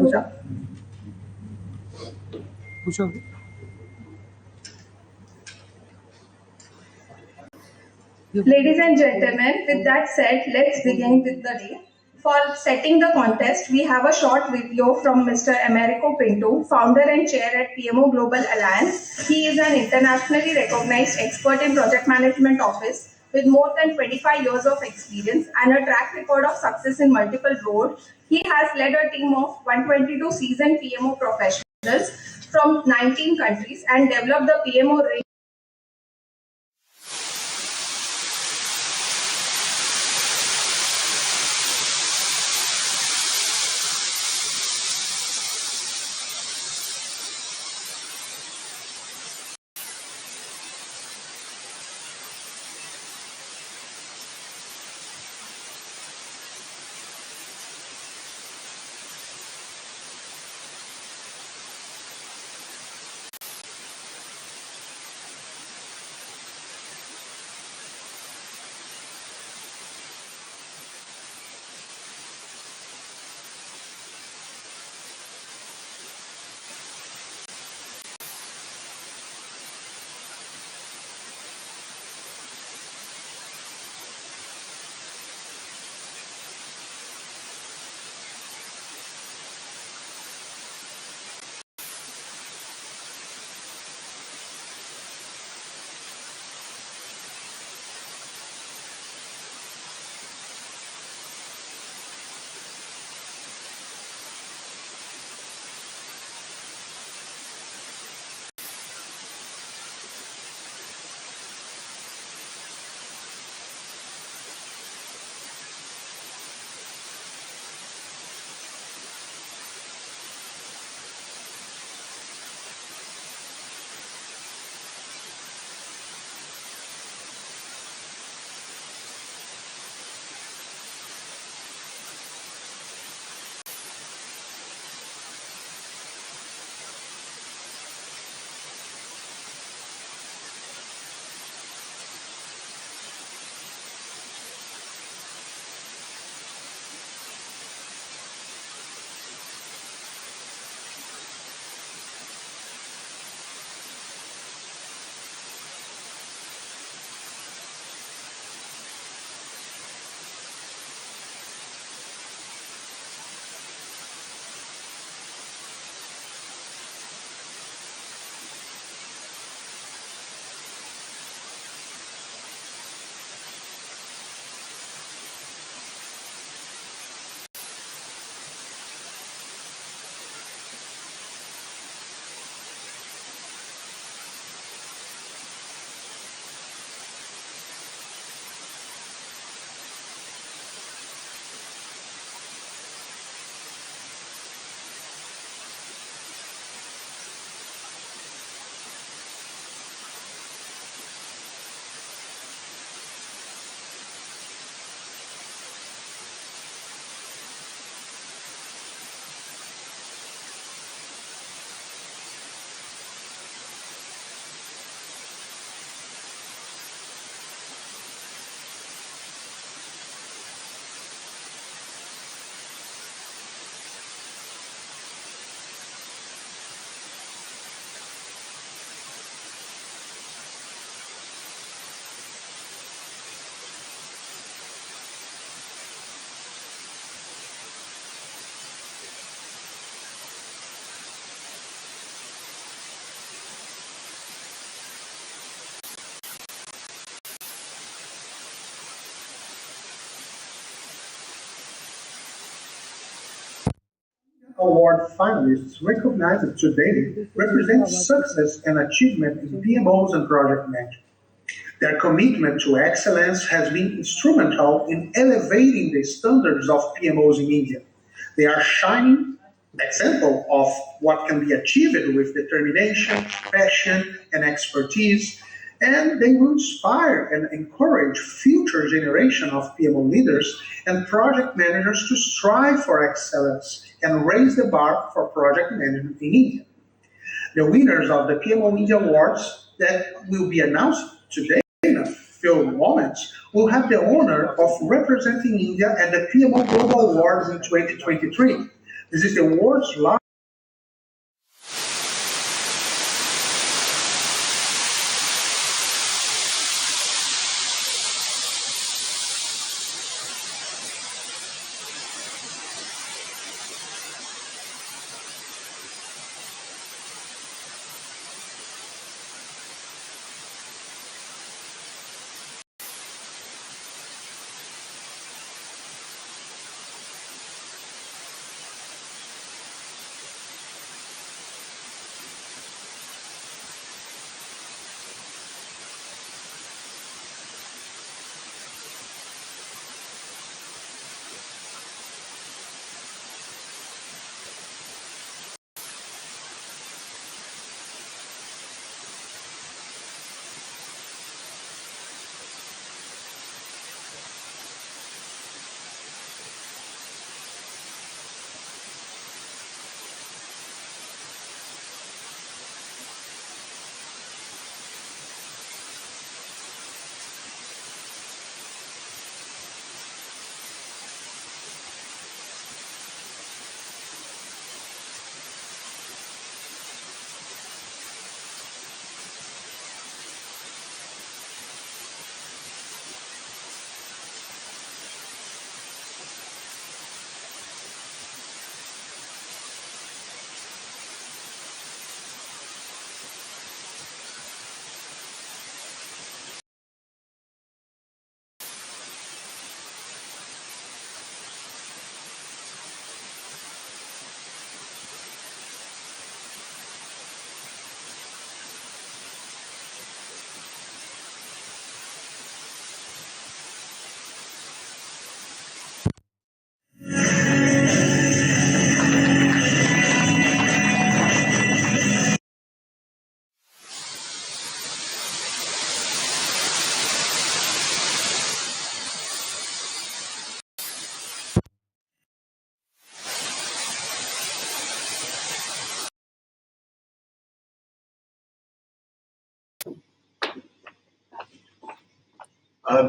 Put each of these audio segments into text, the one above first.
Pooja. Ladies and gentlemen, with that said, let's begin with the day. For setting the contest, we have a short video from Mr. Americo Pinto, founder and chair at PMO Global Alliance. He is an internationally recognized expert in project management office with more than 25 years of experience and a track record of success in multiple roles. He has led a team of 122 seasoned PMO professionals from 19 countries and developed the PMO range. Award finalists recognized today represent success and achievement in PMOs and project management. Their commitment to excellence has been instrumental in elevating the standards of PMOs in India. They are shining example of what can be achieved with determination, passion, and expertise, and they will inspire and encourage future generation of PMO leaders and project managers to strive for excellence and raise the bar for project management in India. The winners of the PMO India Awards that will be announced today in a few moments will have the honor of representing India at the PMO Global Awards in 2023. This is the world's largest.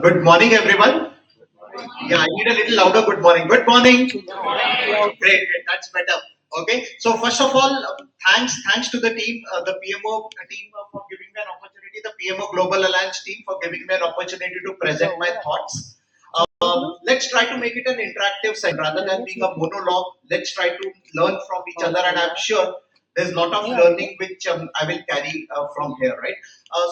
Good morning, everyone. Yeah, I need a little louder. Good morning. Good morning. Great, great. That's better. Okay. So first of all, thanks to the team, the PMO team for giving me an opportunity. The PMO Global Alliance team for giving me an opportunity to present my thoughts. Let's try to make it an interactive session rather than being a monologue. Let's try to learn from each other, and I'm sure there's a lot of learning which I will carry from here, right?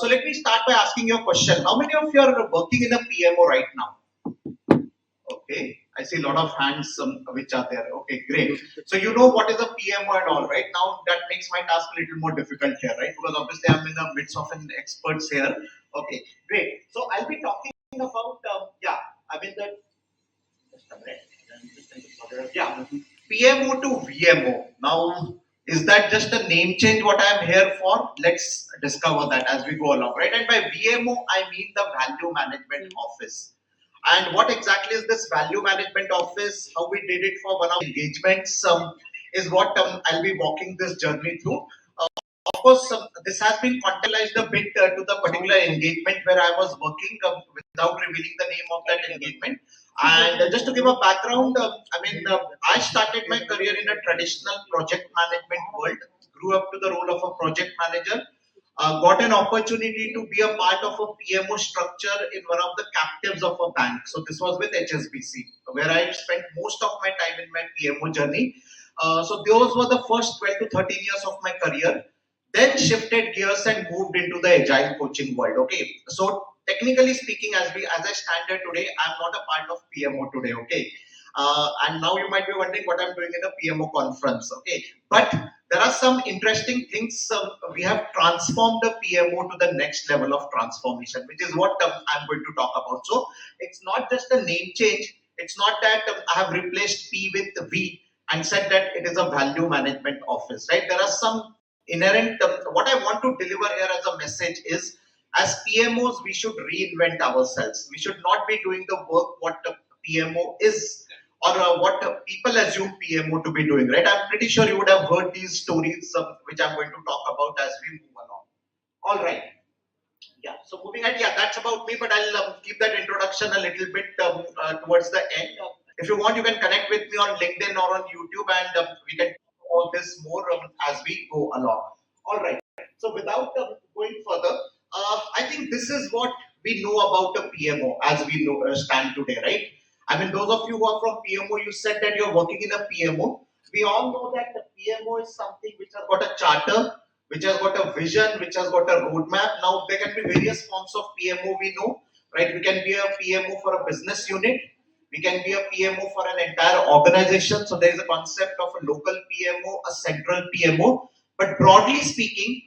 So let me start by asking you a question. How many of you are working in a PMO right now? Okay, I see a lot of hands which are there. Okay, great. So you know what is a PMO and all, right? Now that makes my task a little more difficult here, right? Because obviously I'm in the midst of an experts here. Okay, great. So I'll be talking about yeah, I mean the just a minute. I'm just trying to sort it out. Yeah, PMO to VMO. Now, is that just a name change what I'm here for? Let's discover that as we go along, right? And by VMO, I mean the Value Management Office. And what exactly is this Value Management Office? How we did it for one of the engagements is what I'll be walking this journey through. Of course, this has been contextualized a bit to the particular engagement where I was working without revealing the name of that engagement. And just to give a background, I started my career in a traditional project management world, grew up to the role of a project manager, got an opportunity to be a part of a PMO structure in one of the captives of a bank. So this was with HSBC, where I spent most of my time in my PMO journey. So those were the first 12 to 13 years of my career, then shifted gears and moved into the agile coaching world. Okay, so technically speaking, as I stand here today, I'm not a part of PMO today. Okay, and now you might be wondering what I'm doing in a PMO conference. Okay, but there are some interesting things. We have transformed the PMO to the next level of transformation, which is what I'm going to talk about. So it's not just a name change. It's not that I have replaced P with V and said that it is a value management office, right? There are some inherent, what I want to deliver here as a message is, as PMOs, we should reinvent ourselves. We should not be doing the work what a PMO is or what people assume PMO to be doing, right? I'm pretty sure you would have heard these stories, which I'm going to talk about as we move along. All right. Yeah, so moving ahead, yeah, that's about me, but I'll keep that introduction a little bit towards the end. If you want, you can connect with me on LinkedIn or on YouTube, and we can talk about this more as we go along. All right. So without going further, I think this is what we know about a PMO as we know stand today, right? I mean, those of you who are from PMO, you said that you're working in a PMO. We all know that the PMO is something which has got a charter, which has got a vision, which has got a roadmap. Now, there can be various forms of PMO we know, right? We can be a PMO for a business unit. We can be a PMO for an entire organization. So there is a concept of a local PMO, a central PMO. But broadly speaking,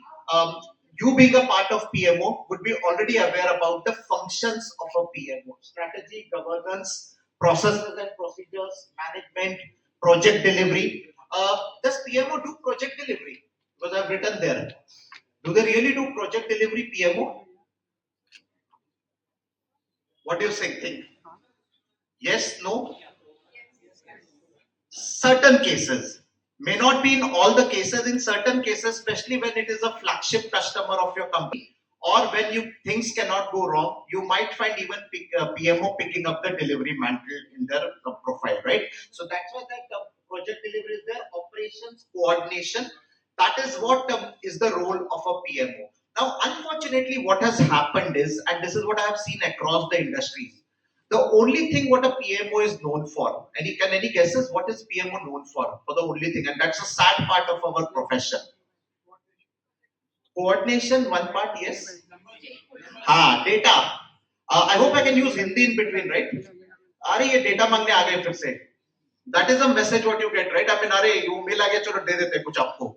you being a part of PMO would be already aware about the functions of a PMO: strategy, governance, processes and procedures, management, project delivery. Does PMO do project delivery? Because I've written there. Do they really do project delivery, PMO? What do you think? Yes, no? Certain cases. May not be in all the cases. In certain cases, especially when it is a flagship customer of your company, or when things cannot go wrong, you might find even PMO picking up the delivery mantle in their profile, right? So that's why that project delivery is there. Operations coordination. That is what is the role of a PMO. Now, unfortunately, what has happened is, and this is what I have seen across the industries, the only thing what a PMO is known for. Any guesses what is PMO known for? For the only thing, and that's a sad part of our profession. Coordination, one part, yes. Data. I hope I can use Hindi in between, right? अरे ये data मांगने आ गए फिर से. That is a message what you get, right? I mean, अरे you mail आ गया चलो दे देते कुछ आपको.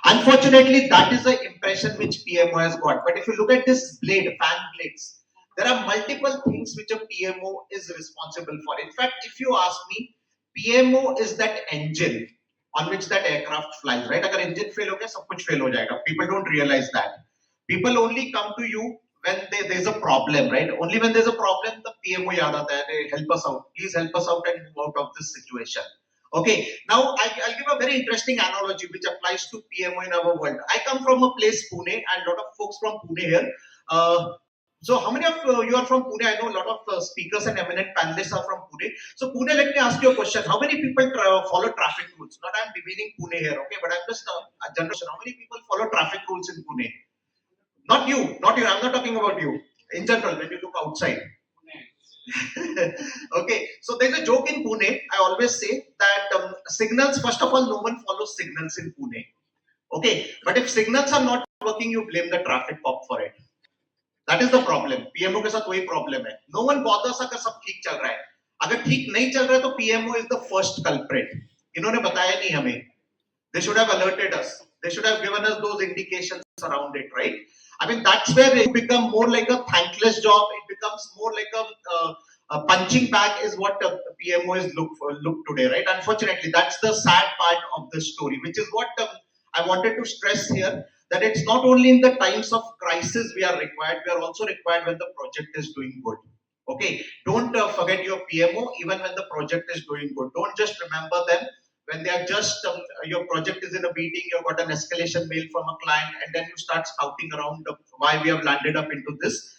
Unfortunately, that is the impression which PMO has got. But if you look at this blade, fan blades, there are multiple things which a PMO is responsible for. In fact, if you ask me, PMO is that engine on which that aircraft flies, right? अगर engine fail हो गया सब कुछ fail हो जाएगा. People don't realize that. People only come to you when there's a problem, right? Only when there's a problem, the PMO याद आता है, help us out, please help us out and move out of this situation. Okay, now I'll give a very interesting analogy which applies to PMO in our world. I come from a place, Pune, and a lot of folks from Pune here. So how many of you are from Pune? I know a lot of speakers and eminent panelists are from Pune. So Pune, let me ask you a question. How many people follow traffic rules? Not I'm demeaning Pune here, okay? But I'm just a general question. How many people follow traffic rules in Pune? Not you. I'm not talking about you. In general, when you look outside. Okay, so there's a joke in Pune. I always say that signals, first of all, no one follows signals in Pune. Okay, but if signals are not working, you blame the traffic cop for it. That is the problem. PMO के साथ वही problem है. No one bothers अगर सब ठीक चल रहा है. अगर ठीक नहीं चल रहा है तो PMO is the first culprit. इन्होंने बताया नहीं हमें. They should have alerted us. They should have given us those indications around it, right? I mean, that's where it becomes more like a thankless job. It becomes more like a punching bag is what PMO is look today, right? Unfortunately, that's the sad part of the story, which is what I wanted to stress here, that it's not only in the times of crisis we are required, we are also required when the project is doing good. Okay, don't forget your PMO even when the project is doing good. Don't just remember them when they are just your project is in a meeting, you've got an escalation mail from a client, and then you start spouting around why we have landed up into this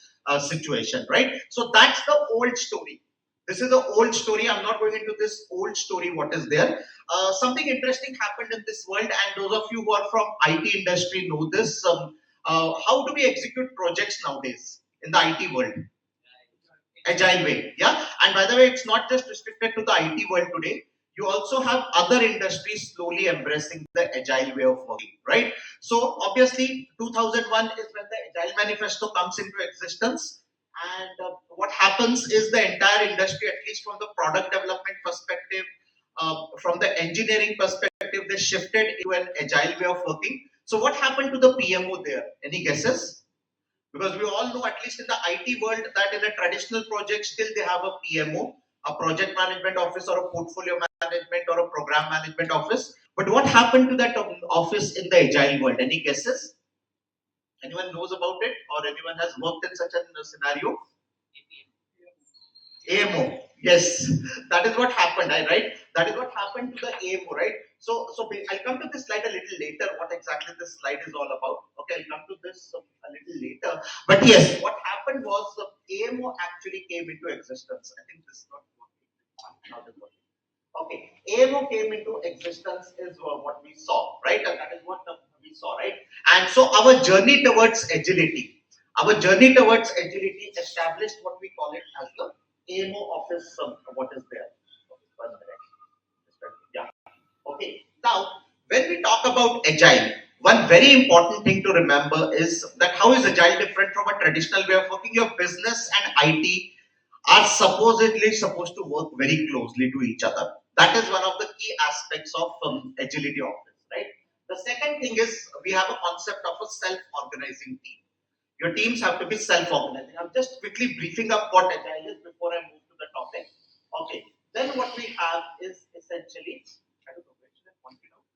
situation, right? So that's the old story. This is the old story. I'm not going into this old story. What is there? Something interesting happened in this world, and those of you who are from IT industry know this. How do we execute projects nowadays in the IT world? Agile way, yeah. And by the way, it's not just restricted to the IT world today. You also have other industries slowly embracing the agile way of working, right? So obviously 2001 is when the agile manifesto comes into existence, and what happens is the entire industry, at least from the product development perspective, from the engineering perspective, they shifted into an agile way of working. So what happened to the PMO there? Any guesses? Because we all know, at least in the IT world, that in a traditional project still they have a PMO, a project management office, or a portfolio management, or a program management office. But what happened to that office in the agile world? Any guesses? Anyone knows about it, or anyone has worked in such a scenario? AMO. Yes, that is what happened, right? That is what happened to the AMO, right? So I'll come to this slide a little later, what exactly this slide is all about. Okay, I'll come to this a little later. But yes, what happened was the AMO actually came into existence. I think this is not working. Now it is working. Okay, AMO came into existence is what we saw, right? And that is what we saw, right? And so our journey towards agility, established what we call it as the AMO office. What is there? One minute. Yeah. Okay. Now, when we talk about agile, one very important thing to remember is that how is agile different from a traditional way of working? Your business and IT are supposedly supposed to work very closely to each other. That is one of the key aspects of agility office, right? The second thing is we have a concept of a self-organizing team. Your teams have to be self-organizing. I'm just quickly briefing up what agile is before I move to the topic. Okay. Then what we have is essentially, I don't know, where should I point it out?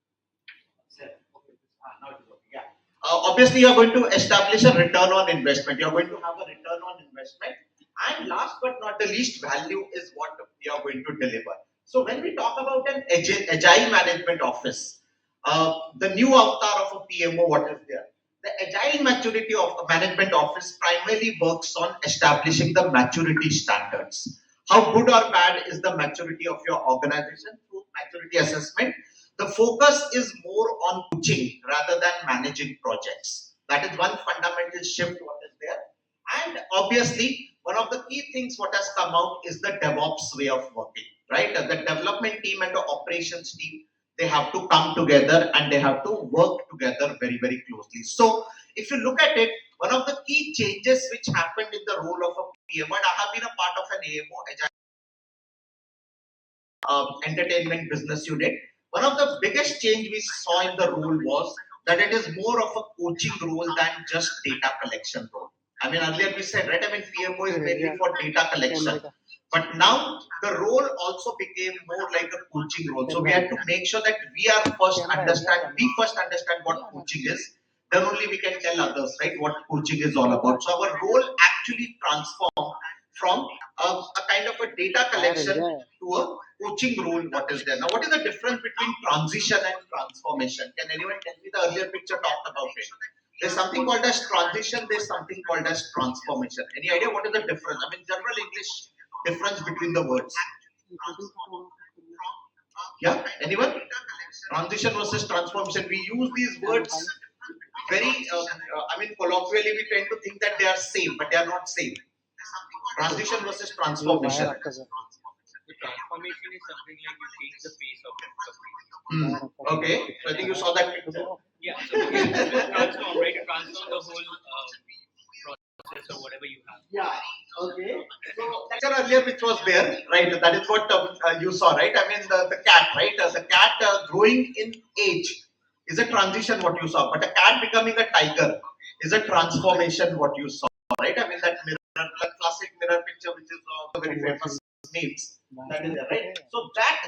Okay. Now it is working. Yeah. Obviously, you're going to establish a return on investment. You're going to have a return on investment. And last but not the least, value is what you're going to deliver. So when we talk about an agile management office, the new avatar of a PMO, what is there? The agile maturity of the management office primarily works on establishing the maturity standards. How good or bad is the maturity of your organization through maturity assessment? The focus is more on coaching rather than managing projects. That is one fundamental shift what is there. And obviously, one of the key things what has come out is the DevOps way of working, right? The development team and the operations team, they have to come together and they have to work together very, very closely. So, if you look at it, one of the key changes which happened in the role of a PM, and I have been a part of an AMO, Agile entertainment business unit. One of the biggest change we saw in the role was that it is more of a coaching role than just data collection role. I mean, earlier we said, right? I mean, PMO is mainly for data collection. But now the role also became more like a coaching role. So we had to make sure that we first understand what coaching is. Then only we can tell others, right, what coaching is all about. So our role actually transformed from a kind of a data collection to a coaching role. What is there? Now, what is the difference between transition and transformation? Can anyone tell me? The earlier picture talked about it. There's something called as transition, there's something called as transformation. Any idea what is the difference? I mean, general English difference between the words. Yeah, anyone? Transition versus transformation. We use these words very, I mean, colloquially, we tend to think that they are same, but they are not same. Transition versus transformation. The transformation is something like you change the pace of it completely. Okay, so I think you saw that picture. Yeah, so you transform, right? You transform the whole process or whatever you have. Yeah, okay. So, lecture earlier which was there, right? That is what you saw, right? I mean, the cat, right? The cat growing in age is a transition what you saw, but a cat becoming a tiger is a transformation what you saw, right? I mean, that mirror, that classic mirror picture which is very famous memes. That is there, right? So that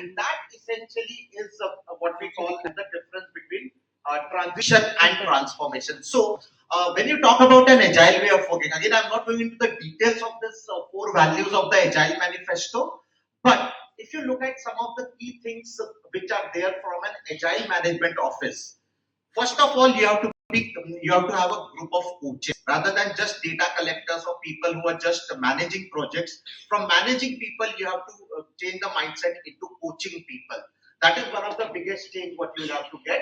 essentially is what we call the difference between transition and transformation. So when you talk about an agile way of working, again, I'm not going into the details of this core values of the agile manifesto, but if you look at some of the key things which are there from an agile management office, first of all, you have to have a group of coaches rather than just data collectors or people who are just managing projects. From managing people, you have to change the mindset into coaching people. That is one of the biggest change what you will have to get.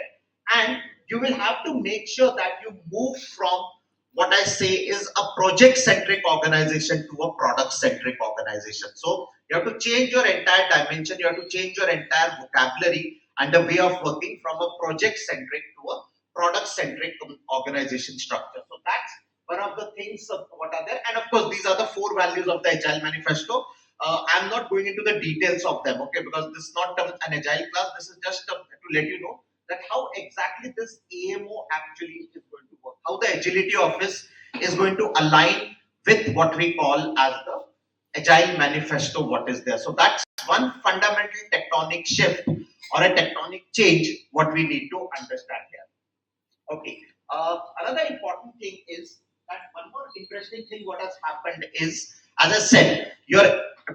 And you will have to make sure that you move from what I say is a project-centric organization to a product-centric organization. So you have to change your entire dimension, you have to change your entire vocabulary and the way of working from a project-centric to a product-centric organization structure. So that's one of the things what are there. And of course, these are the 4 values of the Agile Manifesto. I'm not going into the details of them, okay, because this is not an Agile class. This is just to let you know that how exactly this AMO actually is going to work, how the Agility Office is going to align with what we call as the Agile Manifesto, what is there. So that's one fundamental tectonic shift or a tectonic change what we need to understand here. Okay. Another important thing is that one more interesting thing what has happened is, as I said, your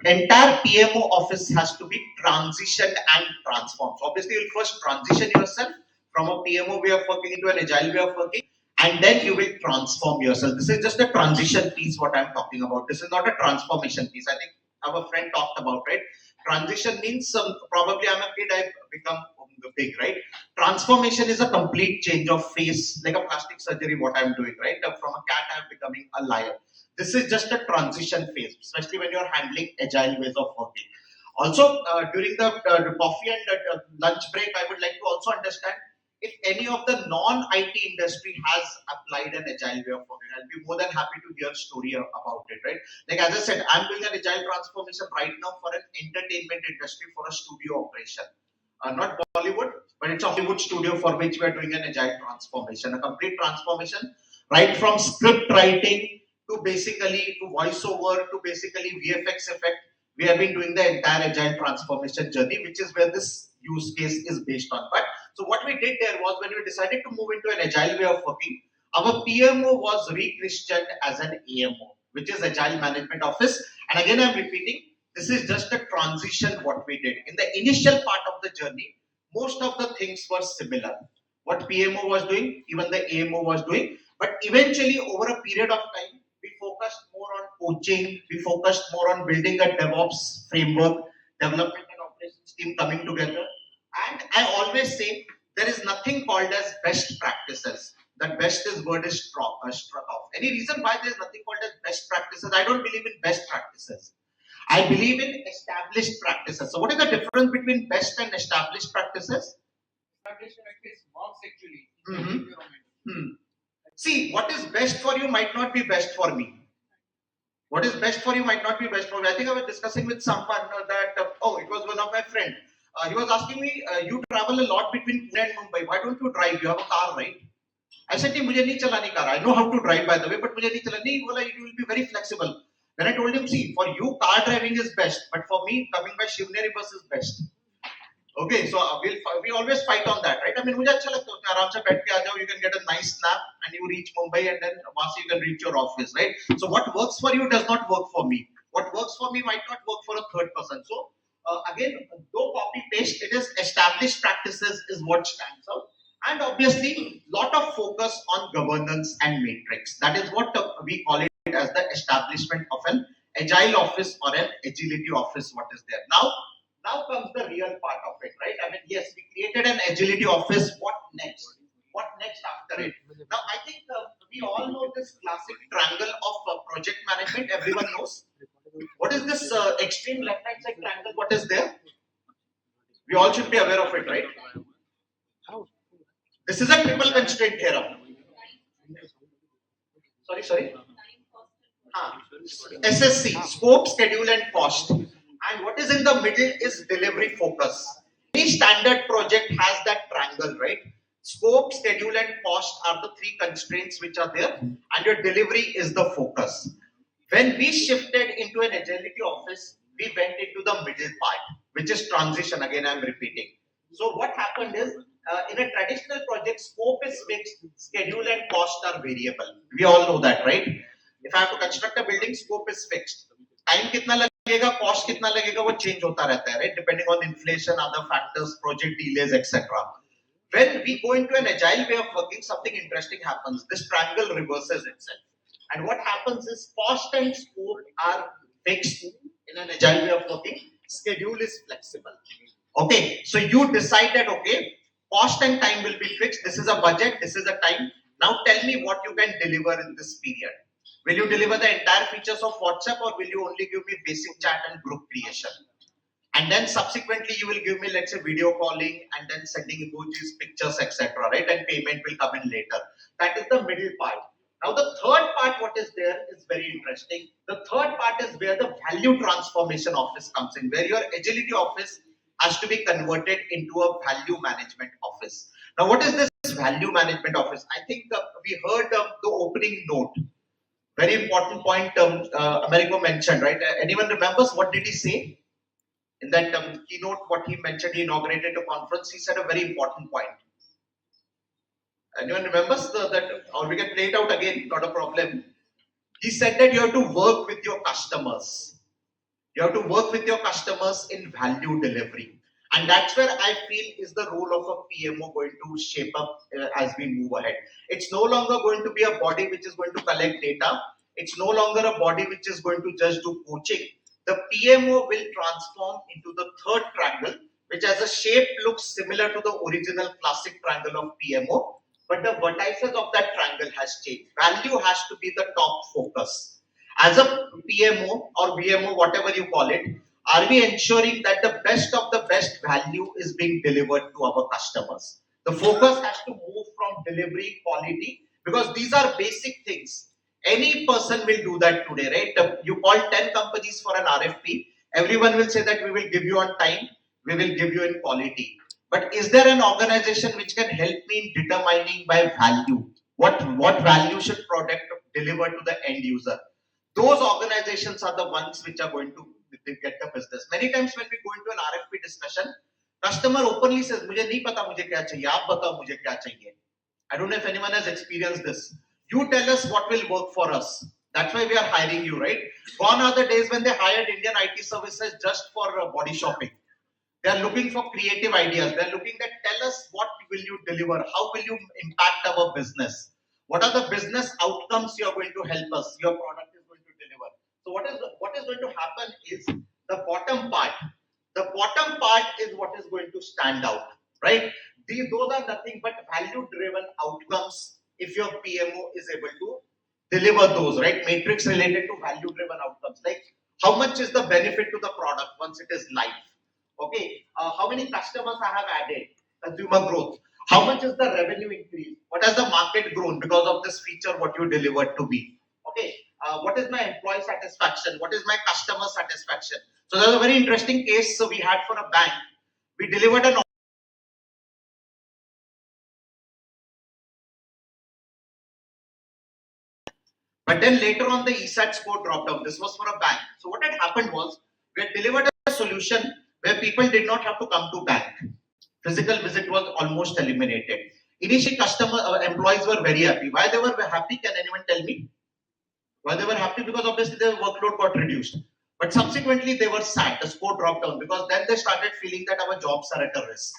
entire PMO office has to be transitioned and transformed. So obviously, you'll first transition yourself from a PMO way of working into an agile way of working, and then you will transform yourself. This is just a transition piece what I'm talking about. This is not a transformation piece. I think our friend talked about, right? Transition means probably I'm a kid, I become big, right? Transformation is a complete change of face, like a plastic surgery, what I'm doing, right? From a cat, I'm becoming a lion. This is just a transition phase, especially when you're handling agile ways of working. Also, during the coffee and lunch break, I would like to also understand if any of the non-IT industry has applied an agile way of working. I'll be more than happy to hear a story about it, right? Like as I said, I'm doing an agile transformation right now for an entertainment industry for a studio operation. Not Bollywood, but it's a Hollywood studio for which we are doing an agile transformation, a complete transformation, right from script writing to basically to voiceover to basically VFX effect. We have been doing the entire agile transformation journey, which is where this use case is based on. But so what we did there was when we decided to move into an agile way of working, our PMO was re-christened as an AMO, which is Agile Management Office. And again, I'm repeating, this is just a transition what we did. In the initial part of the journey, most of the things were similar. What PMO was doing, even the AMO was doing. But eventually, over a period of time, we focused more on coaching, we focused more on building a DevOps framework, development and operations team coming together. And I always say there is nothing called as best practices. That best is word is struck off. Any reason why there is nothing called as best practices? I don't believe in best practices. I believe in established practices. So, what is the difference between best and established practices? Established practice works actually. See, what is best for you might not be best for me. What is best for you might not be best for me. I think I was discussing with someone that, it was one of my friends. He was asking me, you travel a lot between Pune and Mumbai. Why don't you drive? You have a car, right? I said, मुझे नहीं चलानी car. I know how to drive, by the way, but मुझे नहीं चलानी. नहीं बोला, you will be very flexible. Then I told him, see, for you, car driving is best, but for me, coming by Shivneri bus is best. Okay, so we always fight on that, right? I mean, मुझे अच्छा लगता है, आराम से बैठ के आ जाओ, you can get a nice nap and you reach Mumbai and then वहाँ से you can reach your office, right? So what works for you does not work for me. What works for me might not work for a third person. So again, though copy paste, it is established practices is what stands out. And obviously, lot of focus on governance and matrix. That is what we call it as the establishment of an agile office or an agility office. What is there now comes the real part of it, right? I mean, yes, we created an agility office. What next? What next after it? Now, I think we all know this classic triangle of project management. Everyone knows. What is this extreme left-hand side triangle? What is there? We all should be aware of it, right? This is a triple constraint theorem. Sorry. SSC, scope, schedule, and cost. And what is in the middle is delivery focus. Any standard project has that triangle, right? Scope, schedule, and cost are the three constraints which are there, and your delivery is the focus. When we shifted into an agility office, we went into the middle part, which is transition. Again, I'm repeating. So what happened is, in a traditional project, scope is fixed, schedule and cost are variable. We all know that, right? If I have to construct a building, scope is fixed. Time कितना लगेगा, cost कितना लगेगा, वो change होता रहता है, right? Depending on inflation, other factors, project delays, etc. When we go into an agile way of working, something interesting happens. This triangle reverses itself. And what happens is cost and scope are fixed in an agile way of working. Schedule is flexible. Okay, so you decide that, okay, cost and time will be fixed. This is a budget, this is a time. Now tell me what you can deliver in this period. Will you deliver the entire features of WhatsApp or will you only give me basic chat and group creation? And then subsequently you will give me, let's say, video calling and then sending emojis, pictures, etc. Right? And payment will come in later. That is the middle part. Now the third part, what is there is very interesting. The third part is where the value transformation office comes in, where your agility office has to be converted into a value management office. Now, what is this value management office? I think we heard the opening note. Very important point Americo mentioned, right? Anyone remembers what did he say? In that keynote, what he mentioned, he inaugurated a conference, he said a very important point. Anyone remembers that, or we can play it out again, not a problem. He said that you have to work with your customers. You have to work with your customers in value delivery. And that's where I feel is the role of a PMO going to shape up as we move ahead. It's no longer going to be a body which is going to collect data. It's no longer a body which is going to just do coaching. the PMO will transform into the third triangle, which as a shape looks similar to the original classic triangle of PMO, but the vertices of that triangle has changed. Value has to be the top focus. As a PMO or VMO, whatever you call it, are we ensuring that the best of the best value is being delivered to our customers? The focus has to move from delivery quality, because these are basic things. Any person will do that today, right? You call 10 companies for an RFP, everyone will say that we will give you on time, we will give you in quality. But is there an organization which can help me in determining by value? What value should product deliver to the end user? Those organizations are the ones which are going to get the business. Many times when we go into an RFP discussion, customer openly says, "मुझे नहीं पता मुझे क्या चाहिए, आप बताओ मुझे क्या चाहिए." I don't know if anyone has experienced this. You tell us what will work for us. That's why we are hiring you, right? Gone are the days when they hired Indian IT services just for body shopping. They are looking for creative ideas. They are looking at, tell us what will you deliver? How will you impact our business? What are the business outcomes you are going to help us? Your product is going to deliver. So what is going to happen is the bottom part. The bottom part is what is going to stand out, right? Those are nothing but value-driven outcomes if your PMO is able to deliver those, right? Matrix related to value-driven outcomes. Like how much is the benefit to the product once it is live? Okay, how many customers I have added? Consumer growth. How much is the revenue increase? What has the market grown because of this feature? What you delivered to me? Okay, what is my employee satisfaction? What is my customer satisfaction? So there's a very interesting case we had for a bank. We delivered an but then later on the ESAT score dropped off. This was for a bank. So what had happened was we had delivered a solution where people did not have to come to bank. Physical visit was almost eliminated. Initially, employees were very happy. Why they were happy? Can anyone tell me? Why they were happy? Because obviously their workload got reduced. But subsequently they were sad. The score dropped down because then they started feeling that our jobs are at a risk.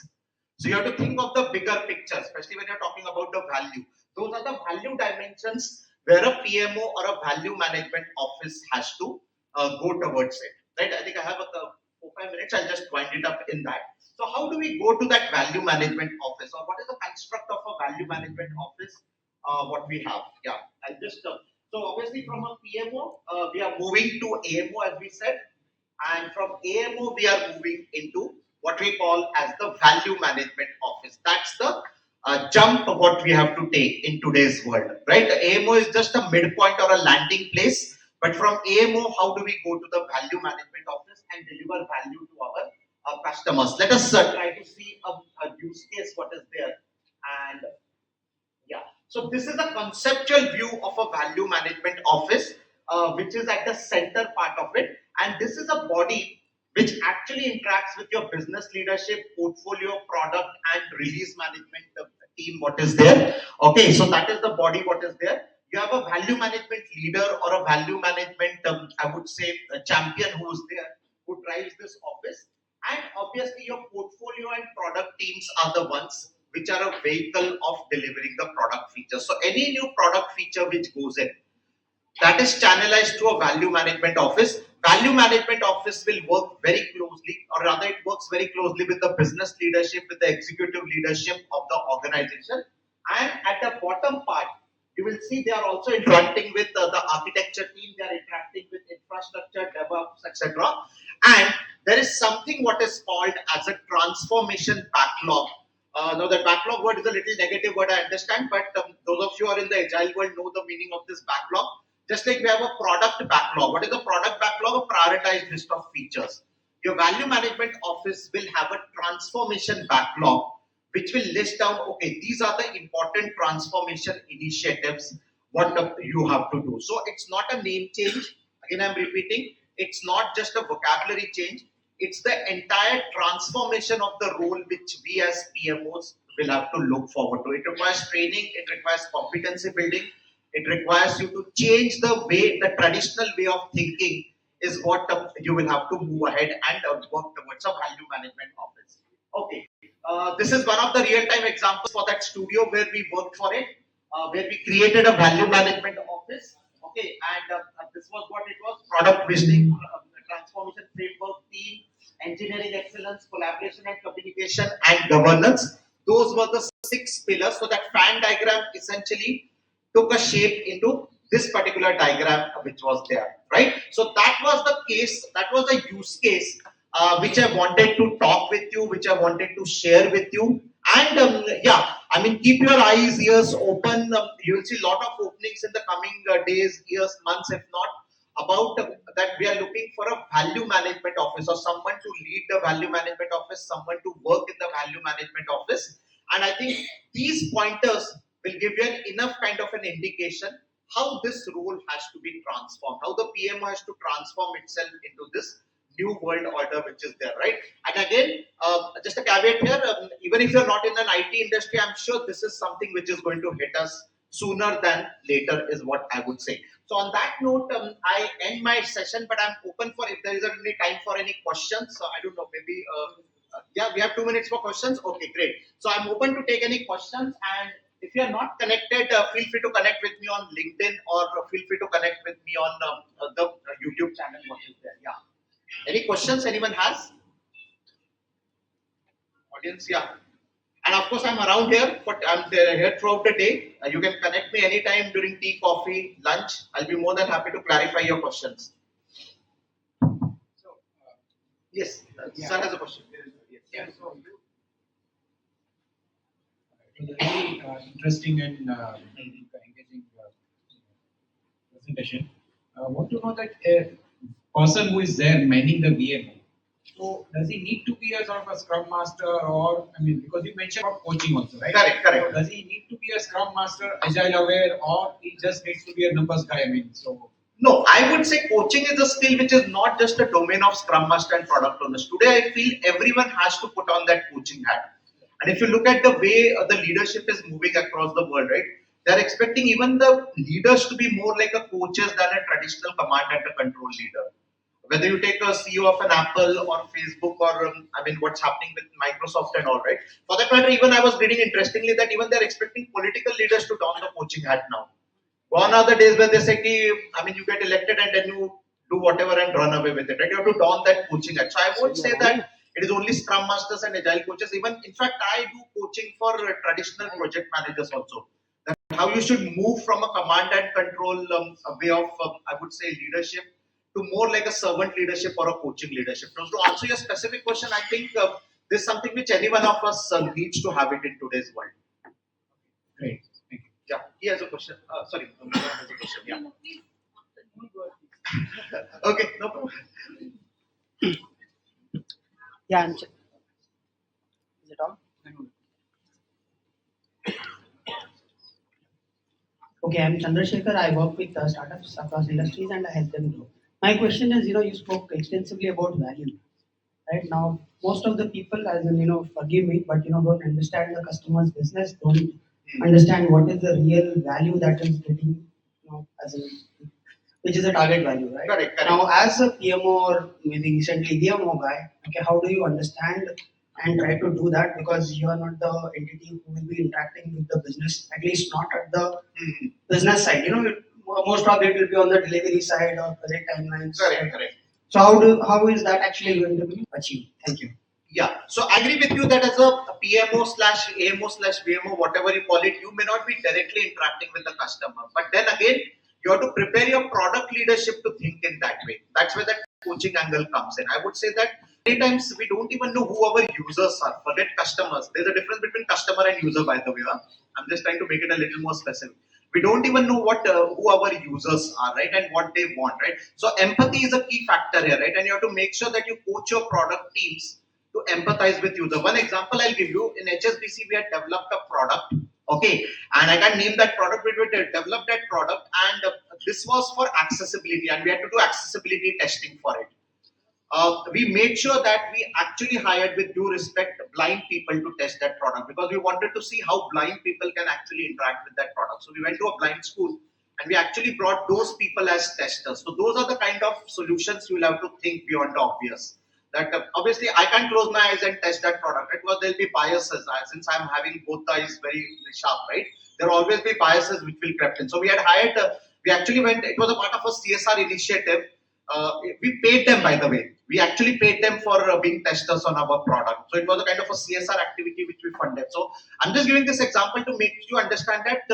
So you have to think of the bigger picture, especially when you're talking about the value. Those are the value dimensions where a PMO or a value management office has to go towards it. Right? I think I have 4-5 minutes. I'll just wind it up in that. So how do we go to that value management office, or what is the construct of a value management office? What we have, yeah. I'll just so obviously from a PMO, we are moving to AMO as we said, and from AMO we are moving into what we call as the value management office. That's the jump of what we have to take in today's world, right? The AMO is just a midpoint or a landing place, but from AMO, how do we go to the value management office and deliver value to our customers? Let us try to see a use case what is there, and yeah. So this is a conceptual view of a value management office, which is at the center part of it, and this is a body which actually interacts with your business leadership, portfolio, product, and release management team. What is there? Okay, so that is the body. What is there? You have a value management leader or a value management, I would say, a champion who is there, who drives this office, and obviously your portfolio and product teams are the ones which are a vehicle of delivering the product feature. So any new product feature which goes in, that is channelized to a value management office. Value management office will work very closely, or rather it works very closely with the business leadership, with the executive leadership of the organization. And at the bottom part, you will see they are also interacting with the architecture team, they are interacting with infrastructure, DevOps, etc. And there is something what is called as a transformation backlog. Now the backlog word is a little negative word, I understand, but those of you who are in the agile world know the meaning of this backlog. Just like we have a product backlog. What is a product backlog? A prioritized list of features. Your value management office will have a transformation backlog, which will list down, okay, these are the important transformation initiatives what you have to do. So it's not a name change. Again, I'm repeating, it's not just a vocabulary change. It's the entire transformation of the role which we as PMOs will have to look forward to. It requires training, it requires competency building, it requires you to change the way, the traditional way of thinking is what you will have to move ahead and work towards a value management office. Okay, this is one of the real-time examples for that studio where we worked for it, where we created a value management office. Okay, and this was what it was: product visioning, transformation framework, team, engineering excellence, collaboration and communication, and governance. Those were the 6 pillars. So that fan diagram essentially took a shape into this particular diagram which was there, right? So that was the case, that was the use case which I wanted to talk with you, which I wanted to share with you. And yeah, I mean, keep your eyes, ears open. You will see a lot of openings in the coming days, years, months, if not, about that we are looking for a value management office or someone to lead the value management office, someone to work in the value management office. And I think these pointers will give you enough kind of an indication how this role has to be transformed, how the PMO has to transform itself into this new world order which is there, right? And again, just a caveat here, even if you're not in an IT industry, I'm sure this is something which is going to hit us sooner than later is what I would say. So on that note, I end my session, but I'm open for if there is any time for any questions. So I don't know, maybe, yeah, we have 2 minutes for questions. Okay, great. So I'm open to take any questions, and if you are not connected, feel free to connect with me on LinkedIn or feel free to connect with me on the YouTube channel, what is there. Yeah. Any questions anyone has? Audience, yeah. And of course, I'm around here, but I'm here throughout the day. You can connect me anytime during tea, coffee, lunch. I'll be more than happy to clarify your questions. Yes, sir has a question. Yes. Yeah, so it was a very interesting and engaging presentation. I want to know that a person who is there manning the VMO, so does he need to be a sort of a Scrum Master, or I mean, because you mentioned about coaching also, right? Correct. So does he need to be a Scrum Master, Agile aware, or he just needs to be a numbers guy? I mean, so. No, I would say coaching is a skill which is not just a domain of Scrum Master and product owners. Today, I feel everyone has to put on that coaching hat. And if you look at the way the leadership is moving across the world, right, they're expecting even the leaders to be more like a coaches than a traditional command and a control leader. Whether you take a CEO of an Apple or Facebook or I mean what's happening with Microsoft and all, right? For that matter, even I was reading interestingly that even they're expecting political leaders to don the coaching hat now. Gone are the days where they say, I mean, you get elected and then you do whatever and run away with it, right? You have to don that coaching hat. So I won't say that it is only Scrum Masters and Agile coaches. Even, in fact, I do coaching for traditional project managers also. That how you should move from a command and control way of, I would say, leadership to more like a servant leadership or a coaching leadership. Now, to answer your specific question, I think this is something which any one of us needs to have it in today's world. Great. Thank you. Yeah, he has a question. Sorry, Mohan has a question. Yeah. Okay, no problem. Yeah, is it on? Okay, I'm Chandrasekhar. I work with startups across industries and I help them grow. My question is, you spoke extensively about value. Right now, most of the people, as in, forgive me, but don't understand the customer's business, don't understand what is the real value that is getting, as in, which is a target value, right? Correct. Now, as a PMO or maybe recently PMO guy, okay, how do you understand and try to do that, because you are not the entity who will be interacting with the business, at least not at the business side. Most probably it will be on the delivery side or project timelines. Correct. So how is that actually going to be achieved? Thank you. Yeah, so I agree with you that as a PMO slash AMO slash VMO, whatever you call it, you may not be directly interacting with the customer. But then again, you have to prepare your product leadership to think in that way. That's where that coaching angle comes in. I would say that many times we don't even know who our users are. Forget customers. There's a difference between customer and user, by the way. I'm just trying to make it a little more specific. We don't even know what who our users are, right, and what they want, right? So empathy is a key factor here, right? And you have to make sure that you coach your product teams to empathize with user. One example I'll give you, in HSBC we had developed a product, okay, and I can't name that product, but we developed that product, and this was for accessibility, and we had to do accessibility testing for it. We made sure that we actually hired, with due respect, blind people to test that product, because we wanted to see how blind people can actually interact with that product. So we went to a blind school and we actually brought those people as testers. So those are the kind of solutions you will have to think beyond the obvious. That obviously I can't close my eyes and test that product, right? Because there'll be biases. Since I'm having both eyes very sharp, right? There will always be biases which will creep in. So we had hired, we actually went, it was a part of a CSR initiative. we paid them, by the way. We actually paid them for being testers on our product. So it was a kind of a CSR activity which we funded. So I'm just giving this example to make you understand that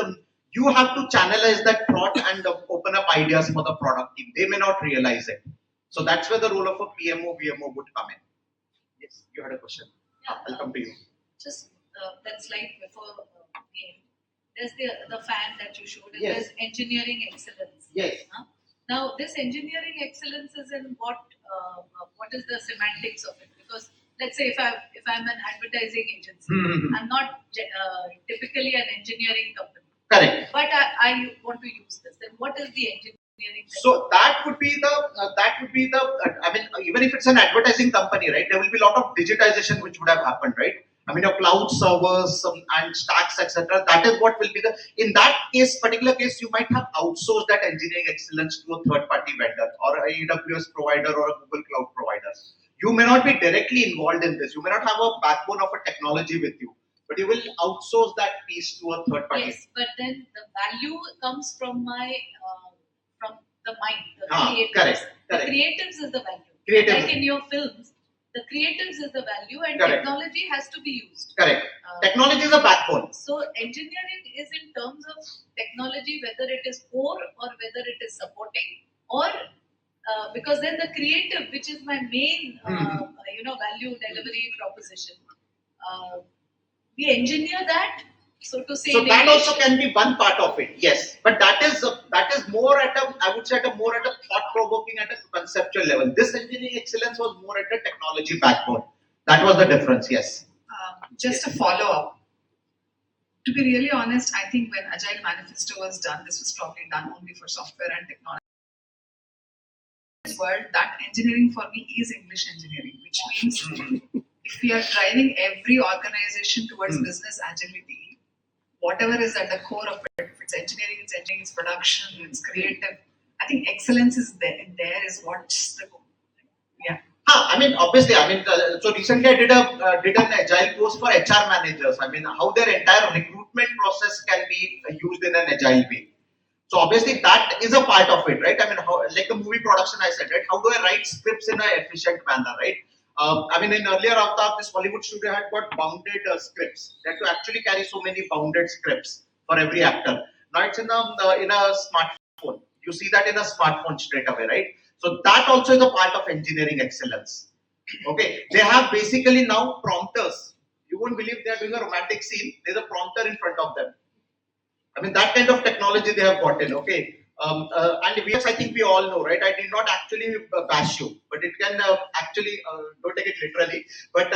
you have to channelize that thought and open up ideas for the product team. They may not realize it. So that's where the role of a PMO, VMO would come in. Yes, you had a question. I'll come to you. Just that slide before game. There's the fan that you showed, and Yes. there's engineering excellence. Yes. Now, this engineering excellence is in what is the semantics of it? Because let's say if I'm an advertising agency, Mhm. I'm not typically an engineering company, Correct. but I want to use this. Then what is the engineering? So that would be the I mean, even if it's an advertising company, right, there will be a lot of digitization which would have happened, right? I mean, your cloud servers and stacks, etc. That is what will be in that particular case, you might have outsourced that engineering excellence to a third-party vendor or a AWS provider or a Google Cloud provider. You may not be directly involved in this. You may not have a backbone of a technology with you, but you will outsource that piece to a third party. Yes, but then the value comes from from the mind, the creatives. Correct. The creatives is the value. Creatives. Like in your films, the creatives is the value, and Correct. technology has to be used. Correct. Technology is a backbone. So engineering is in terms of technology, whether it is core or whether it is supporting, or because then the creative, which is my main value delivery proposition, we engineer that. So to say, So that also can be one part of it, yes. But that is more at a, I would say more at a thought-provoking, at a conceptual level. This engineering excellence was more at a technology backbone. That was the difference, yes. Just a follow-up. To be really honest, I think when Agile Manifesto was done, this was probably done only for software and technology. In this world, that engineering for me is English engineering, which means if we are driving every organization towards business agility, whatever is at the core of it, if it's engineering, it's production, it's creative. I think excellence is there is what's the goal. Yeah. I mean, obviously, so recently I did an agile course for HR managers. I mean, how their entire recruitment process can be used in an agile way. So obviously that is a part of it, right? I mean, like the movie production I said, right? How do I write scripts in an efficient manner, right? I mean, in earlier avatar, this Hollywood studio had got bounded scripts. They had to actually carry so many bounded scripts for every actor. Now it's in a smartphone. You see that in a smartphone straight away, right? So that also is a part of engineering excellence. Okay, they have basically now prompters. You won't believe they are doing a romantic scene. There's a prompter in front of them. I mean, that kind of technology they have gotten. Okay. And VX, I think we all know, right? I did not actually bash you, but it can actually, don't take it literally, but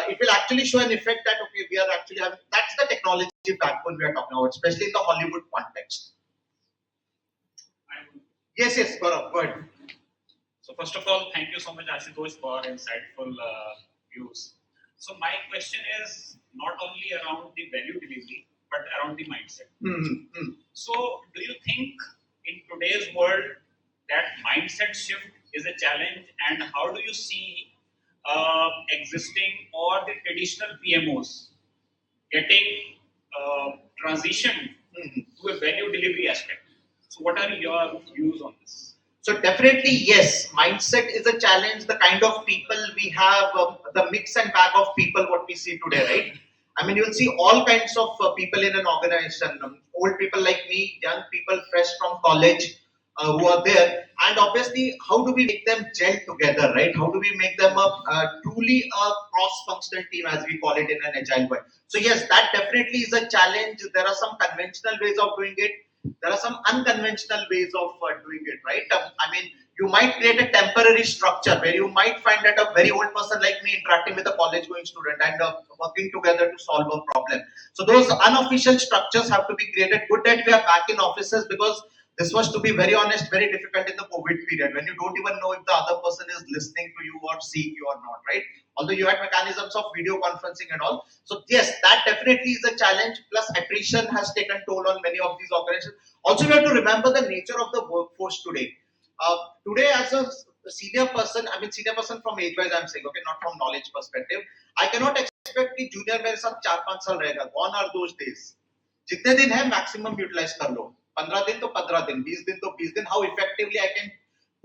it will actually show an effect that, okay, we are actually having, that's the technology backbone we are talking about, especially in the Hollywood context. Yes, Gaurav, go ahead. So first of all, thank you so much, Ashutosh, for insightful views. So my question is not only around the value delivery, but around the mindset. Mm-hmm. So do you think in today's world that mindset shift is a challenge, and how do you see existing or the traditional PMOs getting transitioned to a value delivery aspect? So what are your views on this? So definitely, yes, mindset is a challenge. The kind of people we have, the mix and bag of people what we see today, right? I mean, you'll see all kinds of people in an organization, old people like me, young people fresh from college who are there. And obviously, how do we make them gel together, right? How do we make them truly a cross-functional team, as we call it in an agile way? So yes, that definitely is a challenge. There are some conventional ways of doing it. There are some unconventional ways of doing it, right? I mean, you might create a temporary structure where you might find that a very old person like me interacting with a college going student and working together to solve a problem. So those unofficial structures have to be created. Good that we are back in offices, because this was, to be very honest, very difficult in the COVID period when you don't even know if the other person is listening to you or seeing you or not, right? Although you had mechanisms of video conferencing and all. So yes, that definitely is a challenge. Plus attrition has taken toll on many of these organizations. Also, we have to remember the nature of the workforce today. Today, as a senior person from age-wise, I'm saying, okay, not from knowledge perspective, I cannot expect कि junior मेरे साथ 4-5 साल रहेगा. Gone are those days. जितने दिन है maximum utilize कर लो. 15 दिन तो 15 दिन, 20 दिन तो 20 दिन. How effectively I can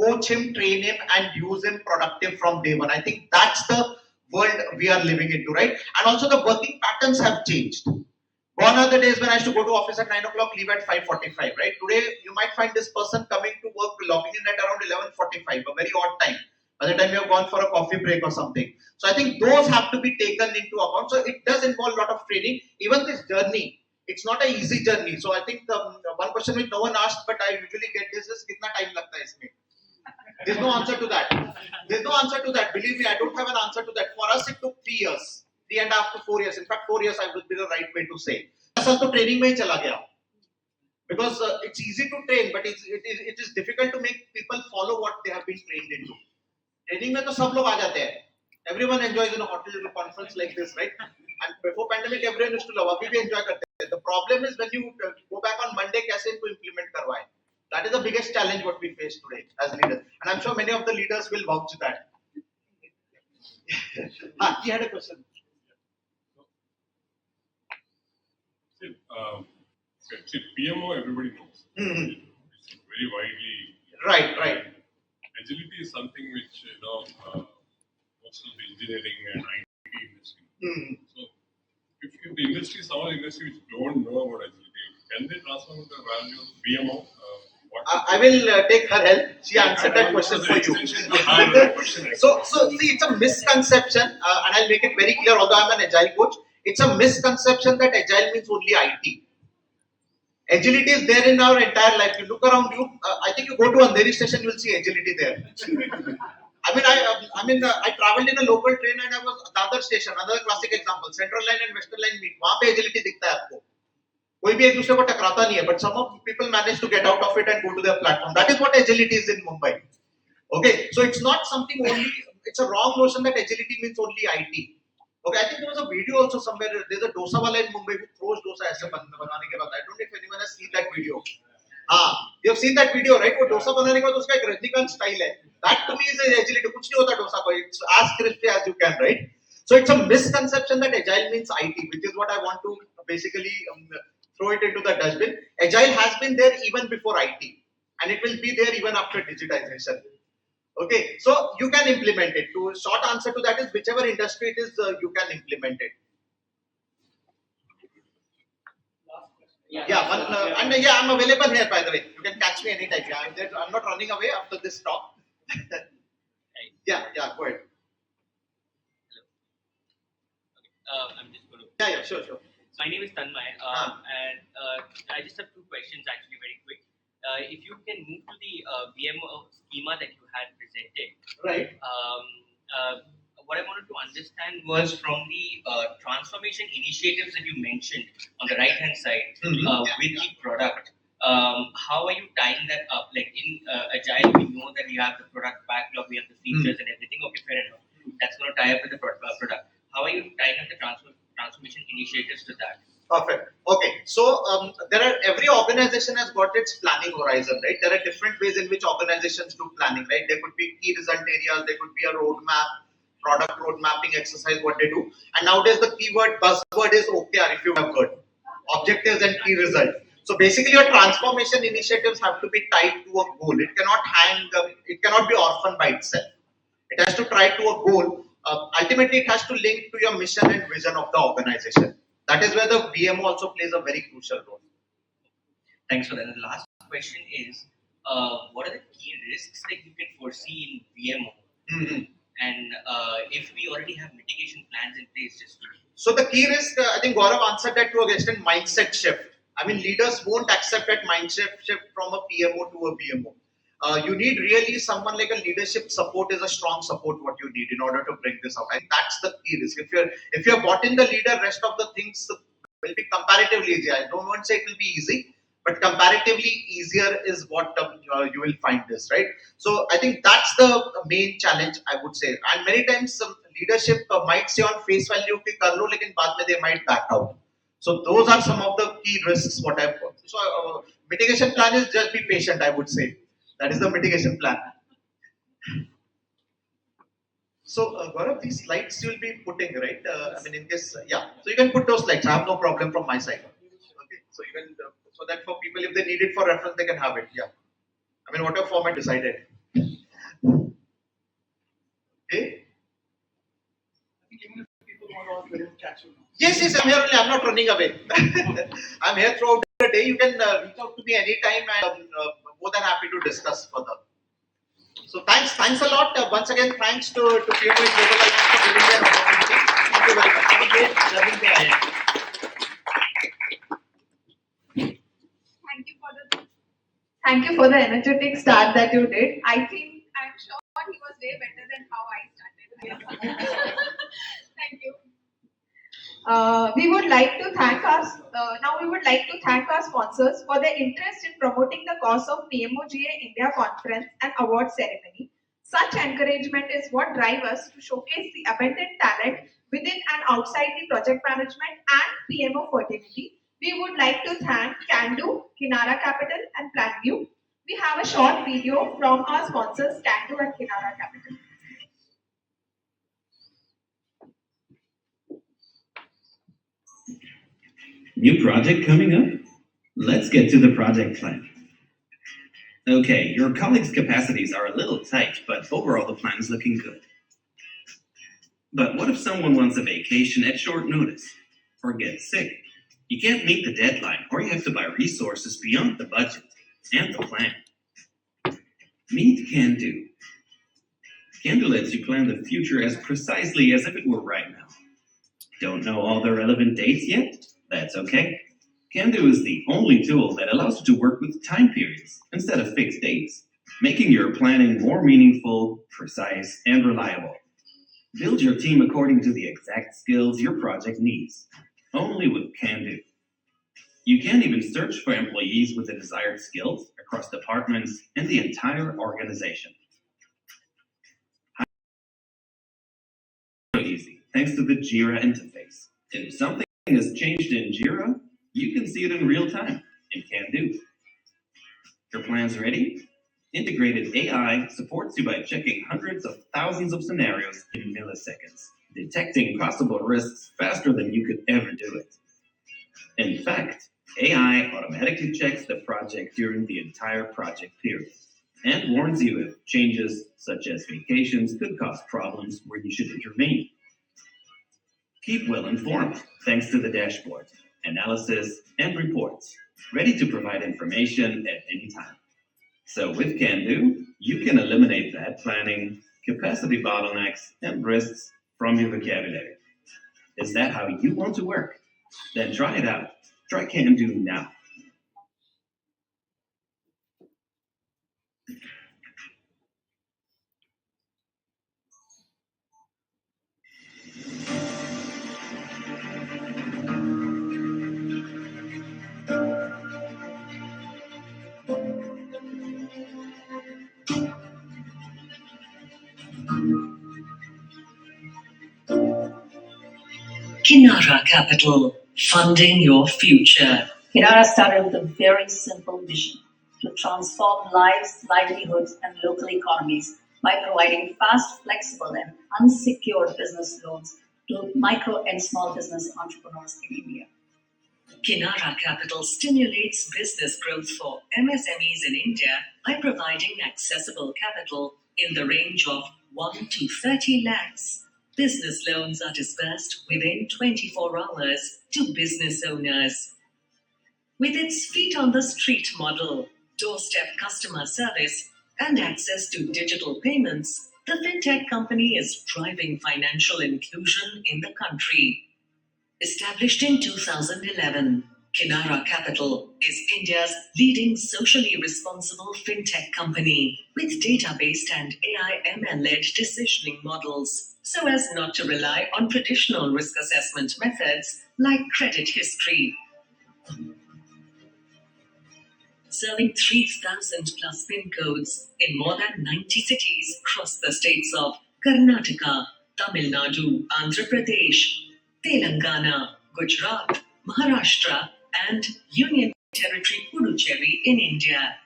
coach him, train him, and use him productive from day one. I think that's the world we are living into, right? And also the working patterns have changed. Gone are the days when I used to go to office at 9 o'clock, leave at 5:45, right? Today, you might find this person coming to work, logging in at around 11:45, a very odd time. By the time you have gone for a coffee break or something. So I think those have to be taken into account. So it does involve a lot of training. Even this journey, it's not an easy journey. So I think the one question which no one asked, but I usually get this is, kitna time lagta hai isme? There's no answer to that. There's no answer to that. Believe me, I don't have an answer to that. For us, it took 3 years. 3.5 to 4 years. In fact, 4 years I would be the right way to say. Also, training mein chala gaya. Because it's easy to train, but it is difficult to make people follow what they have been trained into. Training mein to sab log aa jate hain. Everyone enjoys in a hotel little conference like this, right? And before pandemic, everyone used to love. Abhi bhi enjoy karte hain. The problem is when you go back on Monday, kaise inko implement karwaye. That is the biggest challenge what we face today as leaders. And I'm sure many of the leaders will vouch that. He had a question. See, PMO everybody knows. It's very widely. Right. Agility is something which most of the engineering and IT industry. So, if the industry, some of the industry which don't know about agility, can they transform the value of PMO? I will take her help. She answered that question for you. So see, it's a misconception, and I'll make it very clear. Although I'm an agile coach, it's a misconception that agile means only IT. Agility is there in our entire life. You look around you. I think you go to Andheri station, you will see agility there. I traveled in a local train and I was Dadar station. Another classic example: Central Line and Western Line meet. वहाँ पे agility दिखता है आपको. कोई भी एक दूसरे को टकराता नहीं है, but some of people manage to get out of it and go to their platform. That is what agility is in Mumbai. Okay, so it's not something only. It's a wrong notion that agility means only IT. Okay, I think there was a video also somewhere. There's a dosa wala in Mumbai who throws dosa ऐसे बनाने के बाद. I don't know if anyone has seen that video. You have seen that video, right? वो dosa बनाने के बाद उसका एक रजनीकांत style है. That to me is agility. कुछ नहीं होता dosa को. It's as crispy as you can, right? So it's a misconception that agile means IT, which is what I want to basically throw it into the dustbin. Agile has been there even before IT, and it will be there even after digitization. Okay, so you can implement it. To short answer to that is whichever industry it is, you can implement it. I'm available here, by the way. You can catch me anytime. I'm not running away after this talk. Go ahead. I'm just going to. Sure. So my name is Tanmay, and I just have two questions actually, very quick. If you can move to the PMO schema that you had presented, right? What I wanted to understand was from the transformation initiatives that you mentioned on the right hand side with the product. How are you tying that up? Like in Agile, we know that we have the product backlog, we have the features and everything. Okay, fair enough. That's going to tie up with the product. How are you tying up the transformation initiatives to that? Perfect. Okay, so every organization has got its planning horizon, right? There are different ways in which organizations do planning, right? There could be key result areas, there could be a roadmap, product road mapping exercise, what they do. And nowadays the keyword buzzword is OKR, if you have heard. Objectives and key result. So basically your transformation initiatives have to be tied to a goal. It cannot be orphaned by itself. It has to try to a goal. Ultimately, it has to link to your mission and vision of the organization. That is where the PMO also plays a very crucial role. Thanks for that. And the last question is, what are the key risks that you can foresee in PMO? And if we already have mitigation plans in place, so the key risk, I think Gaurav answered that to an extent, mindset shift. I mean, leaders won't accept that mindset shift from a PMO to a PMO. You need really someone like a leadership support is a strong support what you need in order to bring this out. I think that's the key risk. If you're bought in the leader, rest of the things will be comparatively easier. I don't want to say it will be easy, but comparatively easier is what you will find this, right? So I think that's the main challenge I would say. And many times some leadership might say on face value, okay, kar lo, lekin baad mein they might back out. So those are some of the key risks what I've got. So mitigation plan is just be patient, I would say. That is the mitigation plan. So Gaurav, these slides you will be putting, right? In case, So you can put those slides. I have no problem from my side. Okay. So you can, so that for people, if they need it for reference, they can have it. Whatever format decided. Okay. Even if people want to ask, they will catch you. Yes, I'm here only. I'm not running away. I'm here throughout the day. You can reach out to me anytime, and more than happy to discuss further. So thanks a lot. Once again, thanks to PMO Global Alliance for giving me an opportunity. Thank you very much. Have a great learning day ahead. Thank you for the energetic start that you did. I'm sure he was way better than how I started. Thank you. We would like to thank our sponsors for their interest in promoting the cause of PMOGA India Conference and Award Ceremony. Such encouragement is what drives us to showcase the abundant talent within and outside the project management and PMO fraternity. We would like to thank Candu, Kinara Capital, and Planview. We have a short video from our sponsors, Candu and Kinara Capital. New project coming up? Let's get to the project plan. Okay, your colleagues' capacities are a little tight, but overall the plan is looking good. But what if someone wants a vacation at short notice? Or gets sick? You can't meet the deadline, or you have to buy resources beyond the budget and the plan. Meet Can-Do. Can-Do lets you plan the future as precisely as if it were right now. Don't know all the relevant dates yet? That's okay. Can-Do is the only tool that allows you to work with time periods instead of fixed dates, making your planning more meaningful, precise, and reliable. Build your team according to the exact skills your project needs, only with Can-Do. You can even search for employees with the desired skills across departments and the entire organization. Easy, thanks to the Jira interface. If something has changed in Jira, you can see it in real time in Can-Do. Your plan's ready? Integrated AI supports you by checking hundreds of thousands of scenarios in milliseconds, detecting possible risks faster than you could ever do it. In fact, AI automatically checks the project during the entire project period and warns you if changes such as vacations could cause problems where you should intervene. Keep well informed thanks to the dashboard, analysis, and reports, ready to provide information at any time. So with Can-Do, you can eliminate bad planning, capacity bottlenecks, and risks from your vocabulary. Is that how you want to work? Then try it out. Try Can-Do now. Kinara Capital, funding your future. Kinara started with a very simple vision to transform lives, livelihoods, and local economies by providing fast, flexible, and unsecured business loans to micro and small business entrepreneurs in India. Kinara Capital stimulates business growth for MSMEs in India by providing accessible capital in the range of 1 to 30 lakhs. Business loans are disbursed within 24 hours to business owners. With its feet on the street model, doorstep customer service, and access to digital payments, the fintech company is driving financial inclusion in the country. Established in 2011, Kinara Capital is India's leading socially responsible fintech company with data-based and AI/ML-led decisioning models, so as not to rely on traditional risk assessment methods like credit history. Serving 3,000 plus PIN codes in more than 90 cities across the states of Karnataka, Tamil Nadu, Andhra Pradesh, Telangana, Gujarat, Maharashtra, and Union Territory Puducherry in India.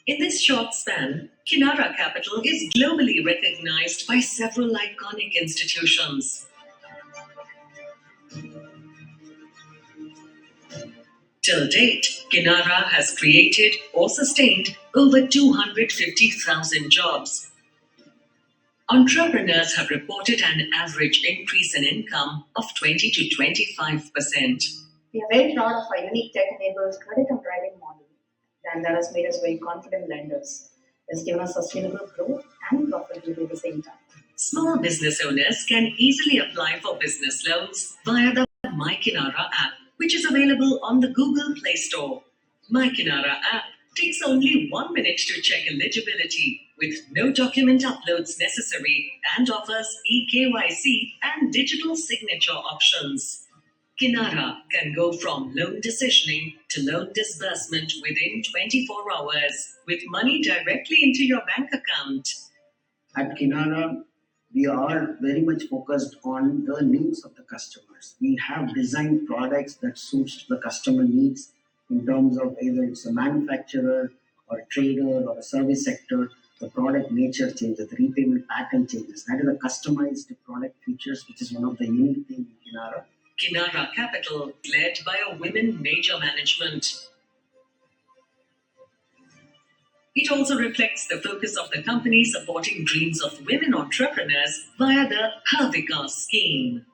In this short span, Kinara Capital is globally recognized by several iconic institutions. Till date, Kinara has created or sustained over 250,000 jobs. Entrepreneurs have reported an average increase in income of 20 to 25%. We are very proud of our unique tech-enabled credit underwriting model, and that has made us very confident lenders. It's given us sustainable growth and profitability at the same time. Small business owners can easily apply for business loans via the My Kinara app, which is available on the Google Play Store. My Kinara app takes only 1 minute to check eligibility with no document uploads necessary and offers eKYC and digital signature options. Kinara can go from loan decisioning to loan disbursement within 24 hours with money directly into your bank account. At Kinara, we are very much focused on the needs of the customers. We have designed products that suits the customer needs in terms of either it's a manufacturer or a trader or a service sector. The product nature changes, the repayment pattern changes. That is a customized product features, which is one of the unique things in Kinara. Kinara Capital, led by a women major management. It also reflects the focus of the company supporting dreams of women entrepreneurs via the Her Vikas scheme.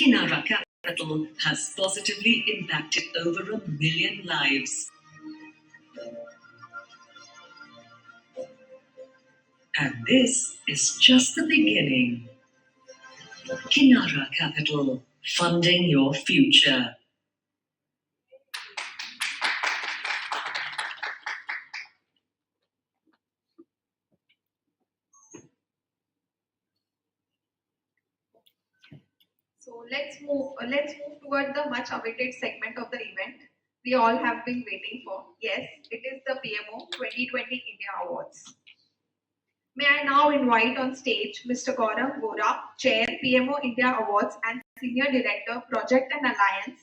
Kinara Capital has positively impacted over 1 million lives. And this is just the beginning. Kinara Capital, funding your future. So let's move toward the much awaited segment of the event we all have been waiting for. Yes, it is the PMO 2020 India Awards. May I now invite on stage Mr. Gaurav Gora, Chair, PMO India Awards and Senior Director, Project and Alliance,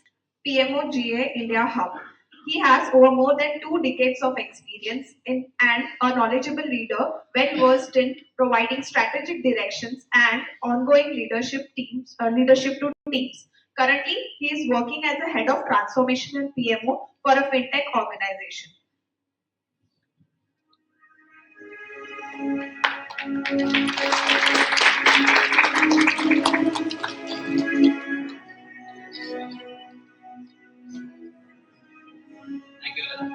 PMOGA India Hub. He has over more than 2 decades of experience and a knowledgeable leader, well versed in providing strategic directions and ongoing leadership to teams. Currently, he is working as a head of transformation and PMO for a fintech organization. Thank you, Lala.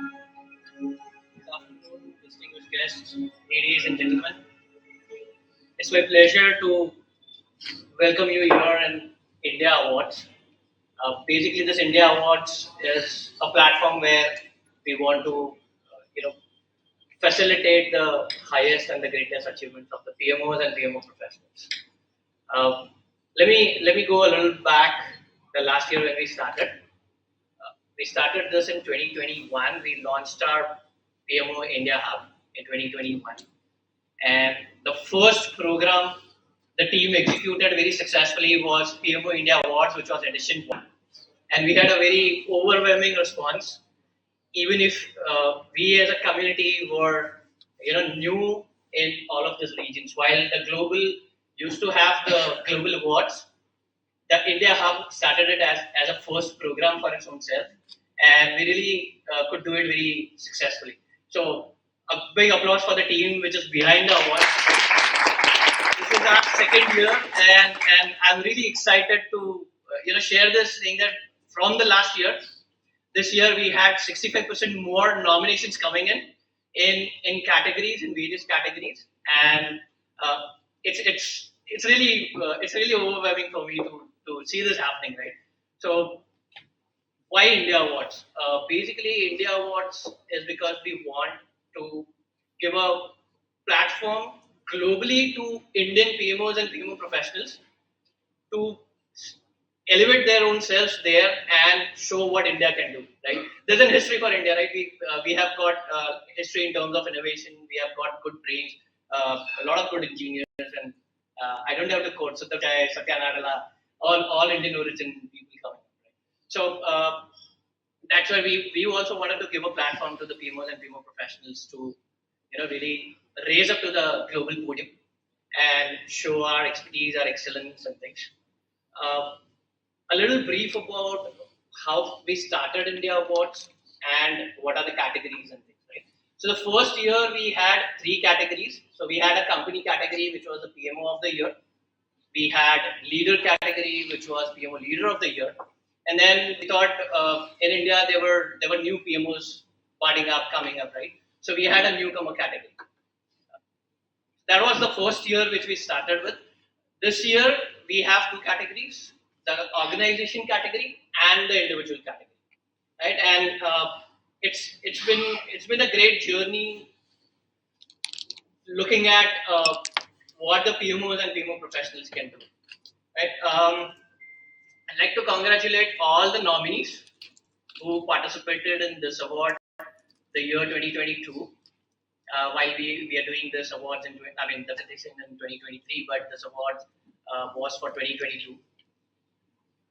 Good afternoon, distinguished guests, ladies and gentlemen. It's my pleasure to welcome you here in India Awards. Basically, this India Awards is a platform where we want to, facilitate the highest and the greatest achievements of the PMOs and PMO professionals. Let me go a little back. The last year when we started. We started this in 2021. We launched our PMO India Hub in 2021. And the first program the team executed very successfully was PMO India Awards, which was edition 1. And we had a very overwhelming response. Even if we as a community were new in all of these regions, while the global used to have the global awards, the India Hub started it as a first program for its own self, and we really could do it very successfully. So a big applause for the team which is behind the award. This is our second year, and I'm really excited to share this thing that from the last year, this year we had 65% more nominations coming in categories, in various categories, and it's really overwhelming for me to see this happening, right? So why India Awards? Basically, India Awards is because we want to give a platform globally to Indian PMOs and PMO professionals to elevate their own selves there and show what India can do, right? There's a history for India, right? We have got history in terms of innovation. We have got good brains, a lot of good engineers, and I don't have the quote, Satya Nadella, all Indian origin people coming. Right? So that's why we also wanted to give a platform to the PMOs and PMO professionals to really raise up to the global podium and show our expertise, our excellence, and things. A little brief about how we started in the awards and what are the categories and things, right? So the first year we had 3 categories. So we had a company category, which was the PMO of the year. We had leader category, which was PMO leader of the year. And then we thought in India there were new PMOs coming up, right? So we had a newcomer category. That was the first year which we started with. This year we have 2 categories: the organization category and the individual category, right? And it's been a great journey looking at what the PMOs and PMO professionals can do, right? I'd like to congratulate all the nominees who participated in this award the year 2022. While we are doing this awards the petition in 2023, but this award was for 2022.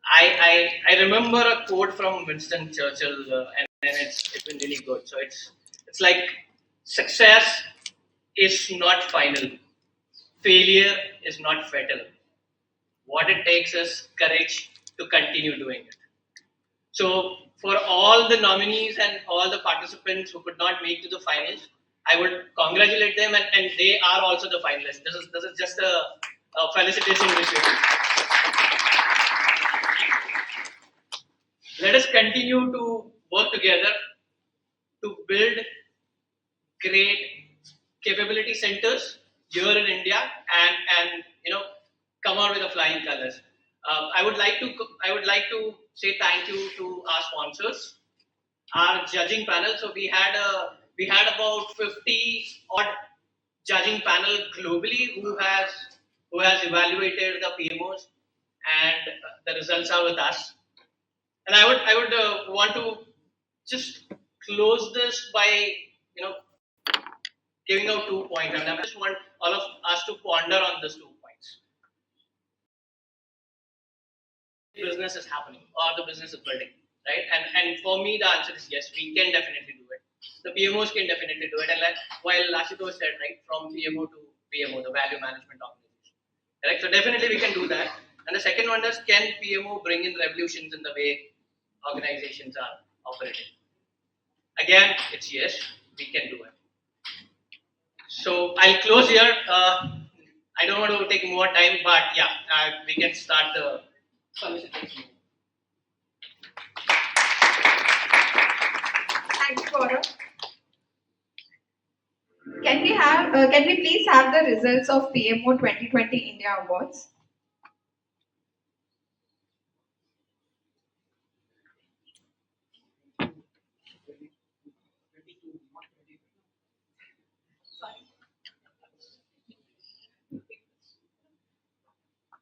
I remember a quote from Winston Churchill, and it's been really good. So it's like success is not final, failure is not fatal. What it takes is courage to continue doing it. So for all the nominees and all the participants who could not make to the finals, I would congratulate them, and they are also the finalists. This is just a felicitation wish. Let us continue to work together to build great capability centers here in India and come out with the flying colors. I would like to say thank you to our sponsors, our judging panel. So we had about 50 odd judging panel globally who has evaluated the PMOs, and the results are with us. And I would want to just close this by giving out 2 points. And I just want all of us to ponder on these 2 points. Business is happening or the business is building, right? And for me, the answer is yes, we can definitely do it. The PMOs can definitely do it. And while Ashutosh said, right, from PMO to PMO, the value management organization, right? So definitely we can do that. And the second one is, can PMO bring in revolutions in the way organizations are operating? Again, it's yes, we can do it. So I'll close here. I don't want to take more time, but yeah, we can start the solicitation. Thank you, Gaurav. Can we please have the results of PMO 2020 India Awards?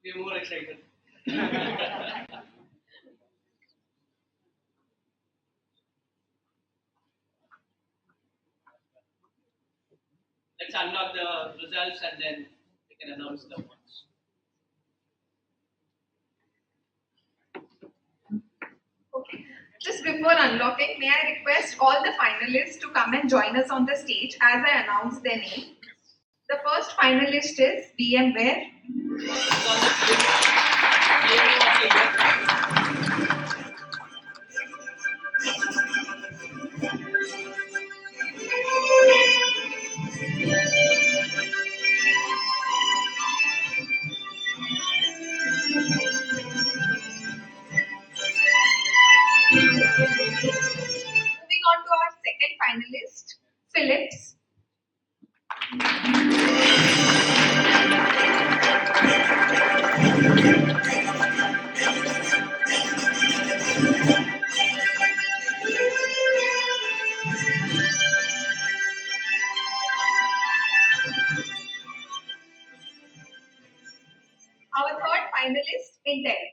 We're more excited. Let's unlock the results and then we can announce the ones. Okay. Just before unlocking, may I request all the finalists to come and join us on the stage as I announce their name. The first finalist is VMware. Moving on to our second finalist, Philips. Our third finalist, Intel.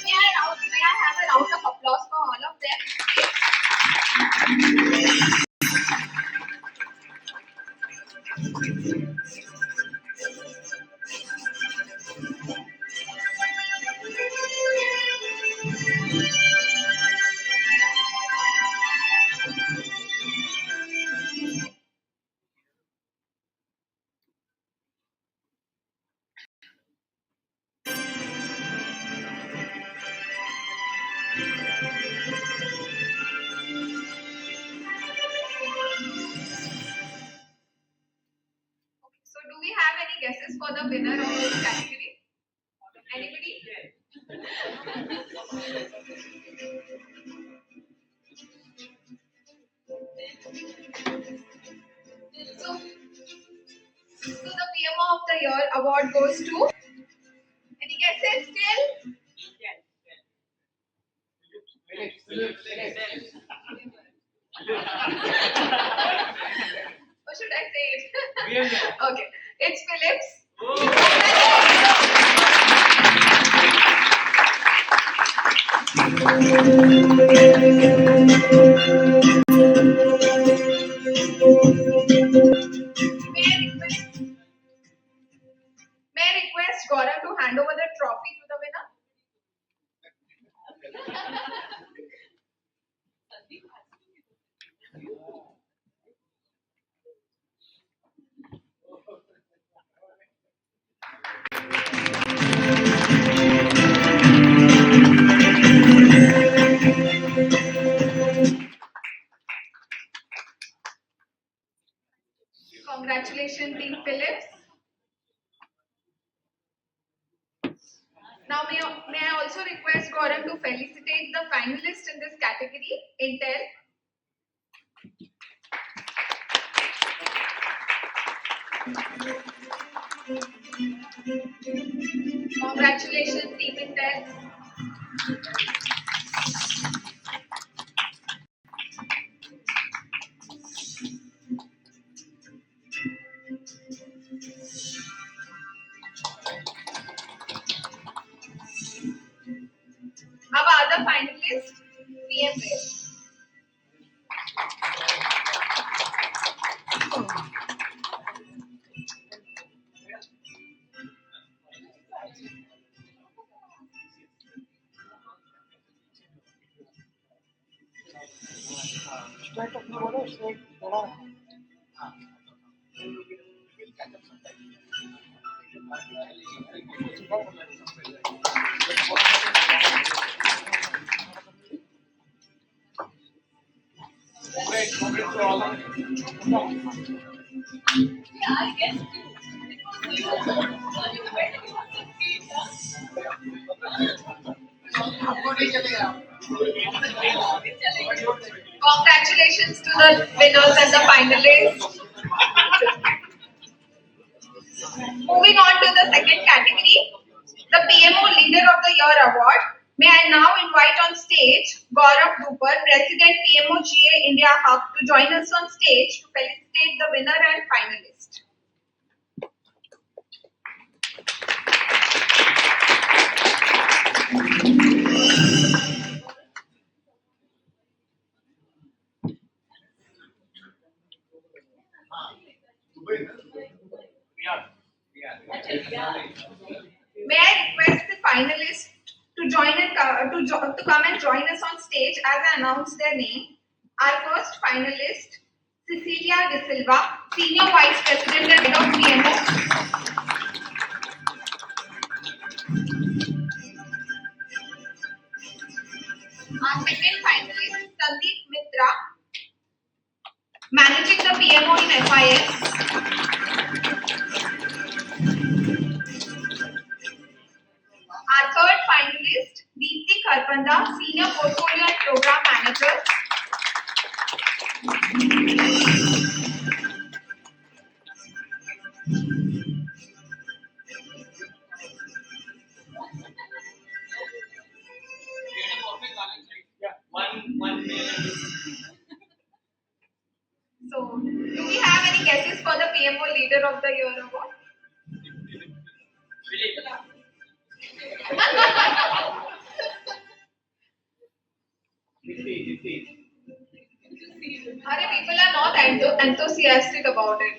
May I have a round of applause for all of them? the winner of this category? Anybody? So the PMO of the Year award goes to. Any guesses still? Or should I say it? Okay, it's Philips. May I request Gaurav to hand over the trophy to the winner? Congratulations, Team Philips. Now, may I also request Gaurav to felicitate the finalists in this category, Intel. Congratulations, Team Intel. Our other finalist, PMO. Congratulations to the winners and the finalists. Moving on to the second category, the PMO Leader of the Year Award. May I now invite on stage Gaurav Duper, President PMOGA India Hub, to join us on stage to felicitate the winner and finalist. May I request the finalists to come and join us on stage as I announce their name. Our first finalist, Cecilia De Silva, Senior Vice President and Head of PMO. Our second finalist, Sandeep Mitra, Managing the PMO in FIS. Our third finalist, Deepthi Kharpanda, Senior Portfolio and Program Manager. So, do we have any guesses for the PMO Leader of the Year award? People are not enthusiastic about it.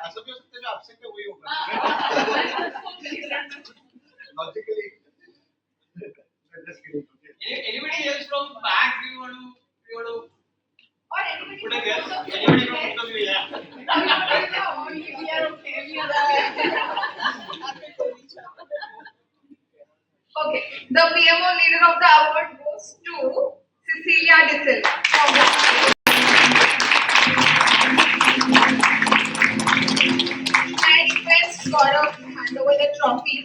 असं भी हो सकता है जो absent है वही होगा logically just kidding. Anybody else from back we want to Or anybody put a guess? Anybody from point of view? Yeah. We are okay. Okay. The The PMO Leader of the Award goes to Cecilia De Silva. Congratulations. I request Gaurav to hand over the trophy.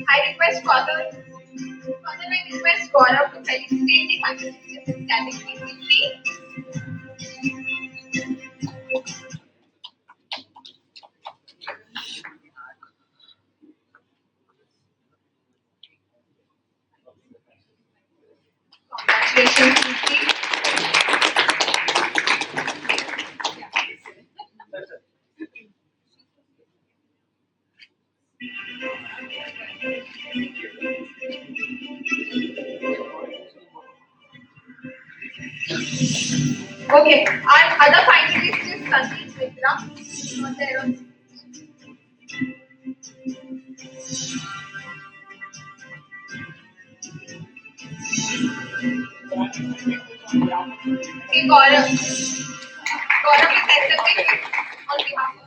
I request Gaurav to felicitate the participants in category 3. Congratulations, Preeti. Okay, our other finalist is Sandeep Mitra. He's not there on. Okay, Gaurav. Gaurav is accepting it on behalf of.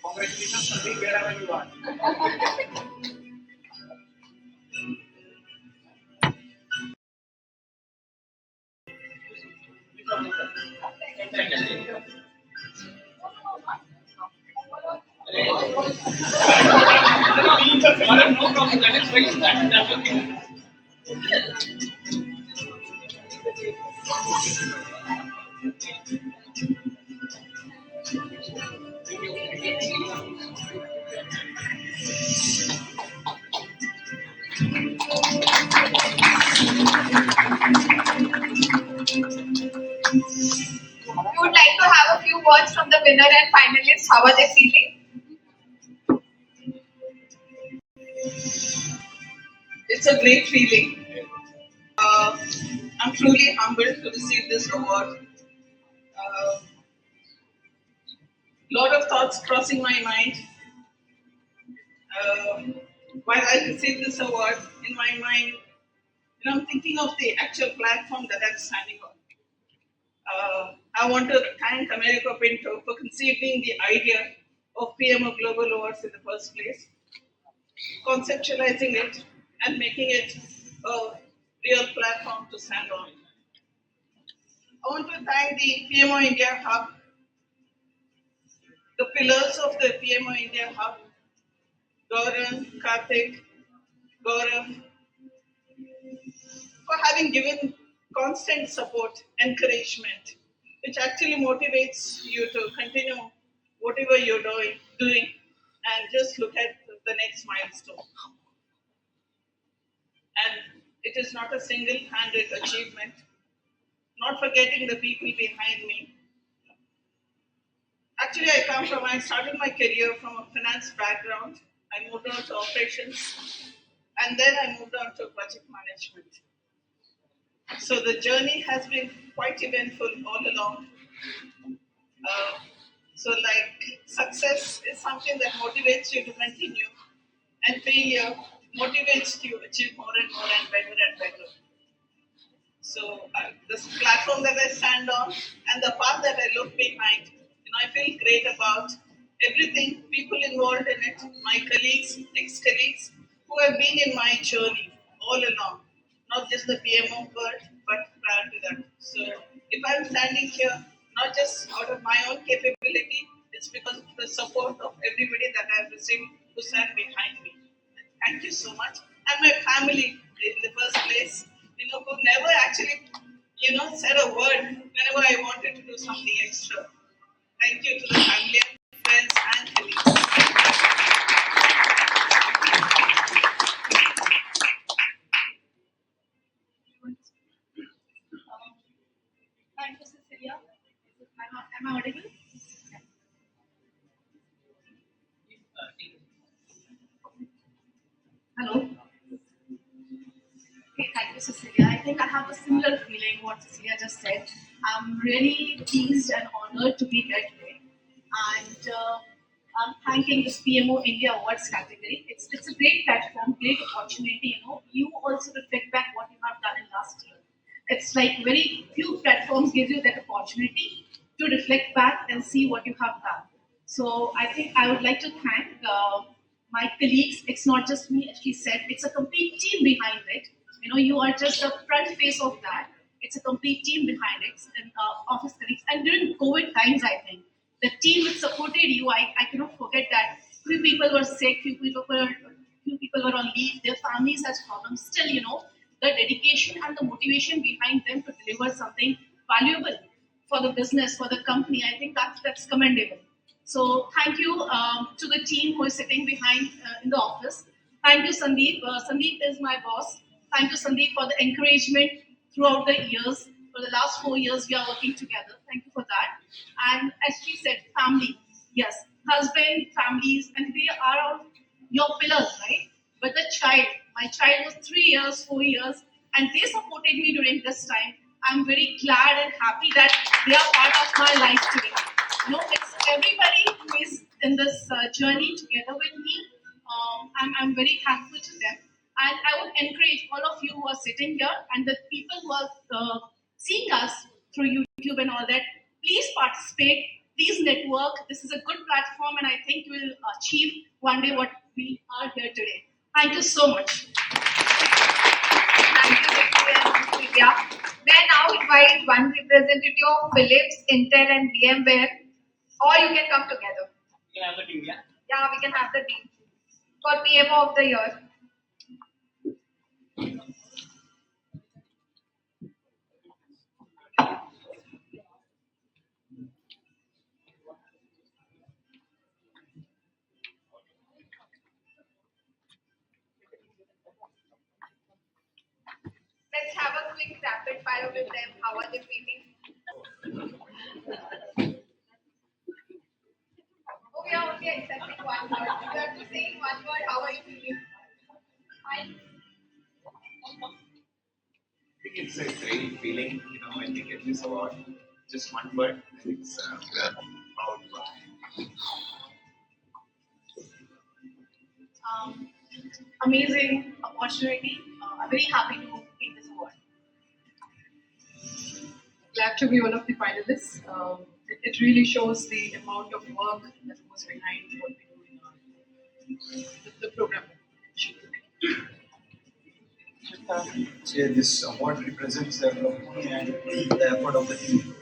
Congratulations, Sandeep, wherever you are. We would like to have a few words from the winner and finalists. How are they feeling? It's a great feeling. I'm truly humbled to receive this award. Lot of thoughts crossing my mind. While I received this award, in my mind, I'm thinking of the actual platform that I'm standing on. I want to thank Americo Pinto for conceiving the idea of PMO Global Awards in the first place, conceptualizing it, and making it a real platform to stand on. I want to thank the PMO India Hub, the pillars of the PMO India Hub, Gaurav, Karthik, Gaurav, for having given constant support, encouragement, which actually motivates you to continue whatever you're doing and just look at the next milestone. And it is not a single-handed achievement, not forgetting the people behind me. Actually, I started my career from a finance background. I moved on to operations, and then I moved on to project management. So the journey has been quite eventful all along. So like success is something that motivates you to continue, and failure motivates you to achieve more and more and better and better. So this platform that I stand on and the path that I look behind, I feel great about everything, people involved in it, my colleagues, ex-colleagues who have been in my journey all along, not just the PMO world, but prior to that. So if I'm standing here, not just out of my own capability, it's because of the support of everybody that I've received who stand behind me. Thank you so much. And my family in the first place, who never actually, said a word whenever I wanted to do something extra. Thank you to the family, friends, and colleagues. Thank you, Cecilia. Am I audible? think I have a similar feeling what Cecilia just said. I'm really pleased and honored to be here today. And I'm thanking this PMO India Awards category. It's a great platform, great opportunity. You also reflect back what you have done in last year. It's like very few platforms give you that opportunity to reflect back and see what you have done. So I think I would like to thank my colleagues. It's not just me, as she said, it's a complete team behind it. You are just the front face of that. It's a complete team behind it, and office colleagues. And during COVID times, I think the team which supported you, I cannot forget that. Few people were sick, few people were on leave, their families has problems. Still, the dedication and the motivation behind them to deliver something valuable for the business, for the company, I think that's commendable. So thank you to the team who is sitting behind in the office. Thank you, Sandeep. Sandeep is my boss. Thank you, Sandeep, for the encouragement throughout the years. For the last 4 years, we are working together. Thank you for that. And as she said, family. Yes, husband, families, and they are all your pillars, right? But the child, my child was 3 years, 4 years, and they supported me during this time. I'm very glad and happy that they are part of my life today. It's everybody who is in this journey together with me. I'm very thankful to them. And I would encourage all of you who are sitting here and the people who are seeing us through YouTube and all that, please participate, please network. This is a good platform, and I think you will achieve one day what we are here today. Thank you so much. Thank you, Vicky and Cecilia. May I now invite one representative of Philips, Intel, and VMware, or you can come together. We can have the team, yeah? Yeah, we can have the team for PMO of the year. Let's have a quick rapid fire with them. How are they feeling? Oh, we are only accepting one word. You have to say in one word, how are you feeling? Fine. I think it's a great feeling, I think it is about just one word, and it's proud. Amazing opportunity. I'm very happy to take this award. Glad to be one of the finalists. It really shows the amount of work that goes behind what we do in the program. Say this award represents the company and the effort of the team.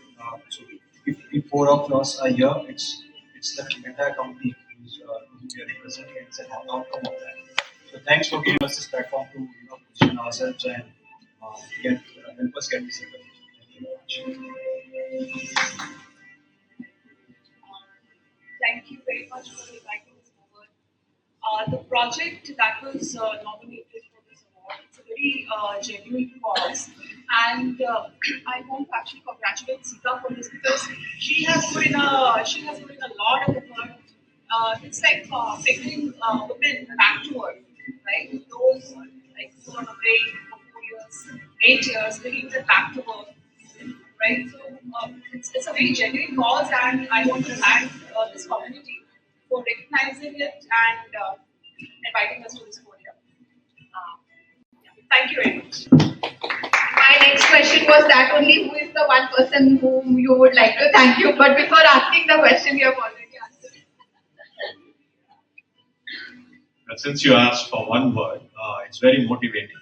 So if 4 of us are here, it's the entire company who's we are representing, and it's an outcome of that. So thanks for giving us this platform to position ourselves and help us get this recognition. Thank you very much. Thank you very much for inviting us forward. The project that was nominated for this award, it's a very genuine cause, and I want to actually congratulate Sita for this because she has put in a lot of effort. It's like taking women back to work, right? Those like who are away for 4 years, 8 years, bringing them back to work, right? So it's a very genuine cause, and I want to thank this community for recognizing it and inviting us to this podium. Thank you very much. My next question was that only who is the one person whom you would like to thank you. But before asking the question, you have already answered. Since you asked for one word, it's very motivating.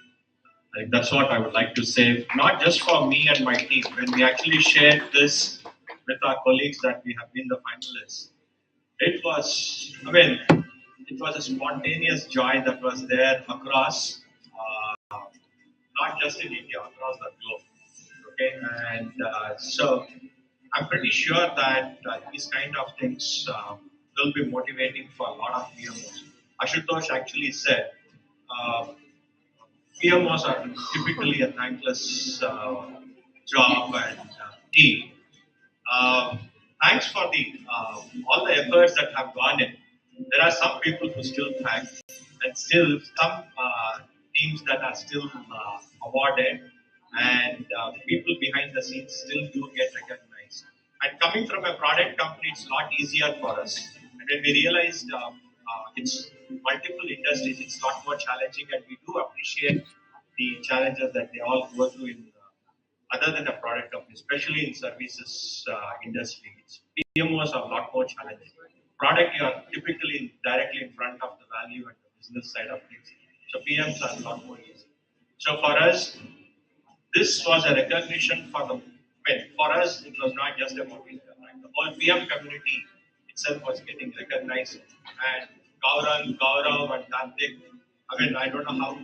Like that's what I would like to say, not just for me and my team. When we actually shared this with our colleagues that we have been the finalists, it was a spontaneous joy that was there across, not just in India, across the globe. Okay, and so I'm pretty sure that these kind of things will be motivating for a lot of PMOs. Ashutosh actually said, PMOs are typically a thankless job and team. Thanks for all the efforts that have gone in. There are some people who still thank, and still some teams that are still awarded. and the people behind the scenes still do get recognized. And coming from a product company, it's a lot easier for us. And when we realized it's multiple industries, it's a lot more challenging, and we do appreciate the challenges that they all go through in other than a product company, especially in services industry. PMOs are a lot more challenging. Product, you are typically directly in front of the value and the business side of things. So PMs are a lot more easy. So for us, this was a recognition for the well, for us. It was not just about India. Right? The whole PM community itself was getting recognized, and Gaurav, and Karthik. I mean, I don't know how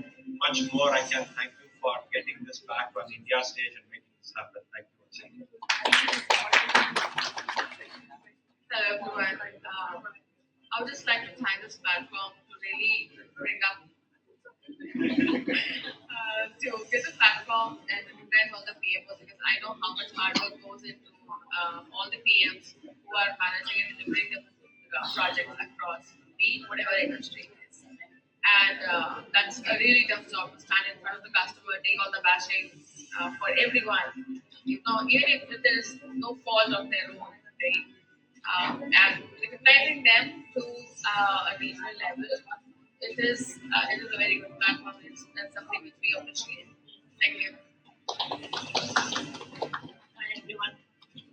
much more I can thank you for getting this back on India stage and making this happen. Thank you. Hello everyone. I would just like to thank this platform to really bring up to get the platform and recognize all the PMOs, because I know how much hard work goes into all the PMs who are managing and delivering the projects across whatever industry it is. And that's a really tough job to stand in front of the customer, take all the bashing for everyone. You know, even if there is no fault of their own, right? And recognizing them to a regional level, it is a very good platform. It's something which we appreciate. Thank you. Hi everyone.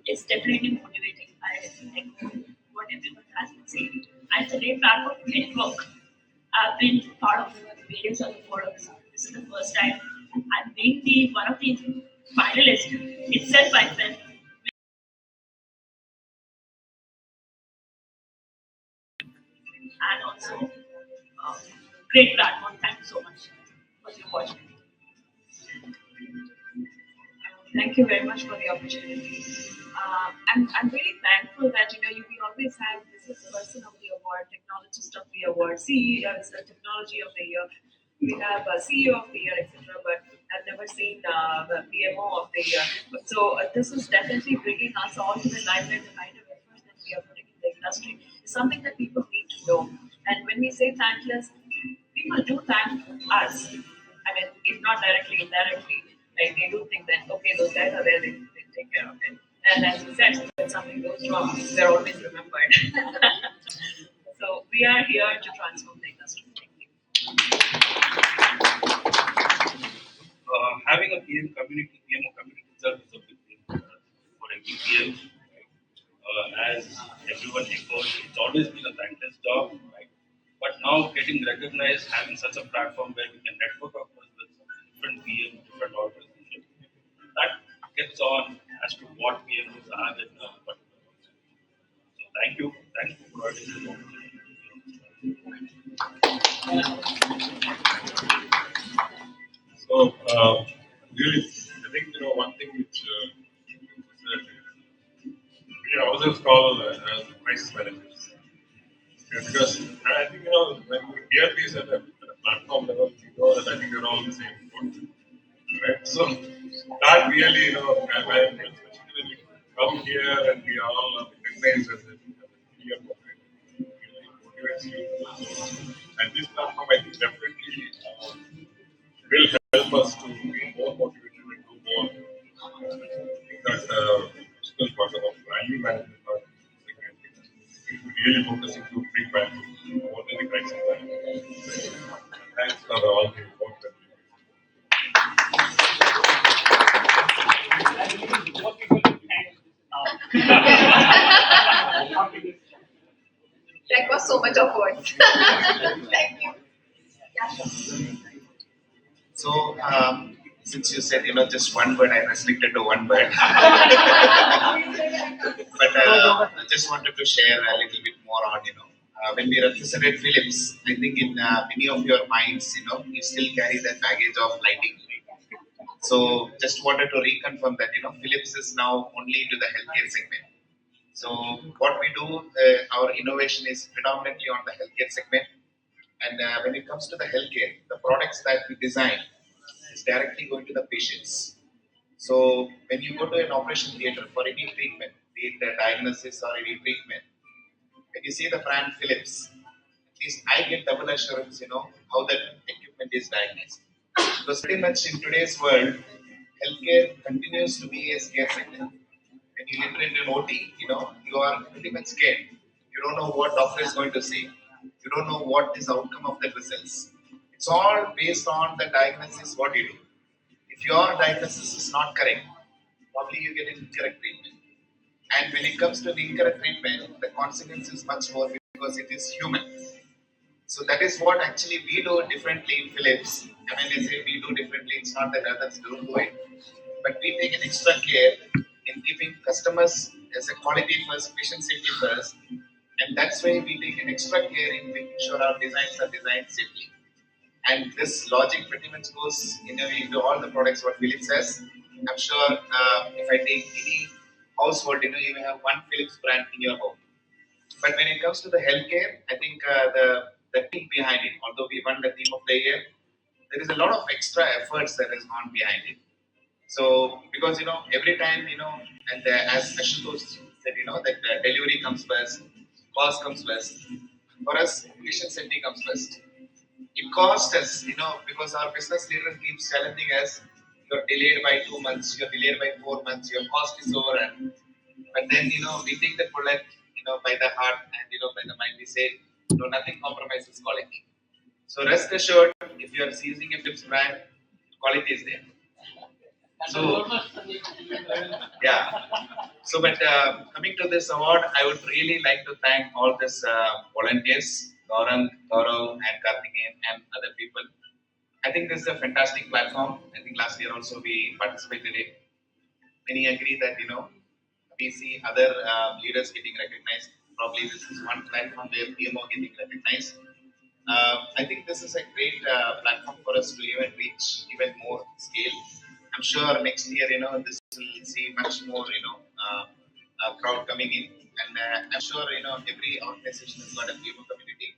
It's definitely motivating. I echo what everyone has been saying. And it's a great platform to network. I've been part of various other forums. This is the first time. And being one of the finalists itself, I felt and also great platform. Thank you so much for the opportunity. Thank you very much for the opportunity. I'm really thankful that we always have business person of the award, technologist of the award, CEO, technology of the year. We have a CEO of the year, etc. But I've never seen the PMO of the year. So this is definitely bringing us all to the limelight. The kind of effort that we are putting in the industry is something that people need to know. And when we say thankless, people do thank us. I mean, if not directly, indirectly. Like they do think that okay, those guys are there, they take care of it. And as you said, when something goes wrong, they're always remembered. So we are here to transform the industry. Thank you. Having a PMO community itself is a big thing for every PM. As everyone echoed, it's always been a thankless job, right? But now getting recognized, having such a platform where we can network of us with different PMs, different organizations, that gets on as to what PMOs are in a particular organization. So thank you for providing this opportunity. So, really, I think one thing which we ourselves call as crisis managers. Okay, because I think when we hear these at a platform level, we know that I think we're all in the same boat, right? So that really, especially when we come here and we all recognize as a peer really motivates you. And this platform, I think, definitely will help us to be more motivated and do more. I think that still part of value management part, we should really focusing to bring value more than the crisis management. Thanks for all the work that That was so much of words. Thank you. So, since you said, just one word, I restricted to one word. But I just wanted to share a little bit more on, when we represented Philips, I think in many of your minds, you still carry that baggage of lighting. So, just wanted to reconfirm that, Philips is now only into the healthcare segment. So, what we do, our innovation is predominantly on the healthcare segment. And when it comes to the healthcare, the products that we design is directly going to the patients. So when you go to an operation theater for any treatment, be it a diagnosis or any treatment, when you see the brand Philips, at least I get double assurance, how that equipment is diagnosed. Because pretty much in today's world, healthcare continues to be a scarce sector. When you enter into an OT, you are pretty much scared. You don't know what doctor is going to say. You don't know what is the outcome of the results. It's all based on the diagnosis, what you do. If your diagnosis is not correct, probably you get incorrect treatment. And when it comes to the incorrect treatment, the consequence is much more because it is human. So that is what actually we do differently in Philips. And when I say we do differently, it's not that others don't do it, but we take an extra care in keeping customers as a quality first, patient safety first, and that's why we take an extra care in making sure our designs are designed safely. And this logic pretty much goes into all the products what Philips has. I'm sure if I take any household, you have one Philips brand in your home. But when it comes to the healthcare, I think the team behind it, although we won the team of the year, there is a lot of extra efforts that has gone behind it. So because every time and as Ashutosh said, that delivery comes first, cost comes first. For us, patient safety comes first. It costs us, because our business leader keeps challenging us. You're delayed by 2 months. You're delayed by 4 months. Your cost is overrun. But then we take the bullet, by the heart and by the mind. We say, no, nothing compromises quality. So rest assured, if you are seizing a Philips brand, quality is there. So yeah. So, but coming to this award, I would really like to thank all these volunteers, Gaurav, and Karthikeyan, and other people. I think this is a fantastic platform. I think last year also we participated in it. Many agree that we see other leaders getting recognized. Probably this is one platform where PMO getting recognized. I think this is a great platform for us to even reach even more scale. I'm sure next year, this will see much more, crowd coming in, and I'm sure, every organization has got a PMO community,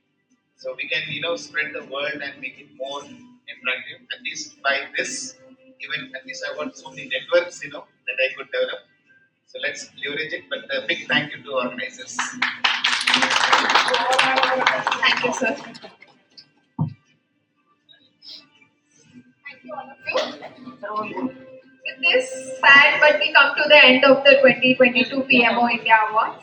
so we can, spread the word and make it more interactive. At least by this, even at least I got so many networks, that I could develop. So let's leverage it. But a big thank you to organizers. Thank you, sir. Thank you, all of you. With this sad, but we come to the end of the 2022 PMO India Awards.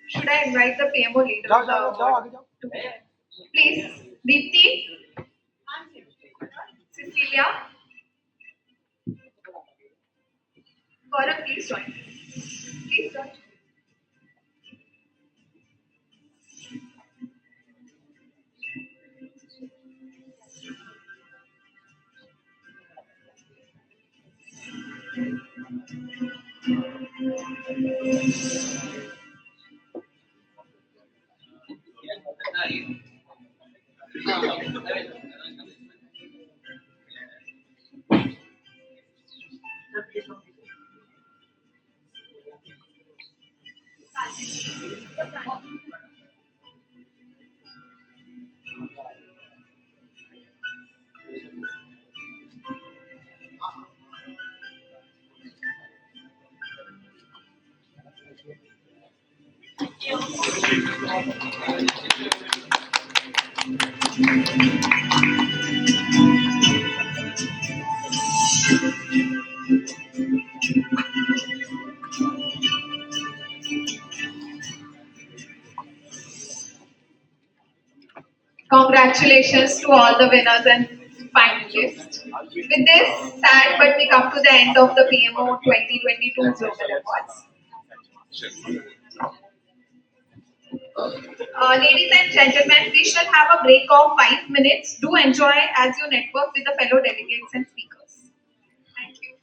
Should I invite the PMO leader of the award? Please, Deepti, Cecilia, Gaurav, please join. Please join. Congratulations to all the winners and finalists. With this, sad, but we come to the end of the PMO 2022 Global Awards. Ladies and gentlemen, we shall have a break of 5 minutes. Do enjoy as you network with the fellow delegates and speakers. Thank you.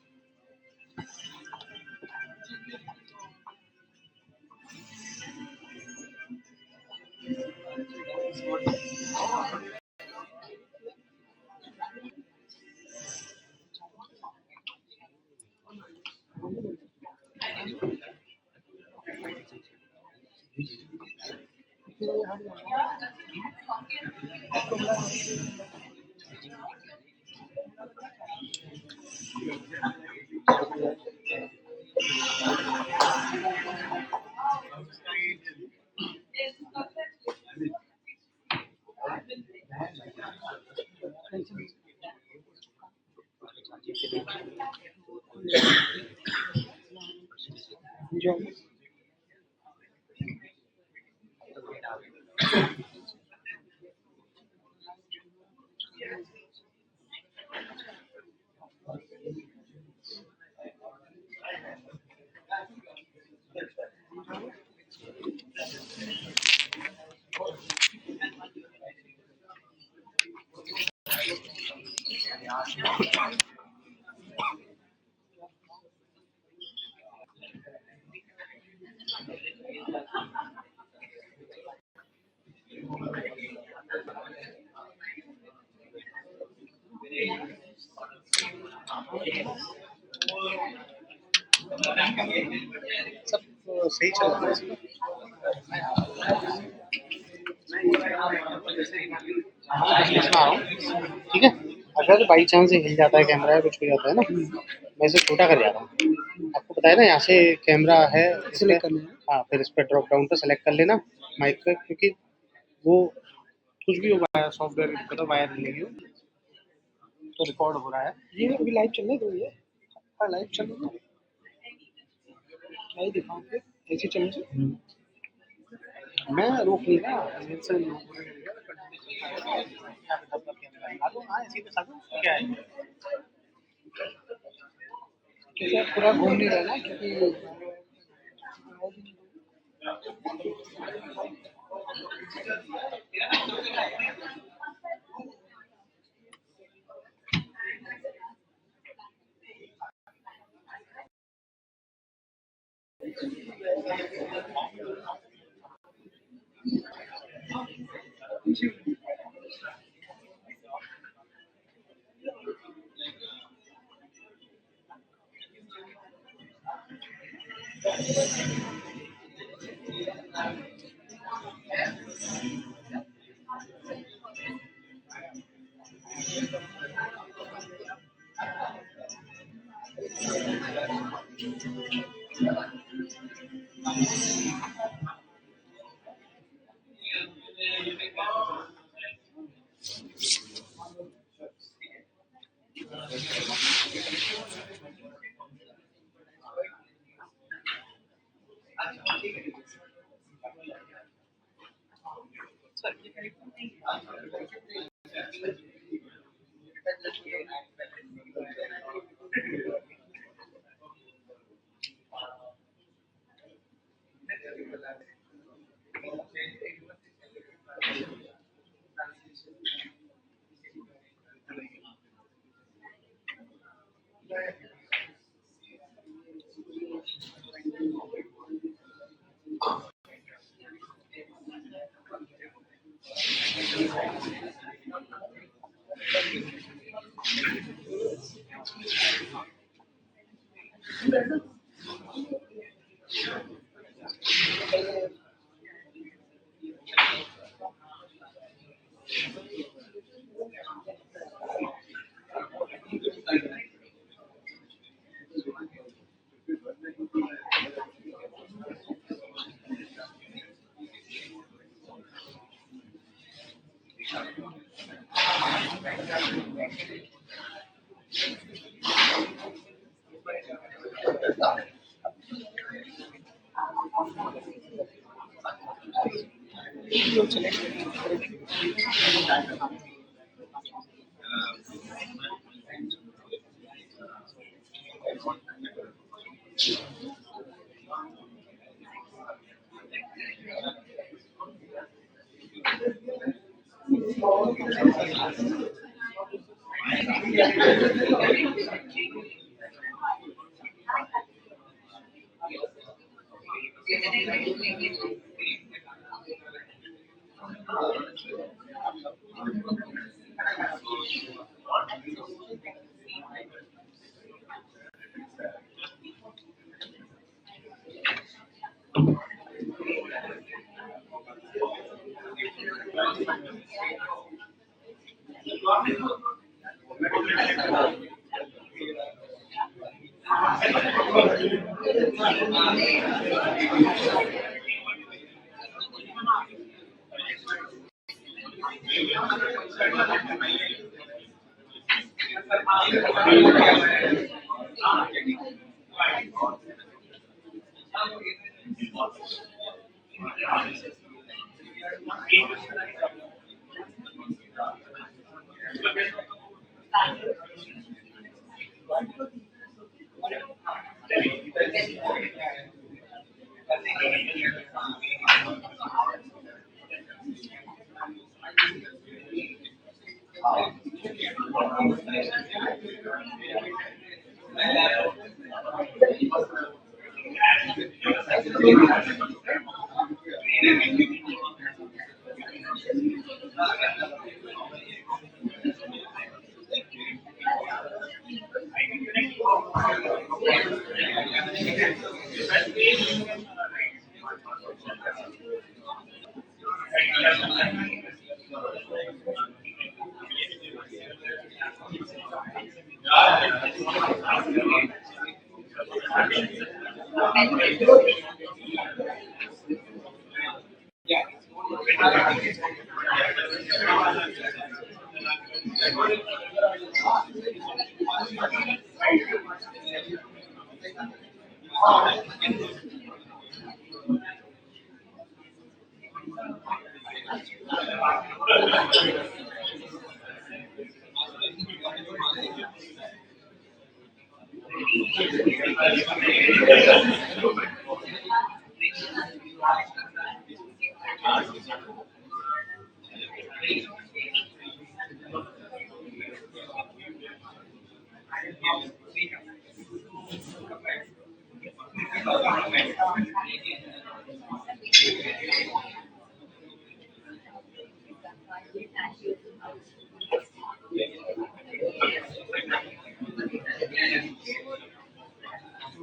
सब सही चल रहा है इसमें। इसमें आ रहा हूँ, ठीक है। अगर बाई चांस हिल जाता है कैमरा या कुछ हो जाता है ना, मैं इसे छोटा कर जा रहा हूँ। आपको बताया ना यहाँ से कैमरा है, इसमें हाँ, फिर इस पर ड्रॉप डाउन पर सेलेक्ट कर लेना माइक पे, क्योंकि वो कुछ भी हो वायर सॉफ्टवेयर का तो वायर मिलेगी वो, तो रिकॉर्ड हो रहा है। ये अभी लाइव चलने दो, ये हाँ लाइव चलने दो, लाइव दिखाऊँ फिर ऐसे चलने से मैं रोक नहीं रहा, मेरे से क्या है कैसे पूरा घूम नहीं रहा ना, क्योंकि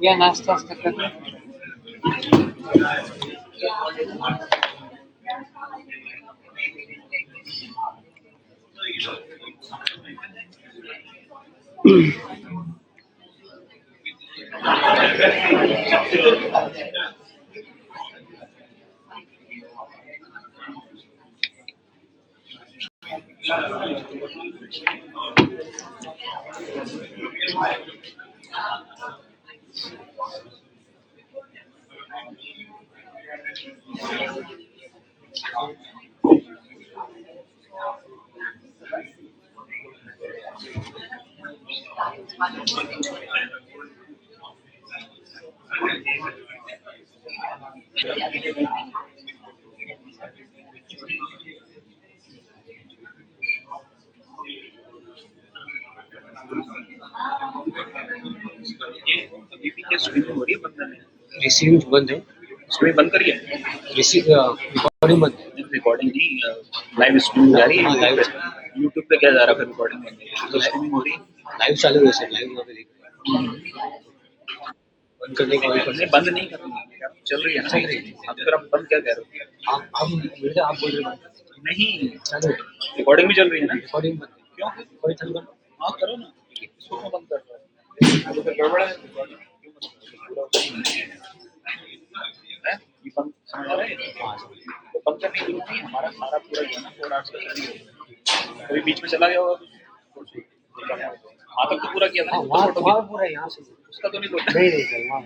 या नाश्ता वास्ता कर रिसीविंग बंद है स्ट्रीमिंग बंद करिए रिकॉर्डिंग बंद है रिकॉर्डिंग नहीं लाइव स्ट्रीमिंग जा रही है लाइव यूट्यूब पे क्या जा रहा है रिकॉर्डिंग बंद है तो स्ट्रीमिंग हो रही है लाइव चालू है सर लाइव वहाँ पे देख बंद करने का नहीं बंद नहीं कर रही चल रही है ना चल रही है। अब फिर आप बंद क्या कह रहे हो आप मुझे आप बोल रहे हो नहीं चालू है रिकॉर्डिंग भी चल रही है ना रिकॉर्डिंग बंद है क्यों कोई चालू कर हाँ करो ना इसको क्यों बंद कर रहे हो तो फिर गड़बड़ है हैं? ये बंद समझ आ रहा है तो बंद करने की जरूरत नहीं है हमारा सारा पूरा जो है ना 4 आवर्स का चल कभी बीच में चला गया होगा वहाँ तक तो पूरा किया था ना वहाँ पूरा यहाँ से उसका तो नहीं बोलता नहीं नहीं सर वहाँ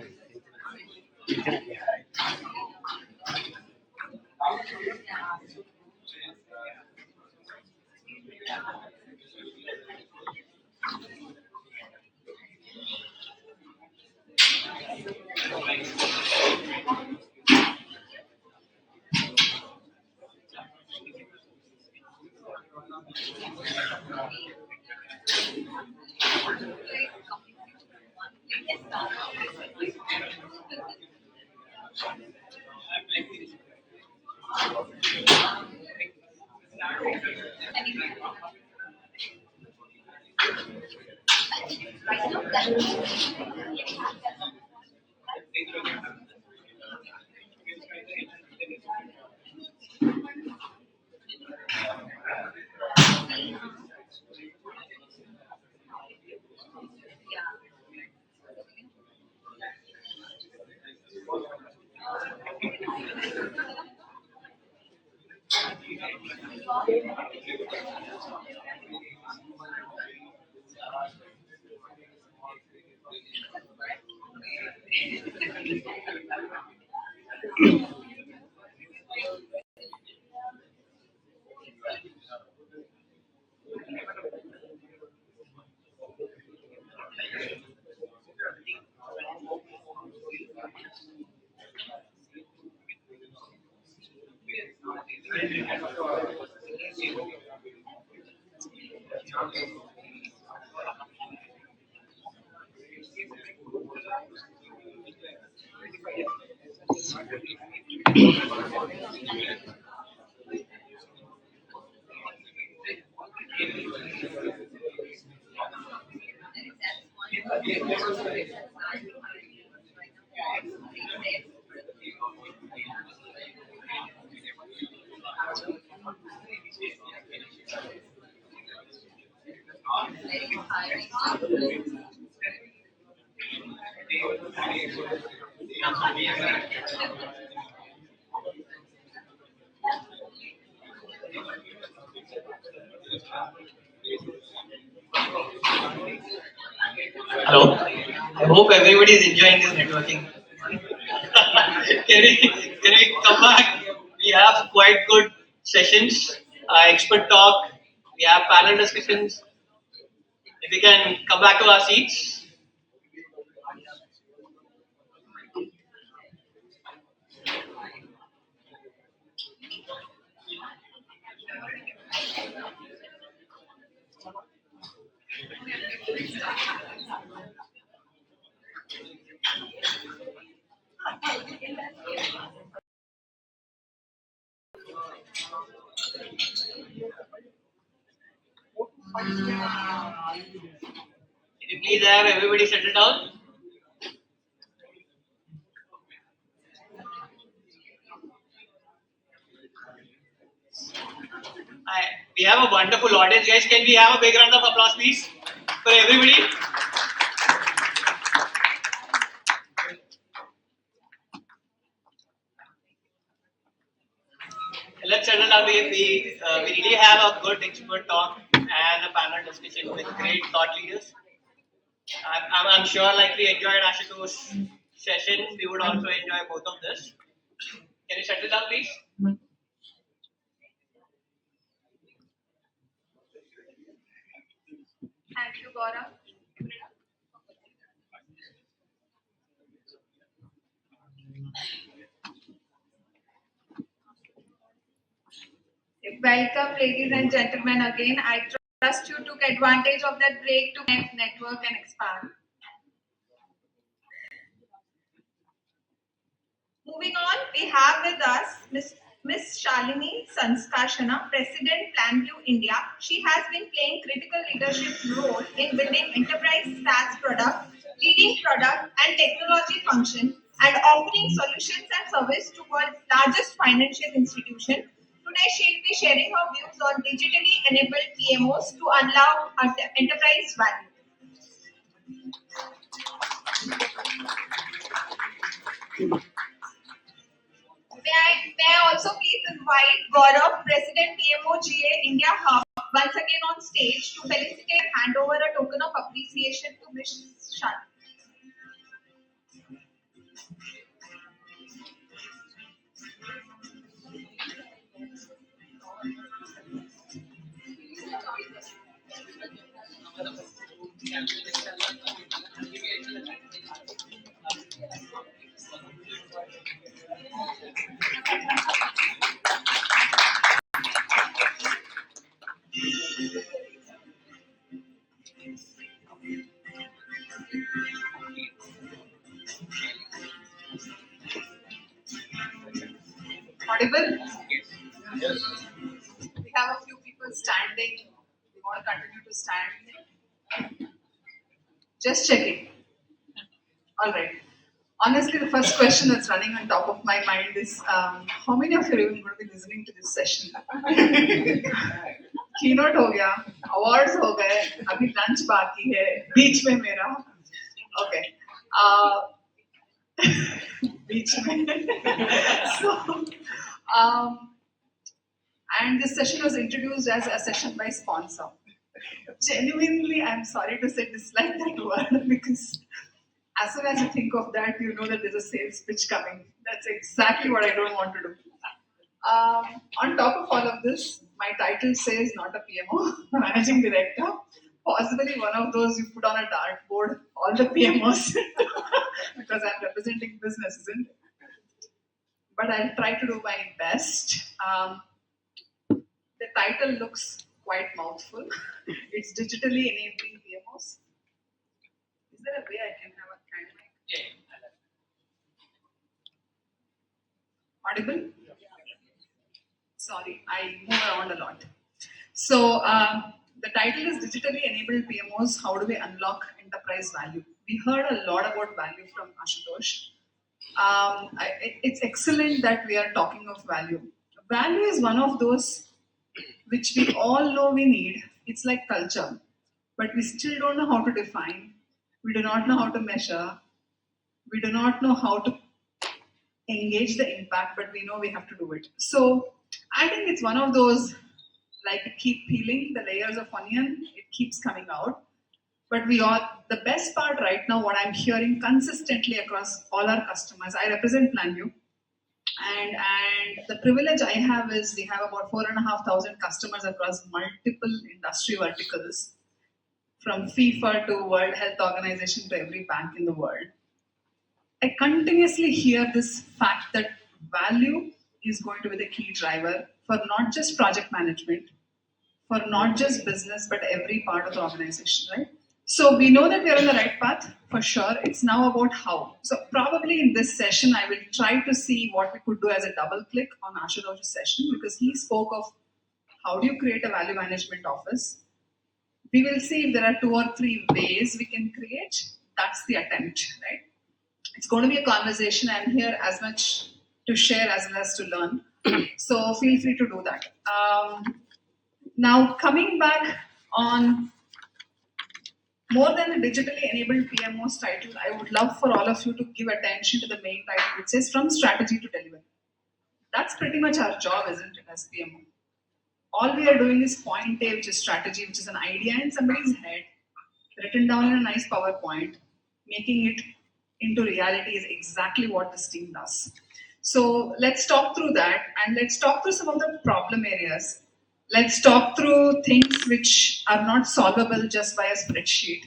Hello. I hope everybody is enjoying this networking. can we come back? We have quite good sessions, expert talk. We have panel discussions. If we can come back to our seats. Can you please have everybody settle down? We have a wonderful audience, guys. Can we have a big round of applause, please, for everybody? Let's settle down. We really have a good expert talk and a panel discussion with great thought leaders. I'm sure, like we enjoyed Ashutosh's session, we would also enjoy both of this. Can you settle down, please? Thank you, Gaurav. Welcome, ladies and gentlemen, again. I trust you took advantage of that break to network and expand. Moving on, we have with us Ms. Shalini Sanskashana, President PlanView India. She has been playing critical leadership role in building enterprise SaaS product, leading product and technology function, and offering solutions and service to world's largest financial institution. Today, she'll be sharing her views on digitally enabled PMOs to unlock enterprise value. May I also please invite Gaurav, President PMOGA India Hub, once again on stage to felicitate and hand over a token of appreciation to Ms. Shan. Audible? Yes. We have a few people standing. We want to continue to stand. Just checking. All right. Honestly, the first question that's running on top of my mind is how many of you are even going to be listening to this session? Keynote हो गया, awards हो गए, अभी lunch बाकी है, बीच में मेरा. Okay. Beach so, and this session was introduced as a session by sponsor. Genuinely, I'm sorry to say dislike that word because as soon as you think of that, you know that there's a sales pitch coming. That's exactly what I don't want to do. On top of all of this, my title says not a PMO, Managing Director. Possibly one of those you put on a dartboard, all the PMOs, because I'm representing business, isn't it? But I'll try to do my best. The title looks quite mouthful. It's digitally enabling PMOs. Is there a way I can have a kind mic? Audible? Sorry, I move around a lot. So the title is Digitally Enabled PMOs, How Do We Unlock Enterprise Value? We heard a lot about value from Ashutosh. It's excellent that we are talking of value. Value is one of those which we all know we need. It's like culture, but we still don't know how to define. We do not know how to measure. We do not know how to engage the impact, but we know we have to do it. So I think it's one of those, like, keep peeling the layers of onion, it keeps coming out. But the best part right now, what I'm hearing consistently across all our customers, I represent PlanView, and the privilege I have is we have about 4,500 customers across multiple industry verticals, from FIFA to World Health Organization to every bank in the world. I continuously hear this fact that value is going to be the key driver for not just project management, for not just business, but every part of the organization, right? So we know that we are on the right path, for sure. It's now about how. So probably in this session, I will try to see what we could do as a double click on Ashutosh's session, because he spoke of how do you create a value management office. We will see if there are 2 or 3 ways we can create. That's the attempt, right? It's going to be a conversation. I'm here as much to share as well as to learn. So feel free to do that. Now, coming back on more than the digitally enabled PMO's title, I would love for all of you to give attention to the main title, which says From Strategy to Delivery. That's pretty much our job, isn't it, as PMO? All we are doing is point A, which is strategy, which is an idea in somebody's head, written down in a nice PowerPoint. Making it into reality is exactly what this team does. So let's talk through that, and let's talk through some of the problem areas. Let's talk through things which are not solvable just by a spreadsheet.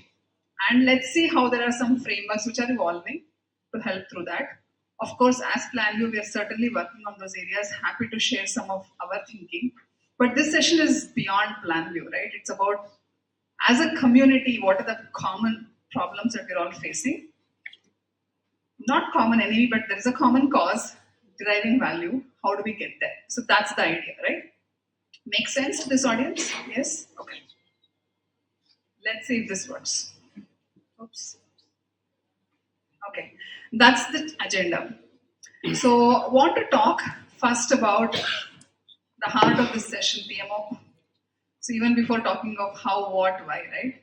And let's see how there are some frameworks which are evolving to help through that. Of course, as PlanView, we are certainly working on those areas. Happy to share some of our thinking. But this session is beyond PlanView, right? It's about, as a community, what are the common problems that we're all facing? Not common enemy, but there is a common cause, deriving value. How do we get there? So that's the idea, right? Make sense to this audience? Yes? Okay. Let's see if this works. Oops. Okay. That's the agenda. So want to talk first about the heart of this session, PMO. So even before talking of how, what, why, right?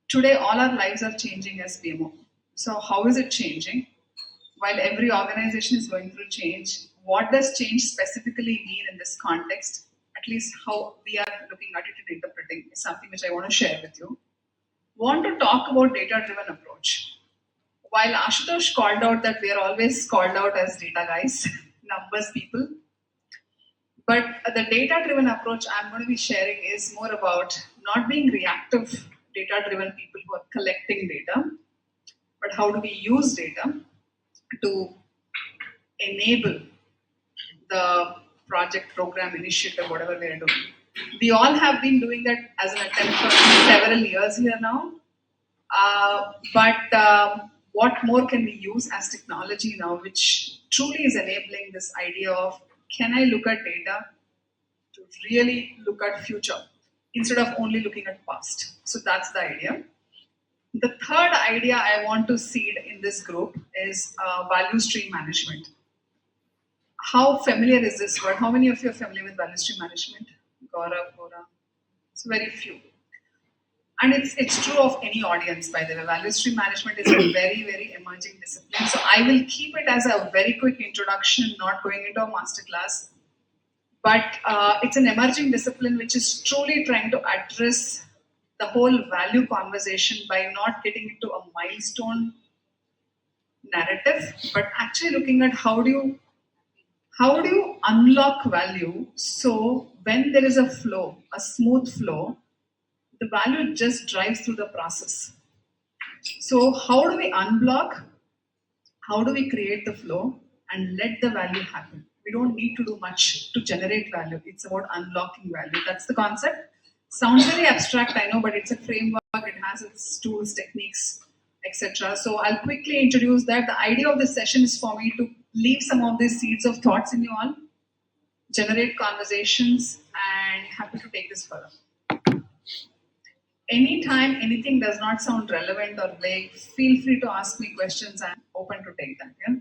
Today, all our lives are changing as PMO. So how is it changing? While every organization is going through change, what does change specifically mean in this context? At least how we are looking at it and interpreting is something which I want to share with you. Want to talk about data-driven approach. While Ashutosh called out that we are always called out as data guys, numbers people, but the data-driven approach I'm going to be sharing is more about not being reactive data-driven people who are collecting data, but how do we use data to enable the project, program, initiative, whatever we are doing. We all have been doing that as an attempt for several years here now. But what more can we use as technology now, which truly is enabling this idea of, can I look at data to really look at future instead of only looking at past? So that's the idea. The third idea I want to seed in this group is value stream management. How familiar is this word? How many of you are familiar with value stream management? Gaurav, it's very few. And it's true of any audience, by the way. Value stream management is a very, very emerging discipline. So I will keep it as a very quick introduction, not going into a masterclass. But it's an emerging discipline which is truly trying to address the whole value conversation by not getting into a milestone narrative, but actually looking at how do you unlock value, so when there is a flow, a smooth flow, the value just drives through the process. So how do we unblock? How do we create the flow and let the value happen? We don't need to do much to generate value. It's about unlocking value. That's the concept. Sounds very abstract, I know, but it's a framework. It has its tools, techniques, etc. So I'll quickly introduce that. The idea of this session is for me to leave some of these seeds of thoughts in you all, generate conversations, and happy to take this further. Anytime anything does not sound relevant or vague, feel free to ask me questions. I'm open to take that. Yeah?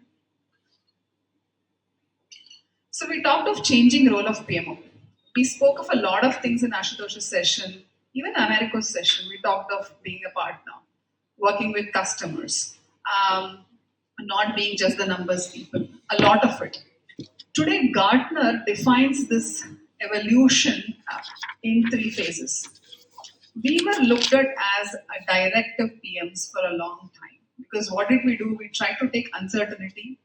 So we talked of changing role of PMO. We spoke of a lot of things in Ashutosh's session, even Americo's session. We talked of being a partner, working with customers, not being just the numbers people, a lot of it. Today, Gartner defines this evolution in 3 phases. We were looked at as a directive PMs for a long time because what did we do? We tried to take uncertainty,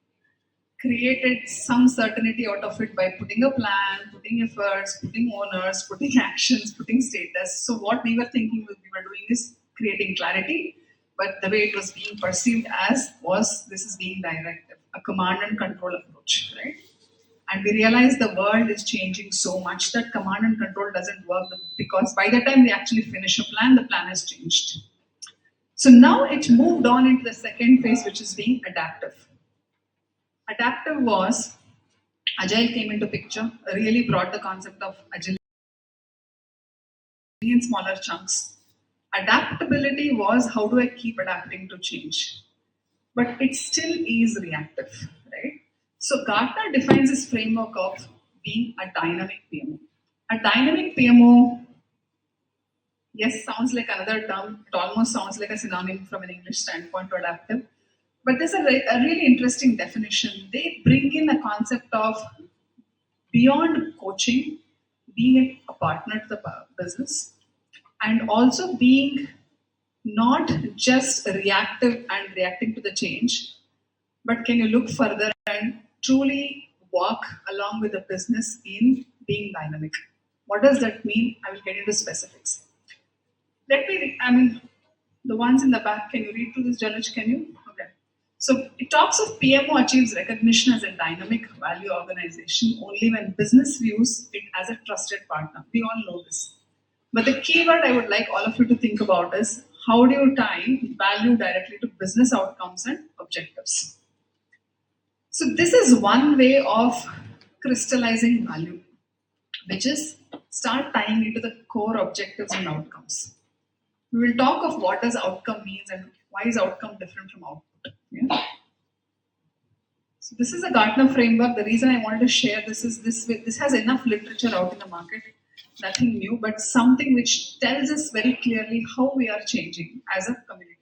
created some certainty out of it by putting a plan, putting efforts, putting owners, putting actions, putting status. So what we were thinking we were doing is creating clarity, but the way it was being perceived as was this is being directive, a command and control approach, right? And we realized the world is changing so much that command and control doesn't work because by the time we actually finish a plan, the plan has changed. So now it moved on into the second phase, which is being adaptive. Adaptive was, Agile came into picture, really brought the concept of agility in smaller chunks. Adaptability was how do I keep adapting to change? But it still is reactive, right? So Gartner defines this framework of being a dynamic PMO. A dynamic PMO, yes, sounds like another term. It almost sounds like a synonym from an English standpoint to adaptive. But there's a really interesting definition. They bring in a concept of beyond coaching, being a partner to the business, and also being not just reactive and reacting to the change, but can you look further and truly walk along with the business in being dynamic? What does that mean? I will get into specifics. The ones in the back, can you read through this, Jalaj? Can you? Okay. So it talks of PMO achieves recognition as a dynamic value organization only when business views it as a trusted partner. We all know this. But the keyword I would like all of you to think about is how do you tie value directly to business outcomes and objectives? So this is one way of crystallizing value, which is start tying into the core objectives and outcomes. We will talk of what does outcome means and why is outcome different from output. Yeah? So this is a Gartner framework. The reason I wanted to share this is this has enough literature out in the market, nothing new, but something which tells us very clearly how we are changing as a community.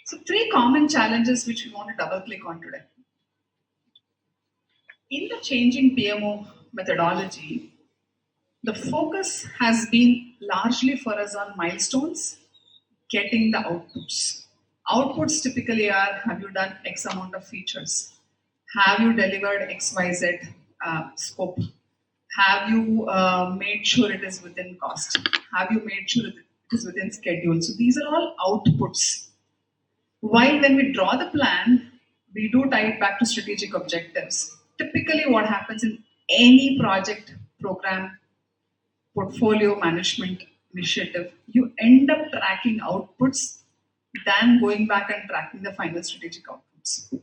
So 3 common challenges which we want to double click on today. In the changing PMO methodology, the focus has been largely for us on milestones, getting the outputs. Outputs typically are, have you done X amount of features? Have you delivered XYZ scope? Have you made sure it is within cost? Have you made sure it is within schedule? So these are all outputs. While when we draw the plan, we do tie it back to strategic objectives. Typically what happens in any project, program, portfolio management initiative, you end up tracking outputs than going back and tracking the final strategic outcomes.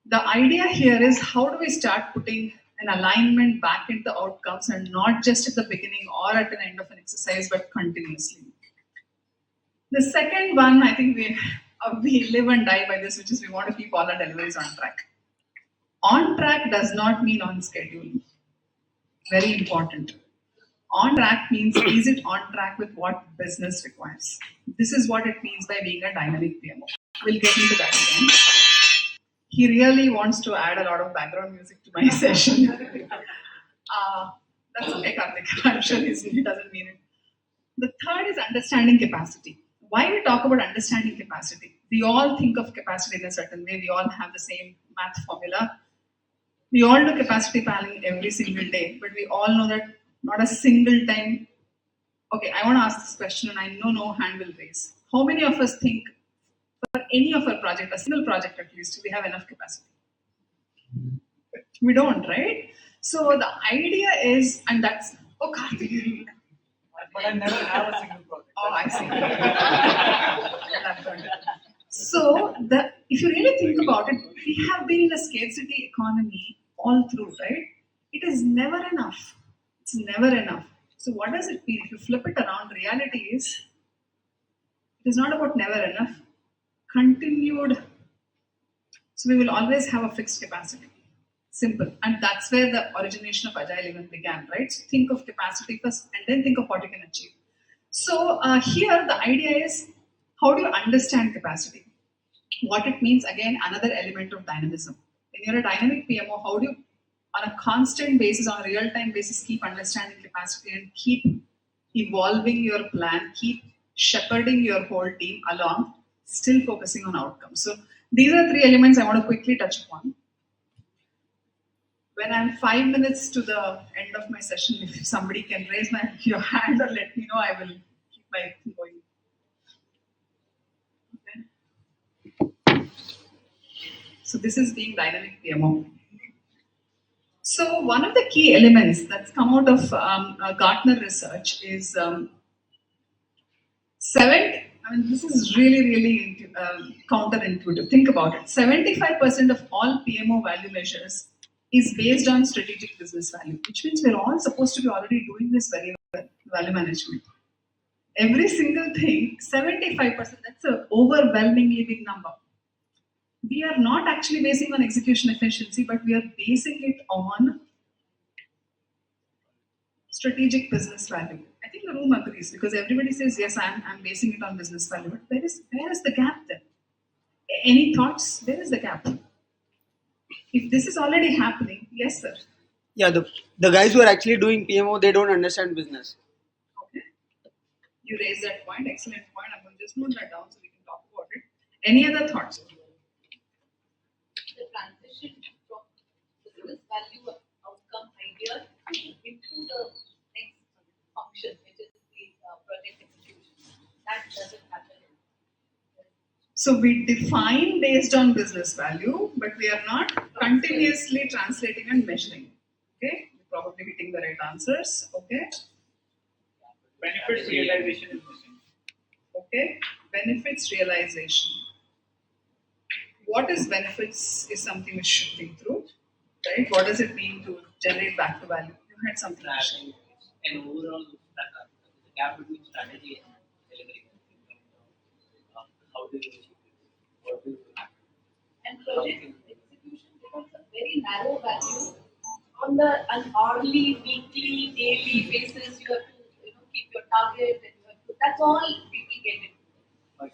The idea here is how do we start putting an alignment back into outcomes and not just at the beginning or at the end of an exercise, but continuously. The second one, I think we live and die by this, which is we want to keep all our deliveries on track. On track does not mean on schedule. Very important. On track means is it on track with what business requires? This is what it means by being a dynamic PMO. We'll get into that again. He really wants to add a lot of background music to my session. That's okay, Karthik. I'm sure he doesn't mean it. The third is understanding capacity. Why we talk about understanding capacity? We all think of capacity in a certain way. We all have the same math formula. We all do capacity planning every single day, but we all know that not a single time. Okay, I want to ask this question and I know no hand will raise. How many of us think for any of our project, a single project at least, we have enough capacity? We don't, right? So the idea is, and that's, oh, Karthik, But I never have a single project. Oh, I see. So, if you really think about it, we have been in a scarcity economy all through, right? It is never enough. It's never enough. So, what does it mean? If you flip it around, reality is it is not about never enough. Continued. So, we will always have a fixed capacity. Simple. And that's where the origination of Agile even began, right? So, think of capacity first and then think of what you can achieve. So, here the idea is how do you understand capacity? What it means, again, another element of dynamism. When you're a dynamic PMO, how do you, on a constant basis, on a real time basis, keep understanding capacity and keep evolving your plan, keep shepherding your whole team along, still focusing on outcomes? So, these are three elements I want to quickly touch upon. When I'm 5 minutes to the end of my session, if somebody can raise your hand or let me know, I will keep my thing going. So this is being dynamic PMO. So one of the key elements that's come out of Gartner research is this is really counterintuitive. Think about it. 75% of all PMO value measures is based on strategic business value, which means we're all supposed to be already doing this very well, value management. Every single thing, 75%, that's an overwhelmingly big number. We are not actually basing on execution efficiency, but we are basing it on strategic business value. I think the room agrees because everybody says, yes, I'm basing it on business value. But where is the gap then? Any thoughts? Where is the gap? If this is already happening, yes, sir. Yeah, the guys who are actually doing PMO, they don't understand business. Okay. You raised that point, excellent point. I'm going to just note that down so we can talk about it. Any other thoughts? The transition from the business value outcome idea into the next function, which is the project execution. That doesn't happen. So we define based on business value, but we are not continuously translating and measuring. Okay, you're probably hitting the right answers. Okay. Benefits realization is missing. Okay, benefits realization. What is benefits is something we should think through, right? What does it mean to generate back to value? You had something to share. And overall, the gap between strategy and delivery. How do you achieve it? What do you happen? And project execution becomes a very narrow value on an hourly, weekly, daily basis. You have to keep your target, and that's all people get it.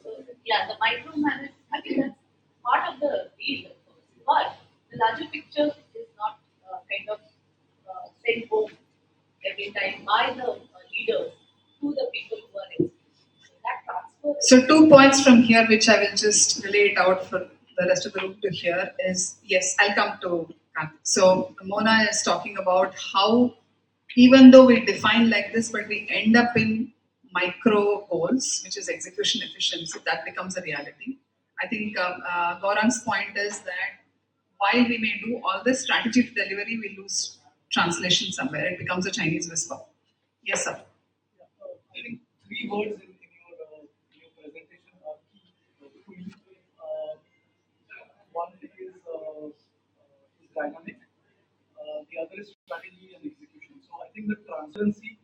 So yeah, the micromanagement, I think that's part of the deal, of course. But the larger picture is not sent home every time by the leaders to the people who are executing. So that transfer. So 2 points from here, which I will just relay it out for the rest of the room to hear is, yes, I'll come to that. So Mona is talking about how even though we define like this, but we end up in micro goals, which is execution efficiency, that becomes a reality. I think Gaurang's point is that while we may do all this strategy to delivery, we lose translation somewhere. It becomes a Chinese whisper. Yes, sir. I think 3 words in your presentation are key. One is dynamic. The other is strategy and execution. So I think the transparency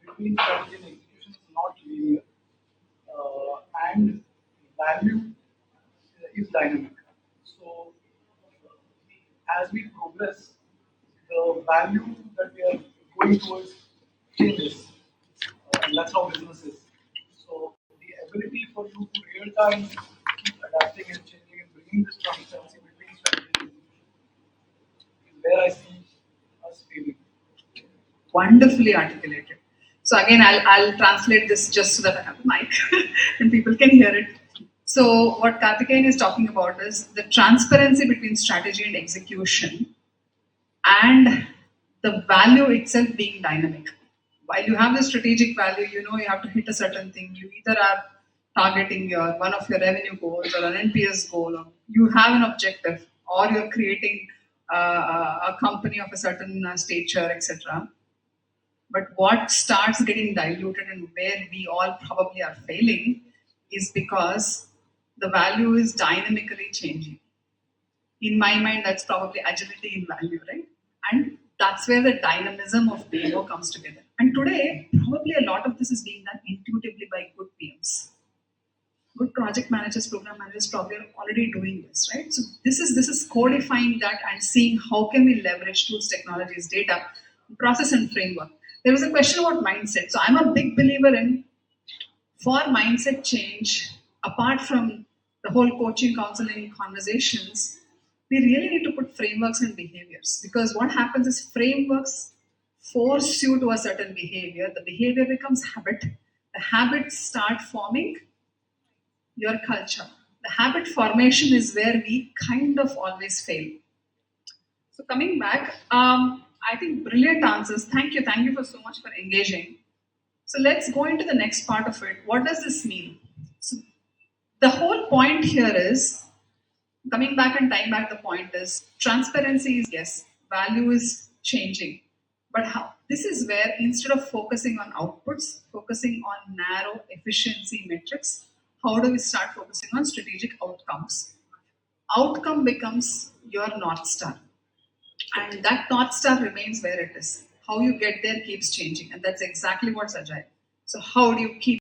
between strategy and execution is not linear, and value is dynamic. So as we progress, the value that we are going towards changes, and that's how business is. So the ability for you to real time keep adapting and changing and bringing this transparency between strategy and execution is where I see us failing. Wonderfully articulated. So again, I'll translate this just so that I have the mic and people can hear it. So what Karthikeyan is talking about is the transparency between strategy and execution and the value itself being dynamic. While you have the strategic value, you know you have to hit a certain thing. You either are targeting one of your revenue goals or an NPS goal, or you have an objective, or you're creating a company of a certain stature, etc. But what starts getting diluted and where we all probably are failing is because the value is dynamically changing. In my mind, that's probably agility in value, right? And that's where the dynamism of PMO comes together. And today, probably a lot of this is being done intuitively by good PMs. Good project managers, program managers probably are already doing this, right? So this is codifying that and seeing how can we leverage tools, technologies, data, process and framework. There was a question about mindset. So I'm a big believer in for mindset change, apart from the whole coaching, counseling, conversations, we really need to put frameworks and behaviors because what happens is frameworks force you to a certain behavior. The behavior becomes habit. The habits start forming your culture. The habit formation is where we kind of always fail. So coming back, I think brilliant answers. Thank you for so much for engaging. So let's go into the next part of it. What does this mean? So the whole point here is coming back and tying back the point is transparency is yes, value is changing. But how? This is where instead of focusing on outputs, focusing on narrow efficiency metrics, how do we start focusing on strategic outcomes? Outcome becomes your North Star. And that North Star remains where it is. How you get there keeps changing. And that's exactly what's agile. So how do you keep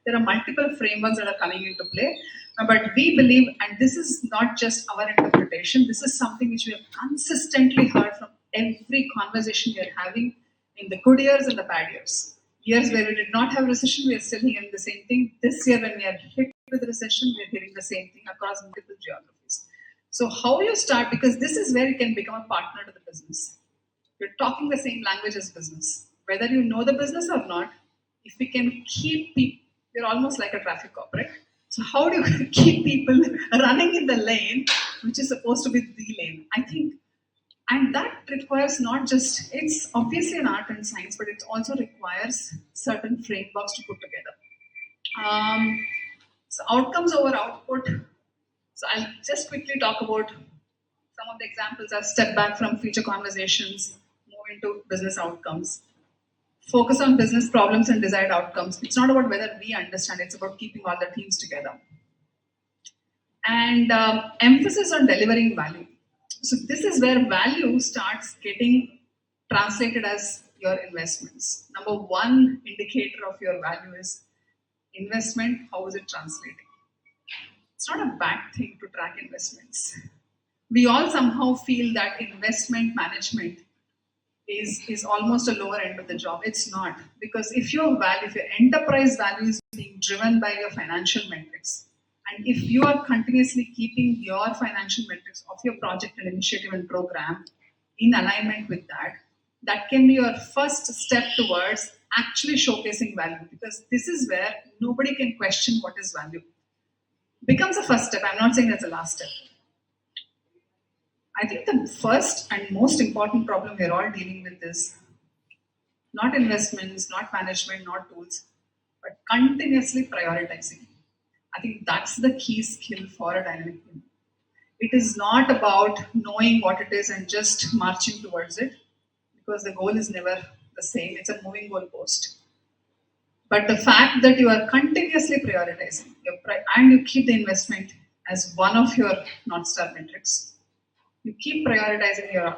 there are multiple frameworks that are coming into play, but we believe, and this is not just our interpretation, this is something which we have consistently heard from every conversation we are having in the good years and the bad years. Years where we did not have recession, we are still hearing the same thing. This year, when we are hit with recession, we are hearing the same thing across multiple geographies. So, how you start, because this is where you can become a partner to the business. You're talking the same language as business. Whether you know the business or not, if we can keep people, you're almost like a traffic cop, right? So how do you keep people running in the lane, which is supposed to be the lane? I think, and that requires not just, it's obviously an art and science, but it also requires certain frameworks to put together. So outcomes over output. So I'll just quickly talk about some of the examples. I'll step back from future conversations, move into business outcomes. Focus on business problems and desired outcomes. It's not about whether we understand, it's about keeping all the teams together. And emphasis on delivering value. So this is where value starts getting translated as your investments. Number one indicator of your value is investment. How is it translating? It's not a bad thing to track investments. We all somehow feel that investment management is almost a lower end of the job. It's not, because if your value, if your enterprise value is being driven by your financial metrics, and if you are continuously keeping your financial metrics of your project and initiative and program in alignment with that, that can be your first step towards actually showcasing value, because this is where nobody can question what is value. Becomes a first step. I'm not saying that's the last step. I think the first and most important problem we're all dealing with is not investments, not management, not tools, but continuously prioritizing. I think that's the key skill for a dynamic team. It is not about knowing what it is and just marching towards it, because the goal is never the same. It's a moving goalpost. But the fact that you are continuously prioritizing and you keep the investment as one of your North Star metrics, you keep prioritizing your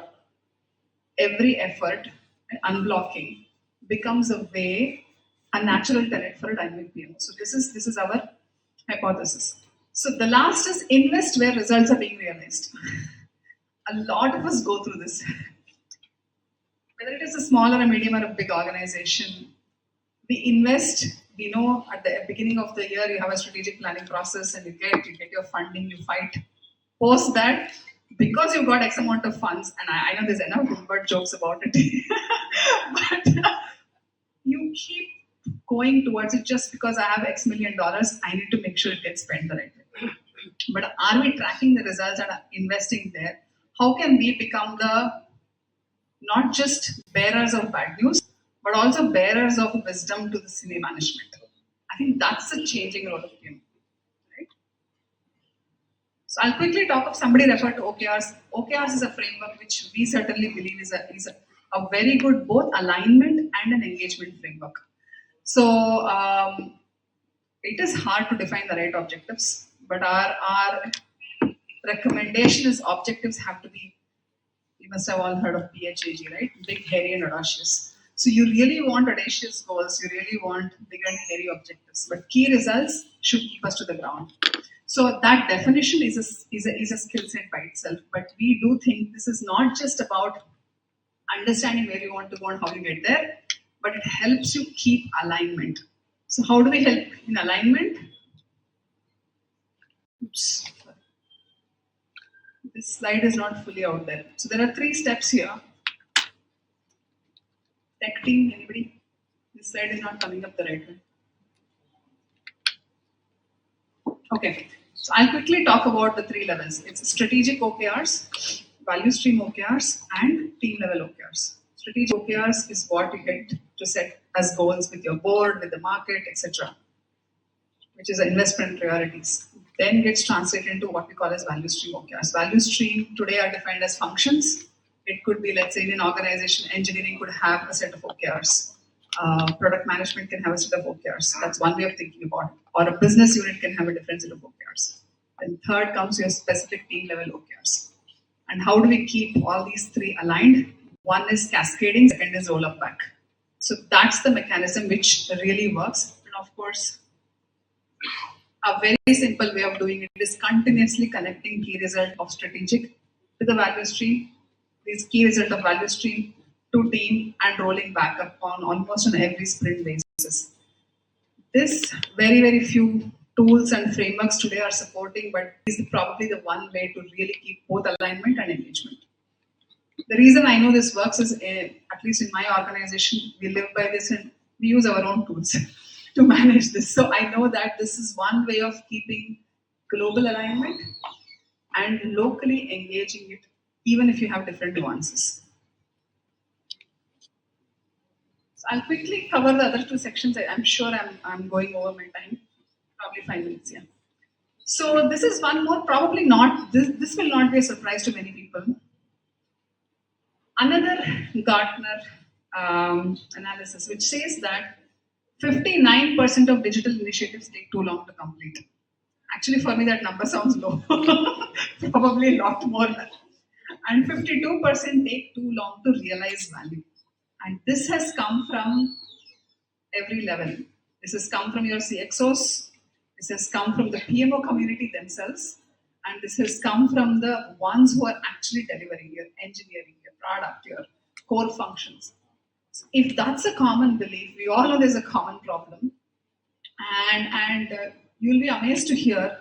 every effort and unblocking becomes a way, a natural tenet for a dynamic PMO. So this is our hypothesis. So the last is invest where results are being realized. A lot of us go through this. Whether it is a small or a medium or a big organization, we invest. We know at the beginning of the year you have a strategic planning process and you get your funding, you fight. Post that, because you got X amount of funds, and I know there's enough Bloomberg jokes about it, but you keep going towards it just because I have X million dollars, I need to make sure it gets spent the right way. But are we tracking the results and investing there? How can we become the not just bearers of bad news, but also bearers of wisdom to the senior management? I think that's the changing role of PMO. So I'll quickly talk of somebody referred to OKRs. OKRs is a framework which we certainly believe is a a very good both alignment and an engagement framework. So it is hard to define the right objectives, but our recommendation is objectives have to be, you must have all heard of PHAG, right? Big, hairy, and audacious. So you really want audacious goals, you really want big and hairy objectives, but key results should keep us to the ground. So that definition is a skill set by itself, but we do think this is not just about understanding where you want to go and how you get there, but it helps you keep alignment. So how do we help in alignment? Oops. This slide is not fully out there. So there are 3 steps here. Tech team, anybody? This slide is not coming up the right way. Okay, so I'll quickly talk about the 3 levels. It's strategic OKRs, value stream OKRs, and team level OKRs. Strategic OKRs is what you get to set as goals with your board, with the market, etc., which is investment priorities. Then gets translated into what we call as value stream OKRs. Value stream today are defined as functions. It could be, let's say, in an organization, engineering could have a set of OKRs. Product management can have a set of OKRs. That's one way of thinking about it. Or a business unit can have a different set of OKRs. Then third comes your specific team level OKRs. And how do we keep all these 3 aligned? One is cascading, second is roll up back. So that's the mechanism which really works. And of course, a very simple way of doing it is continuously connecting key result of strategic to the value stream, this key result of value stream to team, and rolling back up on almost on every sprint basis. This very, very few tools and frameworks today are supporting, but is probably the one way to really keep both alignment and engagement. The reason I know this works is, at least in my organization, we live by this and we use our own tools to manage this. So I know that this is one way of keeping global alignment and locally engaging it, even if you have different nuances. So I'll quickly cover the other 2 sections. I'm sure I'm going over my time, probably 5 minutes, yeah. So this is one more, probably not, this will not be a surprise to many people. Another Gartner analysis which says that 59% of digital initiatives take too long to complete. Actually, for me, that number sounds low. Probably a lot more. And 52% take too long to realize value. And this has come from every level. This has come from your CXOs. This has come from the PMO community themselves. And this has come from the ones who are actually delivering your engineering, your product, your core functions. So if that's a common belief, we all know there's a common problem. And you'll be amazed to hear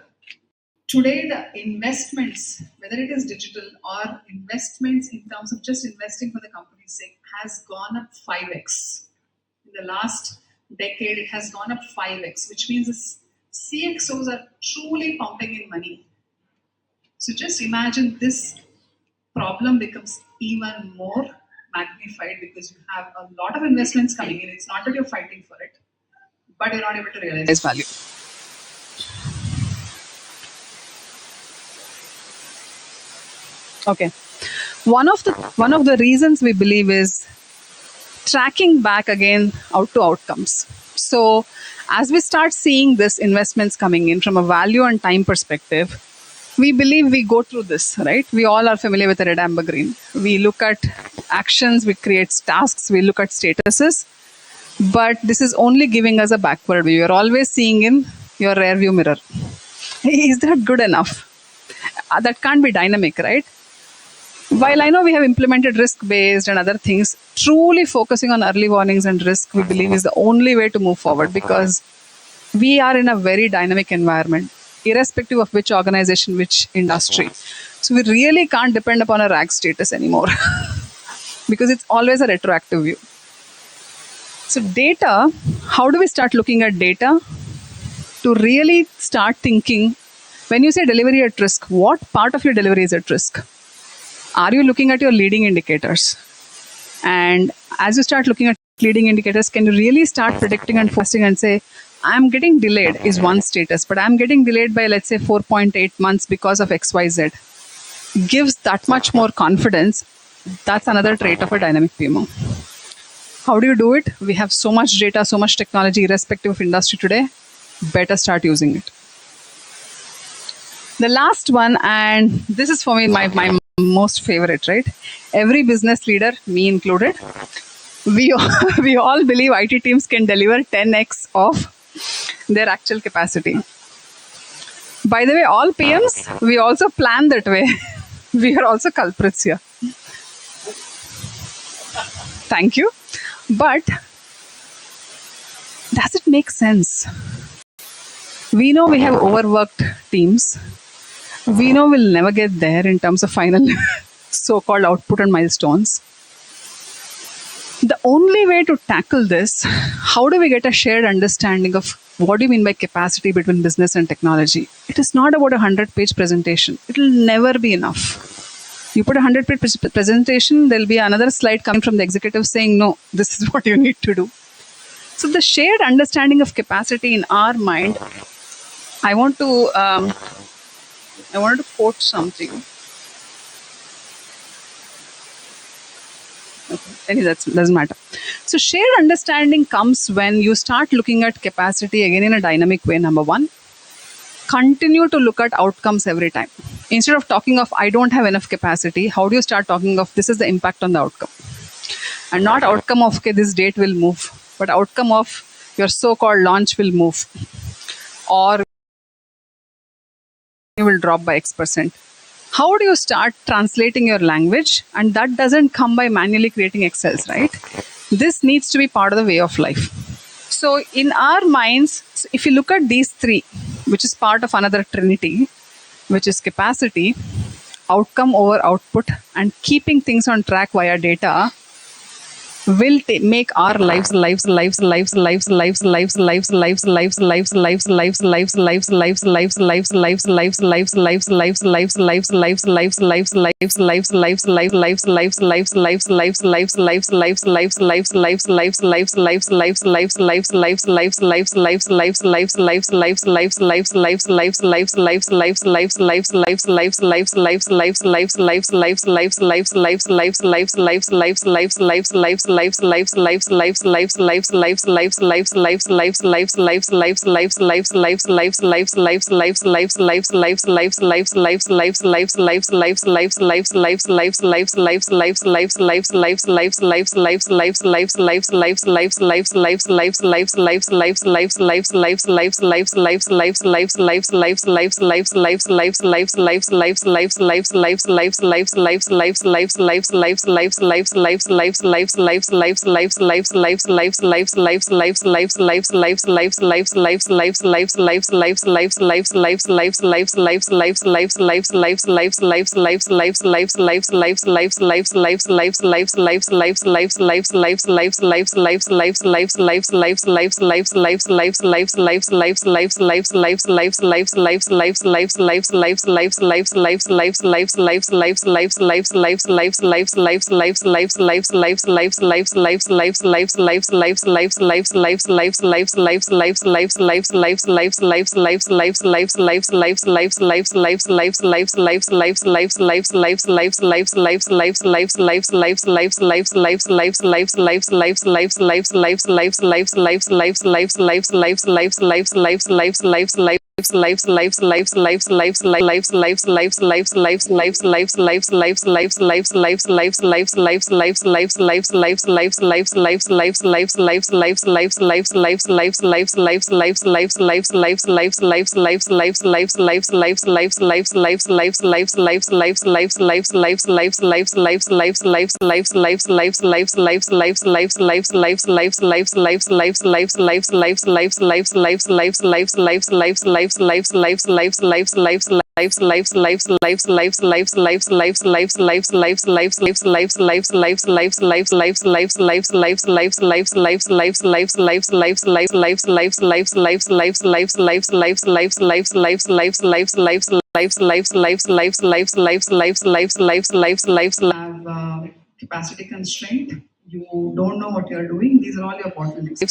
today the investments, whether it is digital or investments in terms of just investing for the company's sake, has gone up 5x. In the last decade, it has gone up 5x, which means the CXOs are truly pumping in money. So just imagine this problem becomes even more magnified because you have a lot of investments coming in. It's not that you're fighting for it, but you're not able to realize value. Okay. One of the reasons we believe is tracking back again out to outcomes. So as we start seeing this investments coming in from a value and time perspective, we believe we go through this, right? We all are familiar with the red, amber, green. We look at actions, we create tasks, we look at statuses, but this is only giving us a backward view. You're always seeing in your rear view mirror. Is that good enough? That can't be dynamic, right? While I know we have implemented risk-based and other things, truly focusing on early warnings and risk, we believe is the only way to move forward because we are in a very dynamic environment, irrespective of which organization, which industry. So we really can't depend upon a RAG status anymore because it's always a retroactive view. So data, how do we start looking at data to really start thinking, when you say delivery at risk, what part of your delivery is at risk? Are you looking at your leading indicators? And as you start looking at leading indicators, can you really start predicting and forecasting and say, I'm getting delayed is one status, but I'm getting delayed by, let's say, 4.8 months because of XYZ. Gives that much more confidence That's another trait of a dynamic PMO. How do you do it? We have so much data, so much technology, irrespective of industry today. Better start using it. The last one, and this is for me my most favorite, right? Every business leader, me included, we all believe IT teams can deliver 10x of their actual capacity. By the way, all PMs, we also plan that way. We are also culprits here. Thank you. But does it make sense? We know we have overworked teams. We know we'll never get there in terms of final so-called output and milestones. The only way to tackle this, how do we get a shared understanding of what do you mean by capacity between business and technology? It is not about a 100-page presentation. It will never be enough. You put a 100-page presentation, there'll be another slide coming from the executive saying, no, this is what you need to do. So the shared understanding of capacity in our mind, I want to quote something. Okay. Anyway, that doesn't matter. So shared understanding comes when you start looking at capacity again in a dynamic way. Number one, continue to look at outcomes every time. Instead of talking of I don't have enough capacity, how do you start talking of this is the impact on the outcome? And not outcome of okay, this date will move, but outcome of your so-called launch will move. Or you will drop by X%. How do you start translating your language? And that doesn't come by manually creating Excels, right? This needs to be part of the way of life. So in our minds, if you look at these three, which is part of another trinity, which is capacity, outcome over output, and keeping things on track via data, will make our lives Capacity constraint. you don't know what you're doing. These are all your bottlenecks.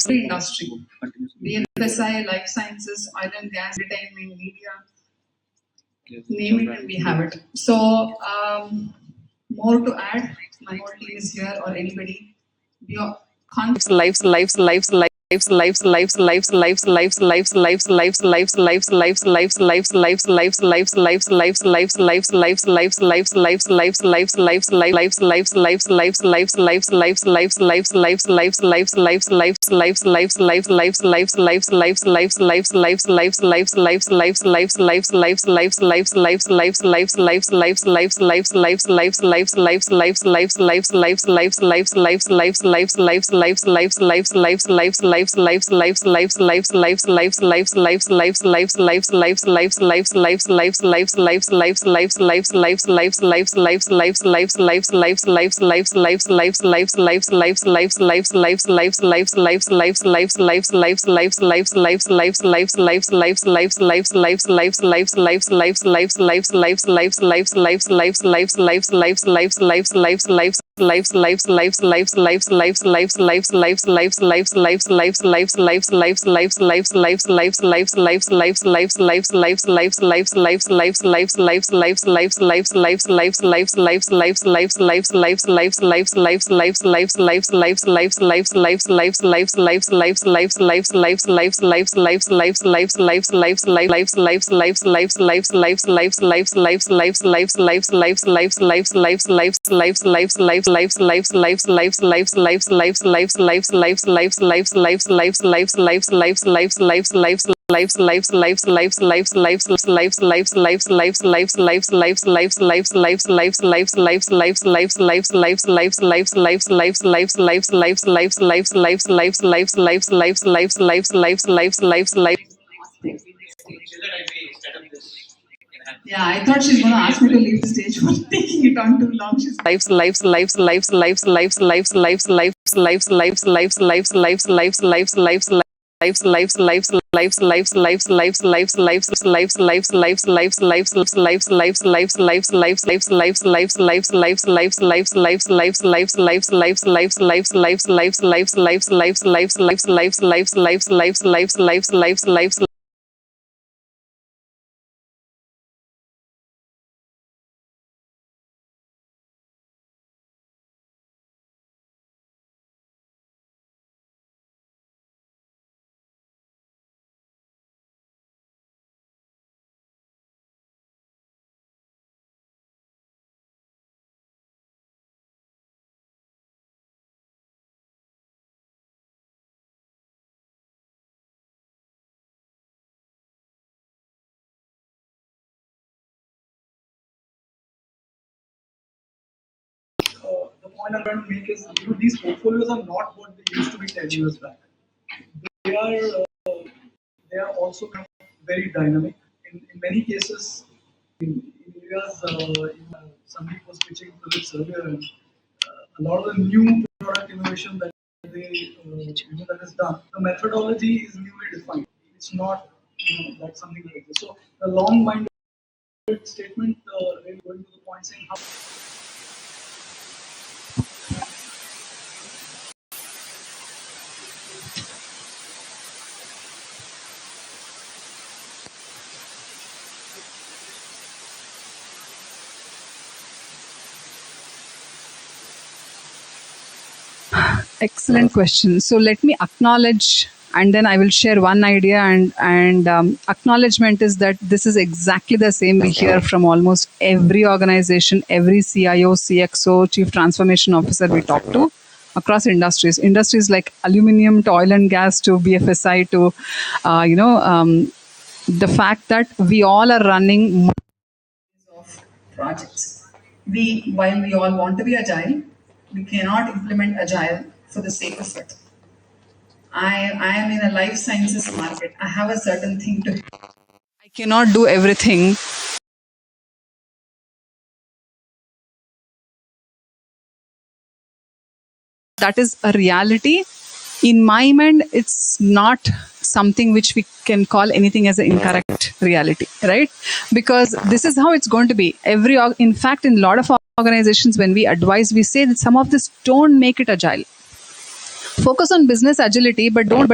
Industry, BFSI, life sciences, oil and gas, entertainment, media, name it and we have it. So, more to add, my whole team is here or anybody. We are Yeah, I thought she's gonna ask me to leave the stage for taking it on too long. She's point I'm trying to make is, these portfolios are not what they used to be 10 years back. They are also kind of very dynamic. In many cases, in areas, somebody was pitching Philips earlier, and a lot of the new product innovation that that is done, the methodology is newly defined. It's not that's something that exists. So the long-minded statement, really going to the point, saying how. Excellent question. So let me acknowledge, and then I will share one idea. And acknowledgement is that this is exactly the same we hear from almost every organization, every CIO, CXO, Chief Transformation Officer we talk to across industries like aluminum to oil and gas to BFSI to, the fact that we all are running projects. While we all want to be agile, we cannot implement agile for the sake of it. I am in a life sciences market. I have a certain thing to. I cannot do everything. That is a reality. In my mind, it's not something which we can call anything as an incorrect reality, right? Because this is how it's going to be. In fact, in a lot of organizations, when we advise, we say that some of this don't make it agile. Focus on business agility, but don't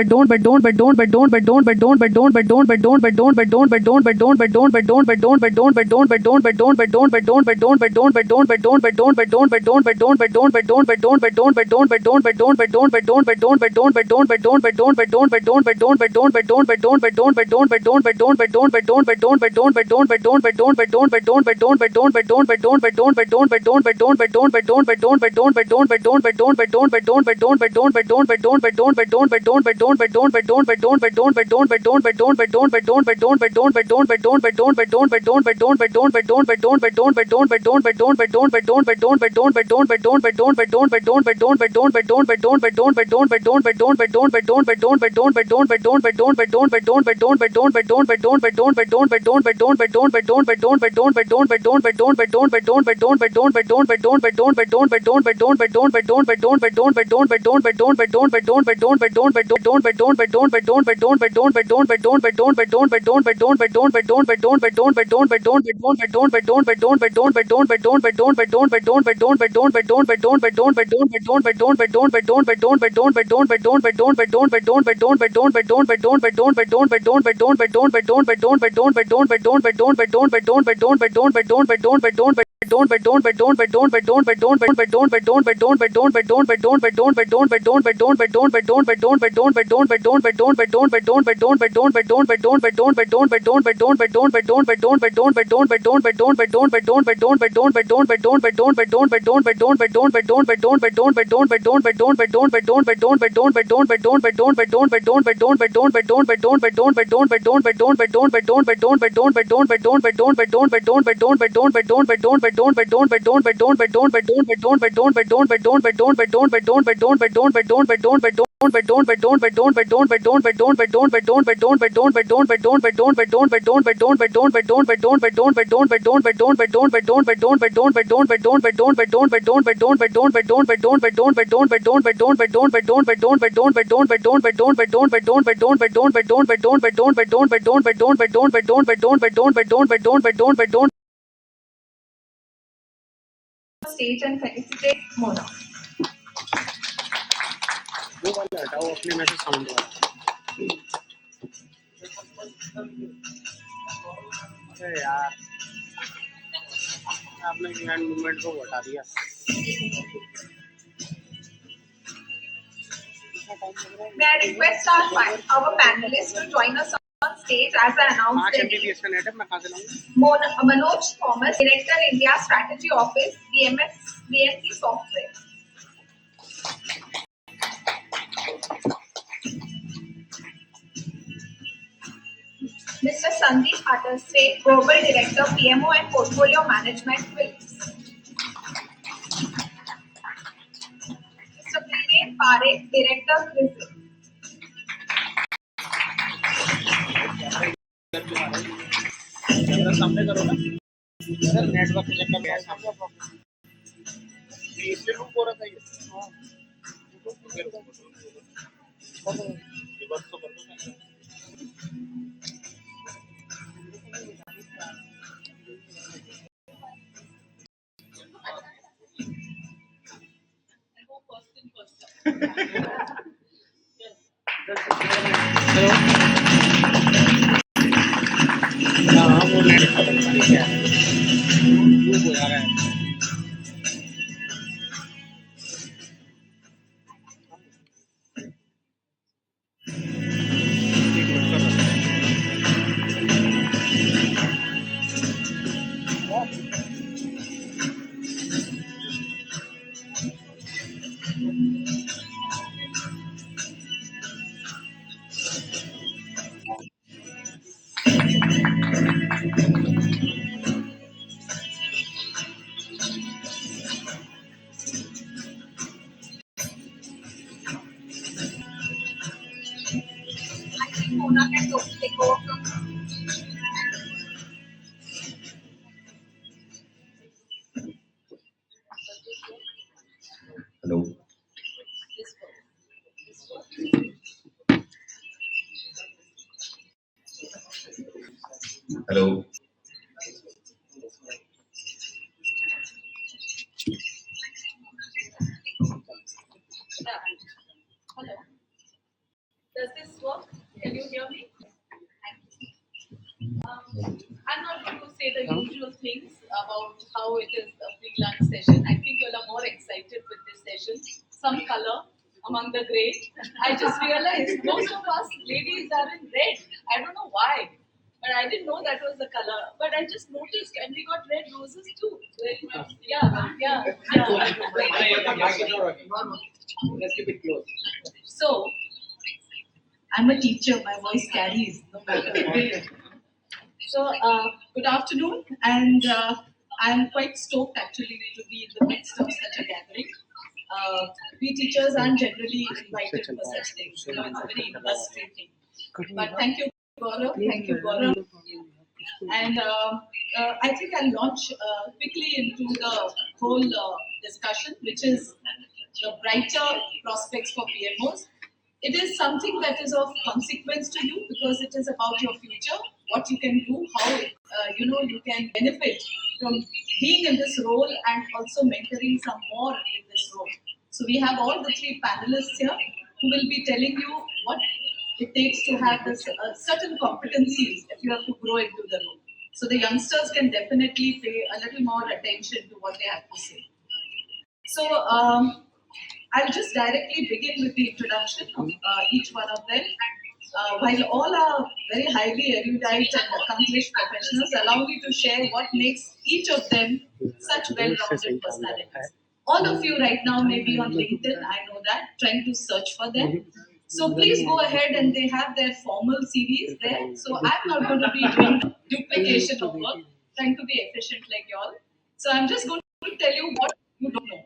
Stage and felicitate Mona. वो वाला हटाओ, अपने में से sound वाला। अरे यार, आपने हैंड मूवमेंट को हटा दिया। May I request our panelists to join us on stage as I announce their names. Manoj Thomas, Director India Strategy Office, BMP Software. Mr. Sandeep Atasre, Global Director, PMO and Portfolio Management, Philips. Parekh, Director, CRISIL. Camera सामने करो ना sir, network के चक्कर में ऐसा क्या problem ये इसलिए रूम हो रहा था ये बस तो कर दो हाँ वो नेट खत्म नहीं किया है लूप हो जा रहा है I think Mona can take over from. Hello. Hello. Hello. Does this work? Can you hear me? I'm not going to say the usual things about how it is a freelance session. I think you all are more excited with this session. Some color among the grey. I just realized most of us ladies are in red. I don't know why. But I didn't know that was the color. But I just noticed, and we got red roses too. Yeah. Let's keep it close. So, I'm a teacher. My voice carries no matter what. So, good afternoon, and I'm quite stoked actually to be in the midst of such a gathering. We teachers aren't generally invited for such things. You know, it's a very industry thing. But thank you, Gaurav. Thank you, Gaurav. And I think I'll launch quickly into the whole discussion, which is the brighter prospects for PMOs. It is something that is of consequence to you because it is about your future, what you can do, how you can benefit from being in this role and also mentoring some more in this role. So we have all the three panelists here who will be telling you what it takes to have this certain competencies if you have to grow into the role. So the youngsters can definitely pay a little more attention to what they have to say. So I'll just directly begin with the introduction of each one of them. While all are very highly erudite and accomplished professionals, allow me to share what makes each of them such well-rounded personalities. All of you right now may be on LinkedIn, I know that, trying to search for them. So please go ahead, and they have their formal CVs there. So I'm not going to be doing duplication of work, trying to be efficient like y'all. So I'm just going to tell you what you don't know.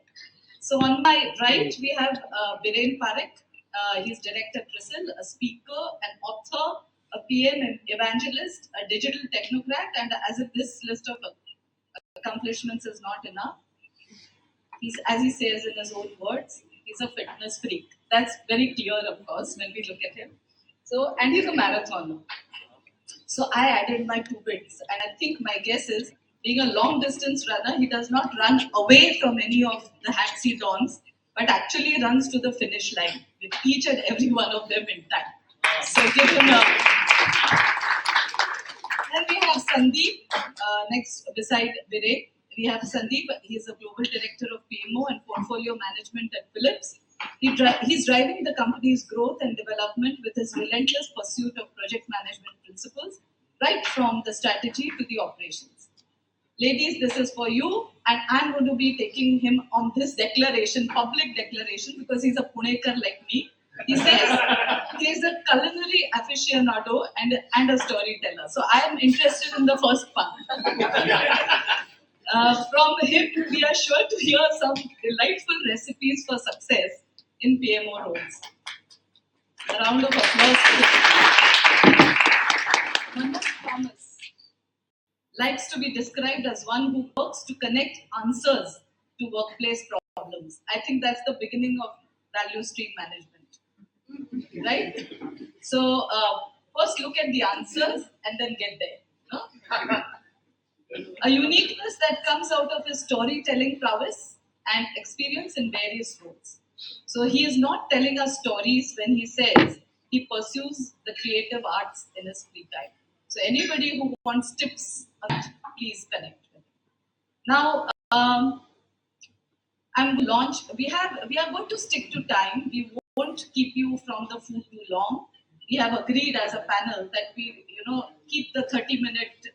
So on my right, we have Biren Parekh. He's director at CRISIL, a speaker, an author, a PM and evangelist, a digital technocrat, and as if this list of accomplishments is not enough, he's, as he says in his own words, he's a fitness freak. That's very clear, of course, when we look at him. So, and he's a marathoner. So I added my 2 bits, and I think my guess is, being a long distance runner, he does not run away from any of the hackathons, but actually runs to the finish line with each and every one of them in time. So give him a. Then we have Sandeep next beside Vire. We have Sandeep. He's a global director of PMO and portfolio management at Philips. He's driving the company's growth and development with his relentless pursuit of project management principles, right from the strategy to the operations. Ladies, this is for you, and I'm going to be taking him on this declaration, public declaration, because he's a Punekar like me. He says he's a culinary aficionado and a storyteller. So I am interested in the first part. From him, we are sure to hear some delightful recipes for success in PMO roles. A round of applause to Manoj Thomas likes to be described as one who works to connect answers to workplace problems. I think that's the beginning of value stream management, right? So first look at the answers and then get there. No? A uniqueness that comes out of his storytelling prowess and experience in various roles. So he is not telling us stories when he says he pursues the creative arts in his free time. So anybody who wants tips on that, please connect with him. Now, I'm going to launch. We are going to stick to time. We won't keep you from the food too long. We have agreed as a panel that we keep the 30-minute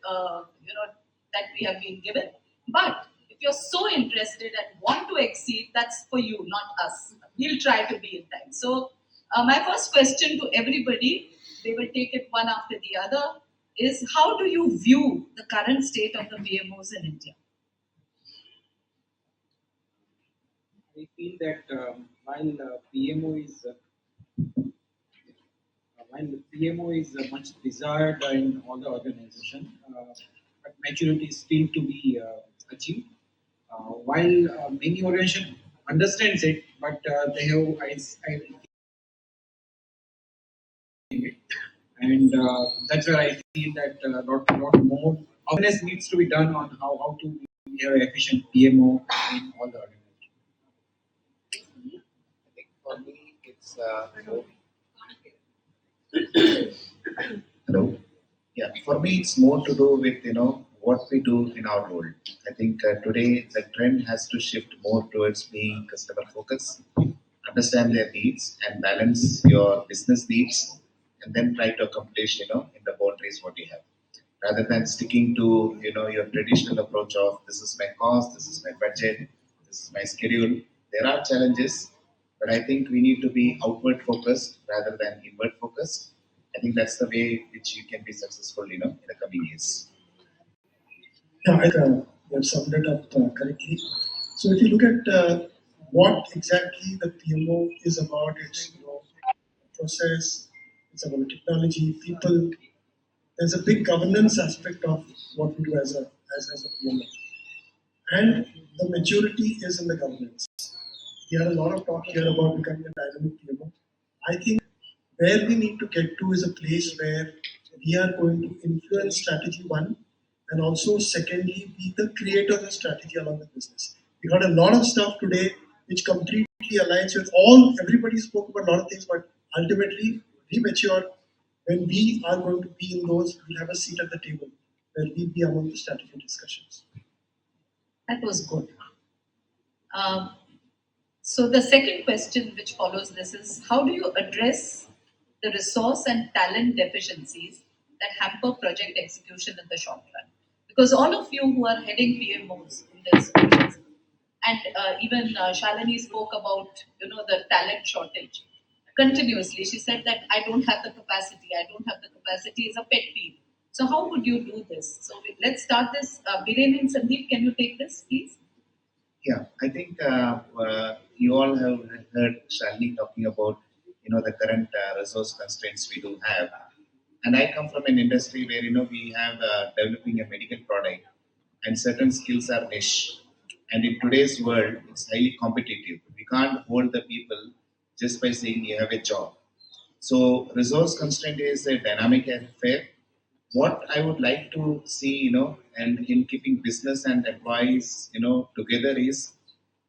that we have been given. But if you're so interested and want to exceed, that's for you, not us. We'll try to be in time. So my first question to everybody, they will take it one after the other, is how do you view the current state of the PMOs in India? I feel that while PMO is much desired in all the organization, but maturity is still to be achieved. While many organizations understands it, but they have and that's where I feel that a lot more awareness needs to be done on how to have efficient PMO in all the organizations. I think for me, it's hello. Yeah, for me, it's more to do with what we do in our role. I think today the trend has to shift more towards being customer focused, understand their needs, and balance your business needs, and then try to accomplish in the boundaries what you have, rather than sticking to your traditional approach of this is my cost, this is my budget, this is my schedule. There are challenges, but I think we need to be outward focused rather than inward focused. I think that's the way which you can be successful in the coming years. Yeah, you have summed it up correctly. So if you look at what exactly the PMO is about, it's process, it's about technology, people. There's a big governance aspect of what we do as a PMO, and the maturity is in the governance. We had a lot of talk here about becoming a dynamic PMO. I think where we need to get to is a place where we are going to influence strategy one, and also secondly be the creator of the strategy along with business. We got a lot of stuff today which completely aligns with everybody spoke about a lot of things, but ultimately we mature when we are going to be in those, we'll have a seat at the table where we'll be among the strategy discussions. That was good. So the second question which follows this is, how do you address the resource and talent deficiencies that hamper project execution in the short run? Because all of you who are heading PMOs in this audience, and even Shalini spoke about the talent shortage continuously. She said that I don't have the capacity. I don't have the capacity is a pet peeve. So how would you do this? So let's start this. Biren and Sandeep, can you take this, please? Yeah, I think you all have heard Shalini talking about the current resource constraints we do have, and I come from an industry where we have developing a medical product, and certain skills are niche, and in today's world it's highly competitive. We can't hold the people just by saying you have a job. So resource constraint is a dynamic affair. What I would like to see, and in keeping business and employees, together is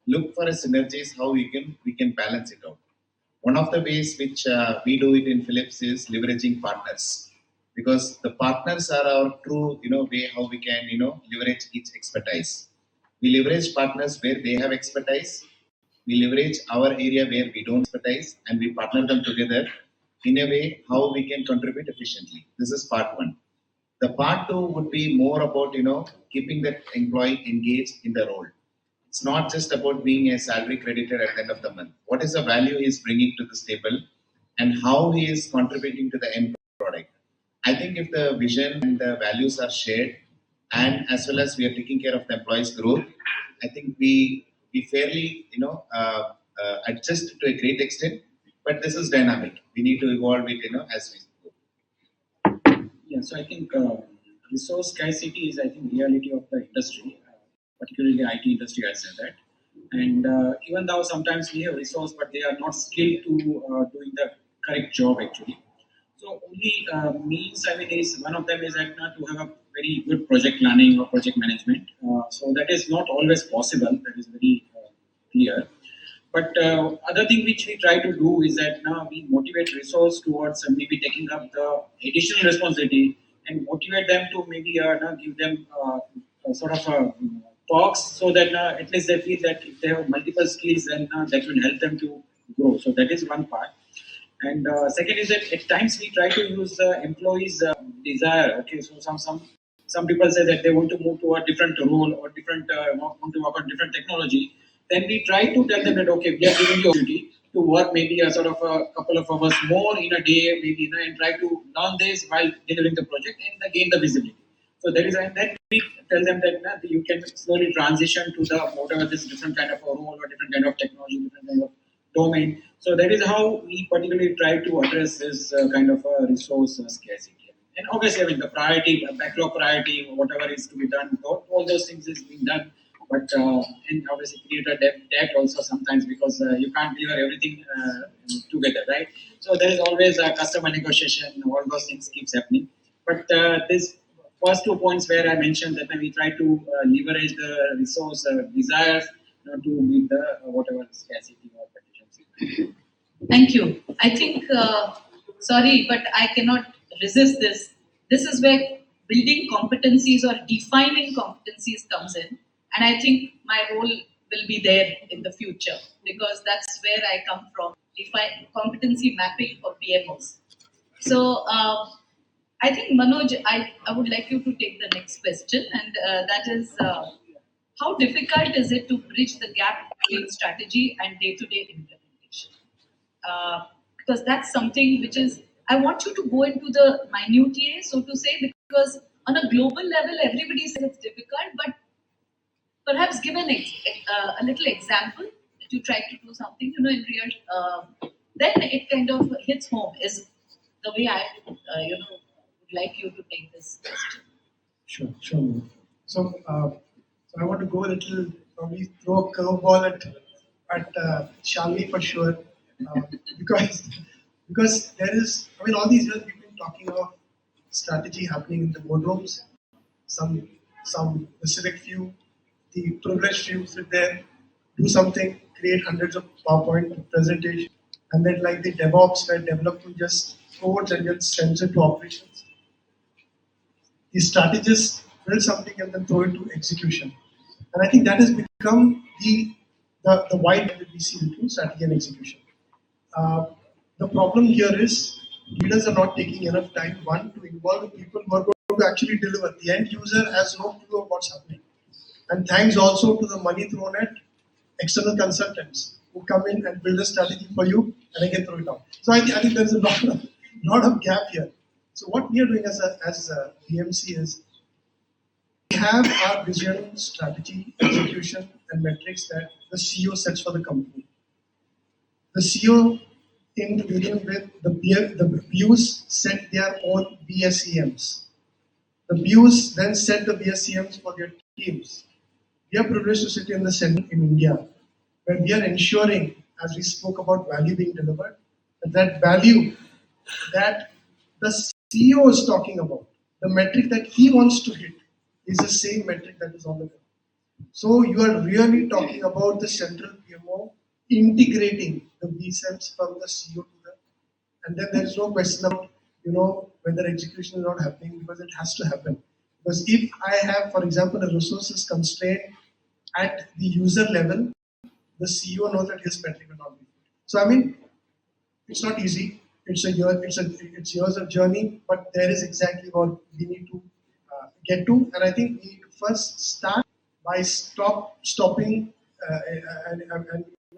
look for a synergies how we can balance it out. One of the ways which we do it in Philips is leveraging partners, because the partners are our true, way how we can, leverage each expertise. We leverage partners where they have expertise. We leverage our area where we don't expertise, and we partner them together in a way how we can contribute efficiently. This is part one. The part two would be more about keeping that employee engaged in the role. It's not just about being a salary creditor at the end of the month. What is the value he is bringing to this table, and how he is contributing to the end product? I think if the vision and the values are shared, and as well as we are taking care of the employees' growth, I think we fairly adjust to a great extent, but this is dynamic. We need to evolve it, as we go. Yeah, so I think resource scarcity is, I think, reality of the industry, particularly IT industry. I said that, and even though sometimes we have resource, but they are not skilled to doing the correct job actually. So only means, I mean, is one of them is that to have a very good project planning or project management. So that is not always possible. That is very clear. But other thing which we try to do is that now we motivate resource towards maybe taking up the additional responsibility and motivate them to maybe now give them sort of talks so that at least they feel that if they have multiple skills, then that will help them to grow. So that is one part. And second is that at times we try to use the employees' desire. Okay, so some people say that they want to move to a different role or different want to work on different technology. Then we try to tell them that okay, we are giving you opportunity to work maybe a sort of a couple of hours more in a day, maybe and try to learn this while delivering the project and gain the visibility. So there is, and then we tell them that you can slowly transition to the whatever this different kind of a role or different kind of technology, different kind of domain. So that is how we particularly try to address this kind of resource scarcity. And obviously, I mean, the priority, backlog priority, whatever is to be done, all those things is being done. But and obviously create a debt also sometimes because you can't deliver everything together, right? So there is always a customer negotiation, all those things keeps happening. But this first 2 points where I mentioned that we try to leverage the resource desires to meet the whatever scarcity or petitions. Thank you. I think, sorry, but I cannot resist this. This is where building competencies or defining competencies comes in. And I think my role will be there in the future because that's where I come from, define competency mapping for PMOs. So I think, Manoj, I would like you to take the next question, and that is how difficult is it to bridge the gap between strategy and day-to-day implementation? Because that's something which is, I want you to go into the minutiae, so to say, because on a global level, everybody says it's difficult, but perhaps give a little example that you try to do something, in real, then it kind of hits home, is the way I, would like you to take this question. Sure. So I want to go a little, probably throw a curveball at Shalini for sure, because there is, I mean, all these years we've been talking of strategy happening in the boardrooms. The select few, the privileged few sit there, do something, create hundreds of PowerPoint presentations, and then like the DevOps where development just codes and just sends it to operations. The strategists build something and then throw it to execution. And I think that has become the wide that we see between strategy and execution. The problem here is leaders are not taking enough time, one, to involve the people who are going to actually deliver. The end user has no clue of what's happening. And thanks also to the money thrown at external consultants who come in and build a strategy for you and again throw it out. So I think there's a lot of gap here. So what we are doing as a BMC is we have our vision, strategy, execution, and metrics that the CEO sets for the company. The CEO, in dealing with the BUs, set their own BSEMs. The BUs then set the BSEMs for their teams. We are privileged to sit in the center in India, where we are ensuring, as we spoke about value being delivered, that value that the CEO is talking about, the metric that he wants to hit, is the same metric that is on the ground. So you are really talking about the central PMO integrating the BSEMs from the CEO to the, and then there is no question about whether execution is not happening because it has to happen. Because if I have, for example, a resources constraint at the user level, the CEO knows that his metric will not be. So I mean, it's not easy. It's years of journey, but there is exactly what we need to get to. And I think we need to first start by stopping and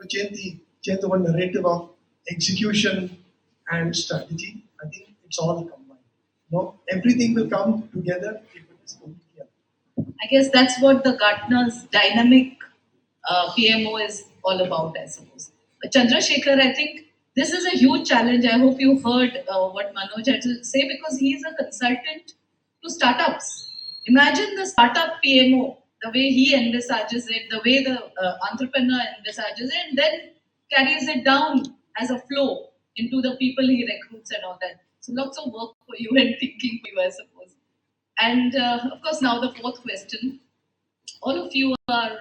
change the one narrative of execution and strategy. I think it's all combined. Everything will come together if it is completely. I guess that's what the Gartner's dynamic PMO is all about, I suppose. Chandrasekhar, I think this is a huge challenge. I hope you heard what Manoj had to say because he is a consultant to startups. Imagine the startup PMO, the way he envisages it, the way the entrepreneur envisages it, and then carries it down as a flow into the people he recruits and all that. So lots of work for you and thinking for you, I suppose. And of course, now the fourth question. All of you are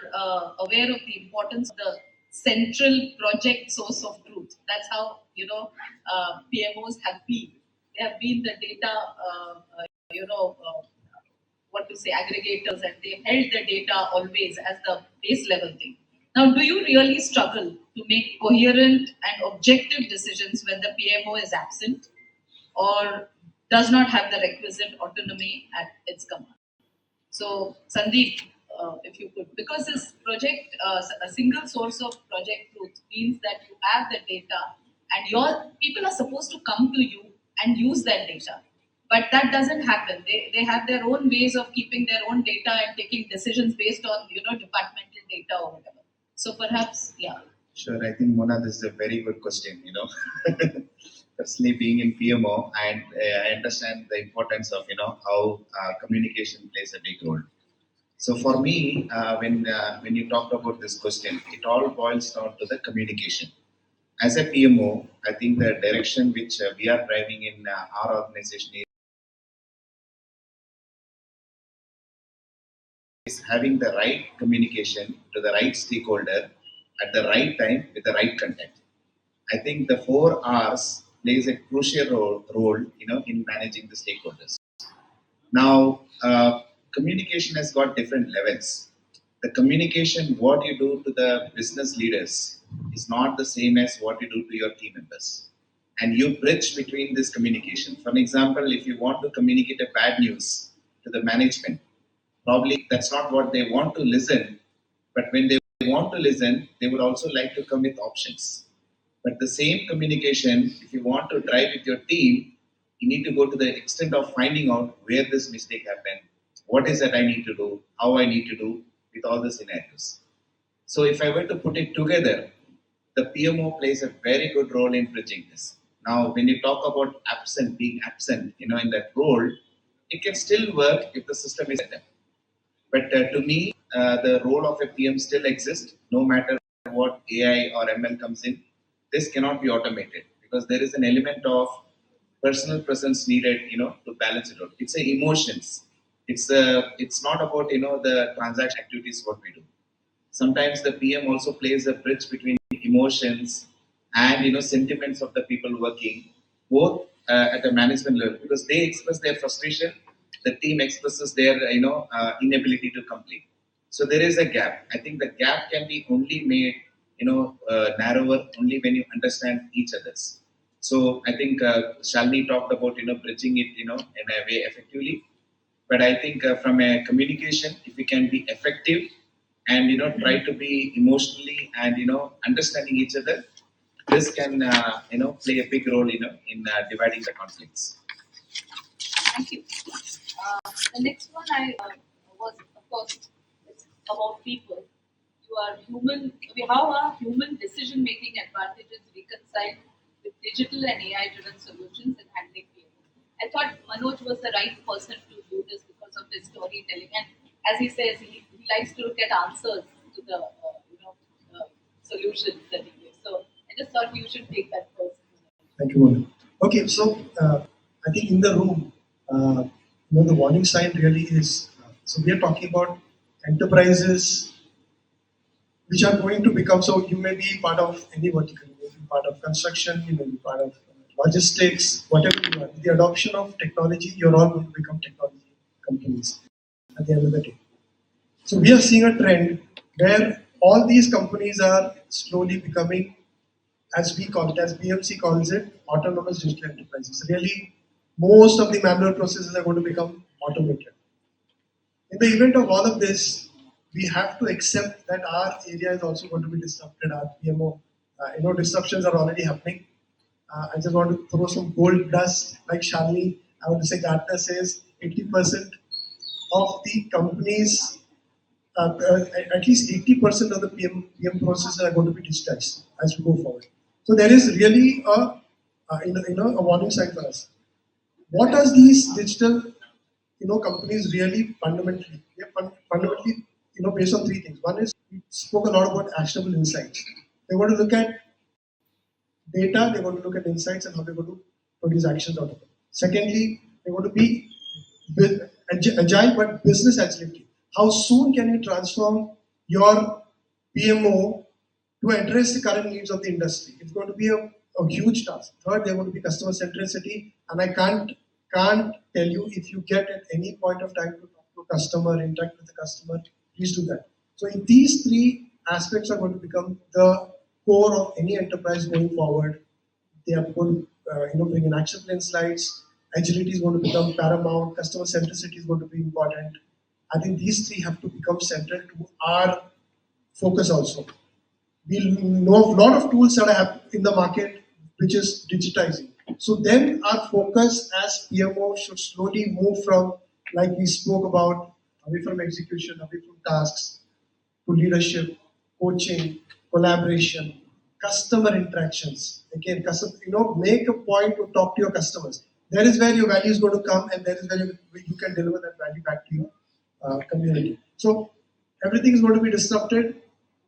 aware of the importance of the central project source of truth. That's how PMOs have been. They have been the data, what to say, aggregators, and they held the data always as the base level thing. Now, do you really struggle to make coherent and objective decisions when the PMO is absent or does not have the requisite autonomy at its command? So, Sandeep, if you could, because this project, a single source of project truth means that you have the data and your people are supposed to come to you and use that data. But that doesn't happen. They have their own ways of keeping their own data and taking decisions based on, departmental data or whatever. So perhaps, yeah. Sure, I think Mona, this is a very good question. Personally being in PMO, and I understand the importance of how communication plays a big role. So for me, when you talk about this question, it all boils down to the communication. As a PMO, I think the direction which we are driving in our organization is having the right communication to the right stakeholder at the right time with the right content. I think the 4 R's plays a crucial role in managing the stakeholders. Now, communication has got different levels. The communication, what you do to the business leaders, is not the same as what you do to your team members. And you bridge between this communication. For example, if you want to communicate a bad news to the management, probably that's not what they want to listen. But when they want to listen, they would also like to come with options. But the same communication, if you want to drive with your team, you need to go to the extent of finding out where this mistake happened, what is that I need to do, how I need to do with all the scenarios. So if I were to put it together, the PMO plays a very good role in bridging this. Now, when you talk about being absent, in that role, it can still work if the system is set up. But to me, the role of a PM still exists, no matter what AI or ML comes in. This cannot be automated because there is an element of personal presence needed, to balance it out. It's a emotions. It's not about the transaction activities what we do. Sometimes the PM also plays a bridge between emotions and sentiments of the people working, both at a management level because they express their frustration, the team expresses their inability to complete. So there is a gap. I think the gap can be only made narrower only when you understand each other's. So I think Shalini talked about bridging it in a way effectively. But I think from a communication, if we can be effective and try to be emotionally and understanding each other, this can play a big role in dividing the conflicts. Thank you. The next one was, of course, it's about people. You are human. How are human decision-making advantages reconciled with digital and AI-driven solutions in handling people? I thought Manoj was the right person to do this because of his storytelling, and as he says, he likes to look at answers to the solutions that he gives. So I just thought you should take that first. Thank you, Mona. Okay, so I think in the room, the warning sign really is. So we are talking about enterprises which are going to become. So you may be part of any vertical. You may be part of construction. You may be part of logistics. Whatever you are, with the adoption of technology, you're all going to become technology companies at the end of the day. So we are seeing a trend where all these companies are slowly becoming, as we call it, as BMC calls it, autonomous digital enterprises. Really, most of the manual processes are going to become automated. In the event of all of this, we have to accept that our area is also going to be disrupted. Our PMO, disruptions are already happening. I just want to throw some gold dust, like Shalini. I want to say Gartner says 80% of the companies at least 80% of the PM processes are going to be digitized as we go forward. So there is really a warning sign for us. What does these digital companies really fundamentally? They are fundamentally based on three things. One is we spoke a lot about actionable insights. They want to look at data, they want to look at insights and how they're going to produce actions out of it. Secondly, they want to be agile but business agility. How soon can you transform your PMO to address the current needs of the industry? It's going to be a huge task. Third, they want to be customer centricity, and I can't tell you, if you get at any point of time to talk to a customer, interact with the customer, please do that. So if these three aspects are going to become the core of any enterprise going forward, they are going to bring in action plan slides. Agility is going to become paramount. Customer centricity is going to be important. I think these three have to become central to our focus also. We know a lot of tools that are in the market which is digitizing. So then our focus as PMO should slowly move from, like we spoke about, away from execution, away from tasks, to leadership, coaching, collaboration, customer interactions. Again, make a point to talk to your customers. There is where your value is going to come, and there is where you can deliver that value back to your community. So everything is going to be disrupted.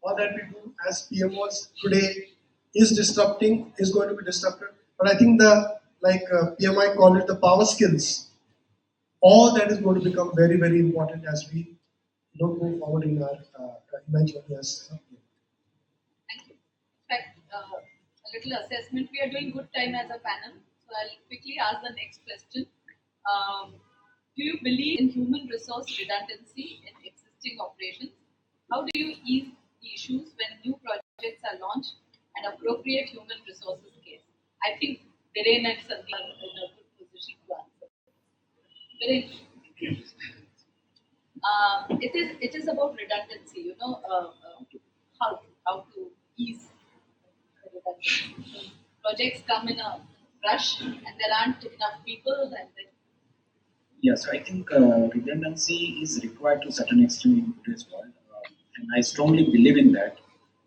All that we do as PMOs today is disrupting, is going to be disrupted. But I think PMI call it the power skills. All that is going to become very, very important as we go forward in our journey as Thank you. In fact, a little assessment. We are doing good time as a panel. So I'll quickly ask the next question. Do you believe in human resource redundancy in existing operations? How do you ease the issues when new projects are launched and appropriate human resources case? I think Viren and Sandeep are in a good position to answer. Viren, it is about redundancy. How to ease the redundancy. Projects come in a rush, and there aren't enough people, and then. Yeah, so I think redundancy is required to a certain extent in today's world, and I strongly believe in that.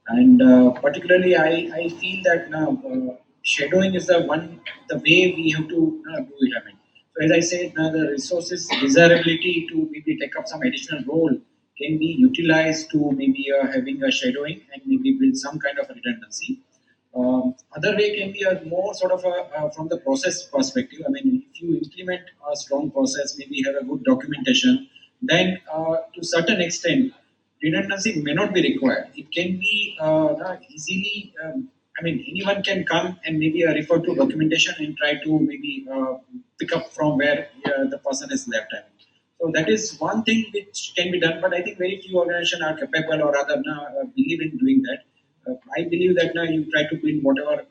And particularly, I feel that now shadowing is the way we have to do it. I mean, so as I said, now the resources desirability to maybe take up some additional role can be utilized to maybe having a shadowing and maybe build some kind of redundancy. Other way can be a more sort of from the process perspective. I mean, if you implement a strong process, maybe have a good documentation, then to certain extent, redundancy may not be required. It can be easily. I mean, anyone can come and maybe refer to documentation and try to maybe pick up from where the person is left. I mean. So that is one thing which can be done, but I think very few organizations are capable or rather believe in doing that. I believe that now you try to build whatever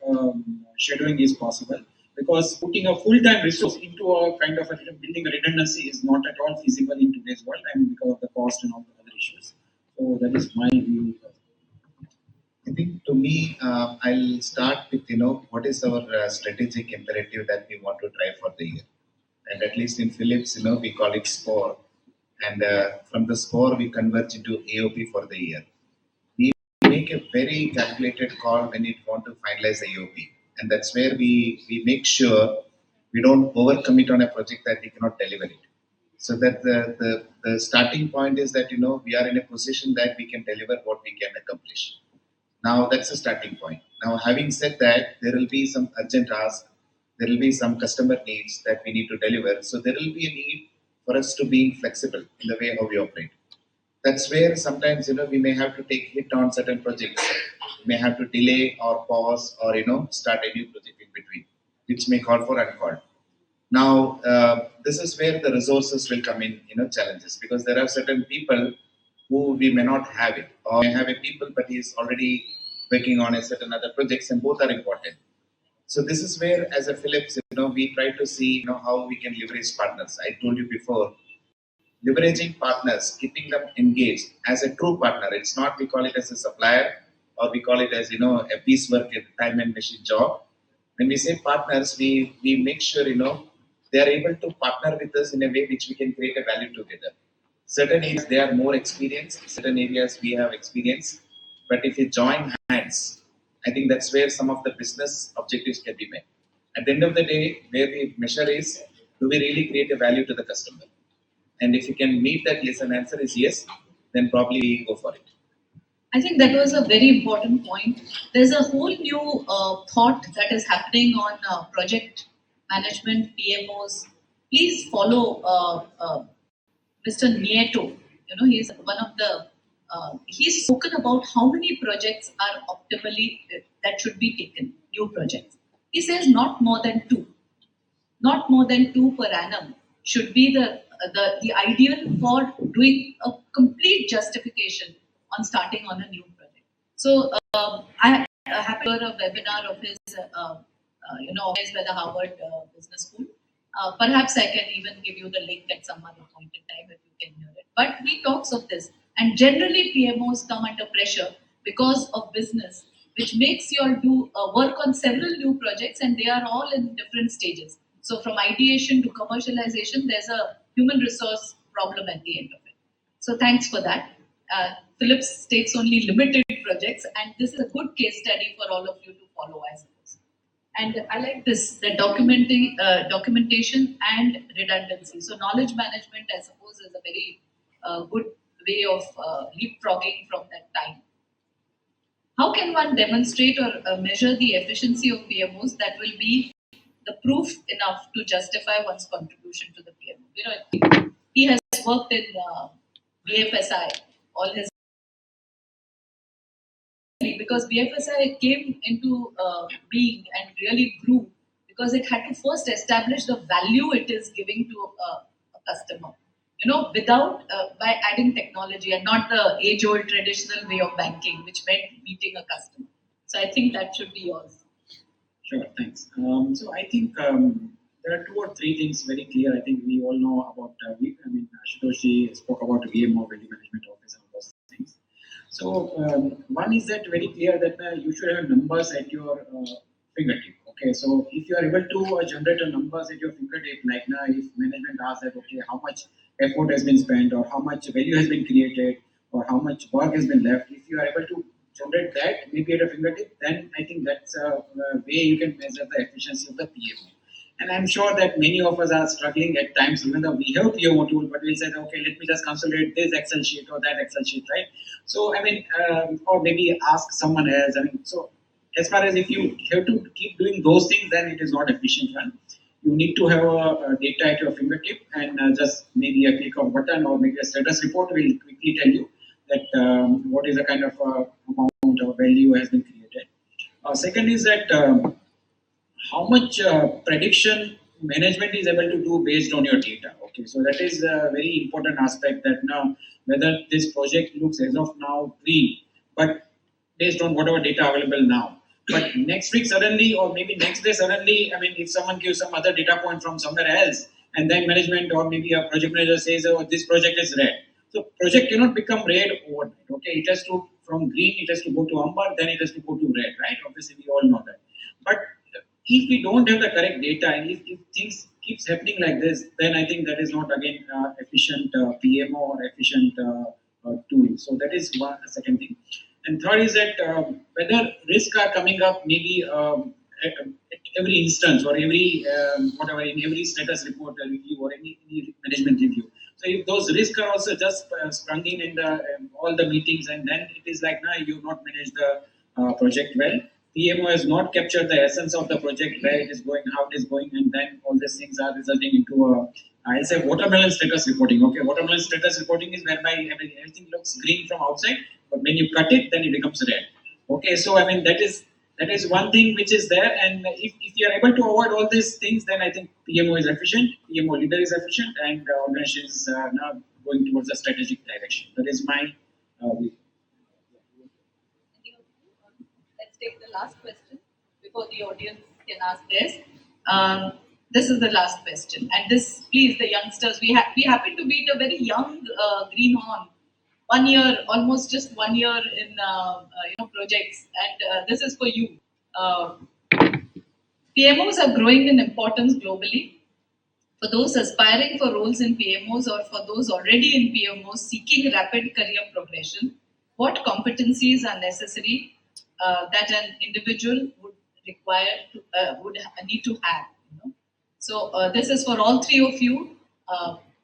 shadowing is possible, because putting a full-time resource into a kind of building a redundancy is not at all feasible in today's world, and because of the cost and all the other issues. So that is my view. I think to me, I'll start with what is our strategic imperative that we want to drive for the year, and at least in Philips, we call it SCORE, and from the SCORE we converge into AOP for the year. We make a very calculated call when we want to finalize AOP, and that's where we make sure we don't overcommit on a project that we cannot deliver it. So that the starting point is that we are in a position that we can deliver what we can accomplish. Now that's the starting point. Now having said that, there will be some urgent asks, there will be some customer needs that we need to deliver. So there will be a need for us to be flexible in the way how we operate. That's where sometimes we may have to take hit on certain projects, we may have to delay or pause or start a new project in between, which may call for uncalled. Now this is where the resources will come in, challenges, because there are certain people who we may not have it, or may have a people but he is already working on a certain other projects, and both are important. So this is where, as a Philips, we try to see how we can leverage partners. I told you before, leveraging partners, keeping them engaged as a true partner. It's not we call it as a supplier or we call it as a piecework, a time and machine job. When we say partners, we make sure they are able to partner with us in a way which we can create a value together. Certain areas they are more experienced, certain areas we have experience. But if you join hands, I think that's where some of the business objectives can be met. At the end of the day, where we measure is, do we really create a value to the customer? And if you can meet that yes and answer is yes, then probably we go for it. I think that was a very important point. There's a whole new thought that is happening on project management, PMOs. Please follow Mr. Nieto. He's one of the. He's spoken about how many projects are optimally that should be taken. New projects. He says not more than two. Not more than two per annum should be the ideal for doing a complete justification on starting on a new project. So I happened to hear a webinar of his, organized by the Harvard Business School. Perhaps I can even give you the link at some other point in time if you can hear it. But he talks of this, and generally PMOs come under pressure because of business, which makes you all do work on several new projects, and they are all in different stages. So from ideation to commercialization, there's a human resource problem at the end of it. So thanks for that. Philips takes only limited projects, and this is a good case study for all of you to follow, I suppose. And I like this, the documentation and redundancy. So knowledge management, I suppose, is a very good way of leapfrogging from that time. How can one demonstrate or measure the efficiency of PMOs that will be the proof enough to justify one's contribution to the PMO? He has worked in BFSI all his because BFSI came into being and really grew because it had to first establish the value it is giving to a customer. Without by adding technology and not the age-old traditional way of banking, which meant meeting a customer. So I think that should be yours. Sure, thanks. So I think there are two or three things very clear. I think we all know about, Ashutoshi spoke about VMO, Value Management Office, and all those things. So one is that very clear that you should have numbers at your fingertip. Okay, so if you are able to generate a numbers at your fingertip, like now if management asks that, okay, how much effort has been spent or how much value has been created or how much work has been left, if you are able to generate that maybe at a fingertip, then I think that's a way you can measure the efficiency of the PMO. And I'm sure that many of us are struggling at times, even though we have PMO tool, but we said, okay, let me just consolidate this Excel sheet or that Excel sheet, right? So, or maybe ask someone else. So as far as if you have to keep doing those things, then it is not efficient, right? You need to have a data at your fingertip and just maybe a click of button or maybe a status report will quickly tell you that what is the kind of amount or value has been created. Second is that how much prediction management is able to do based on your data. Okay, so that is a very important aspect that now whether this project looks as of now green, but based on whatever data available now. But next week suddenly, or maybe next day suddenly, if someone gives some other data point from somewhere else, and then management or maybe a project manager says, oh, this project is red. So project cannot become red overnight. Okay, it has to, from green, it has to go to amber, then it has to go to red, right? Obviously, we all know that. But if we don't have the correct data and if things keeps happening like this, then I think that is not again efficient PMO or efficient tool. So that is one second thing. And third is that whether risks are coming up maybe at every instance or every whatever in every status report review or any management review. So if those risks are also just sprung in the all the meetings, and then it is like, now you've not managed the project well. PMO has not captured the essence of the project, where it is going, how it is going, and then all these things are resulting into a, I'll say, watermelon status reporting. Okay, watermelon status reporting is whereby everything looks green from outside, but when you cut it, then it becomes red. Okay, so that is one thing which is there, and if you are able to avoid all these things, then I think PMO is efficient, PMO leader is efficient, and the organization is now going towards a strategic direction. That is my view. Let's take the last question before the audience can ask theirs. This is the last question, and this, please, the youngsters, we happen to meet a very young greenhorn. 1 year, almost just 1 year in projects, and this is for you. PMOs are growing in importance globally. For those aspiring for roles in PMOs or for those already in PMOs seeking rapid career progression, what competencies are necessary that an individual would require to, would need to have? You know? So this is for all three of you.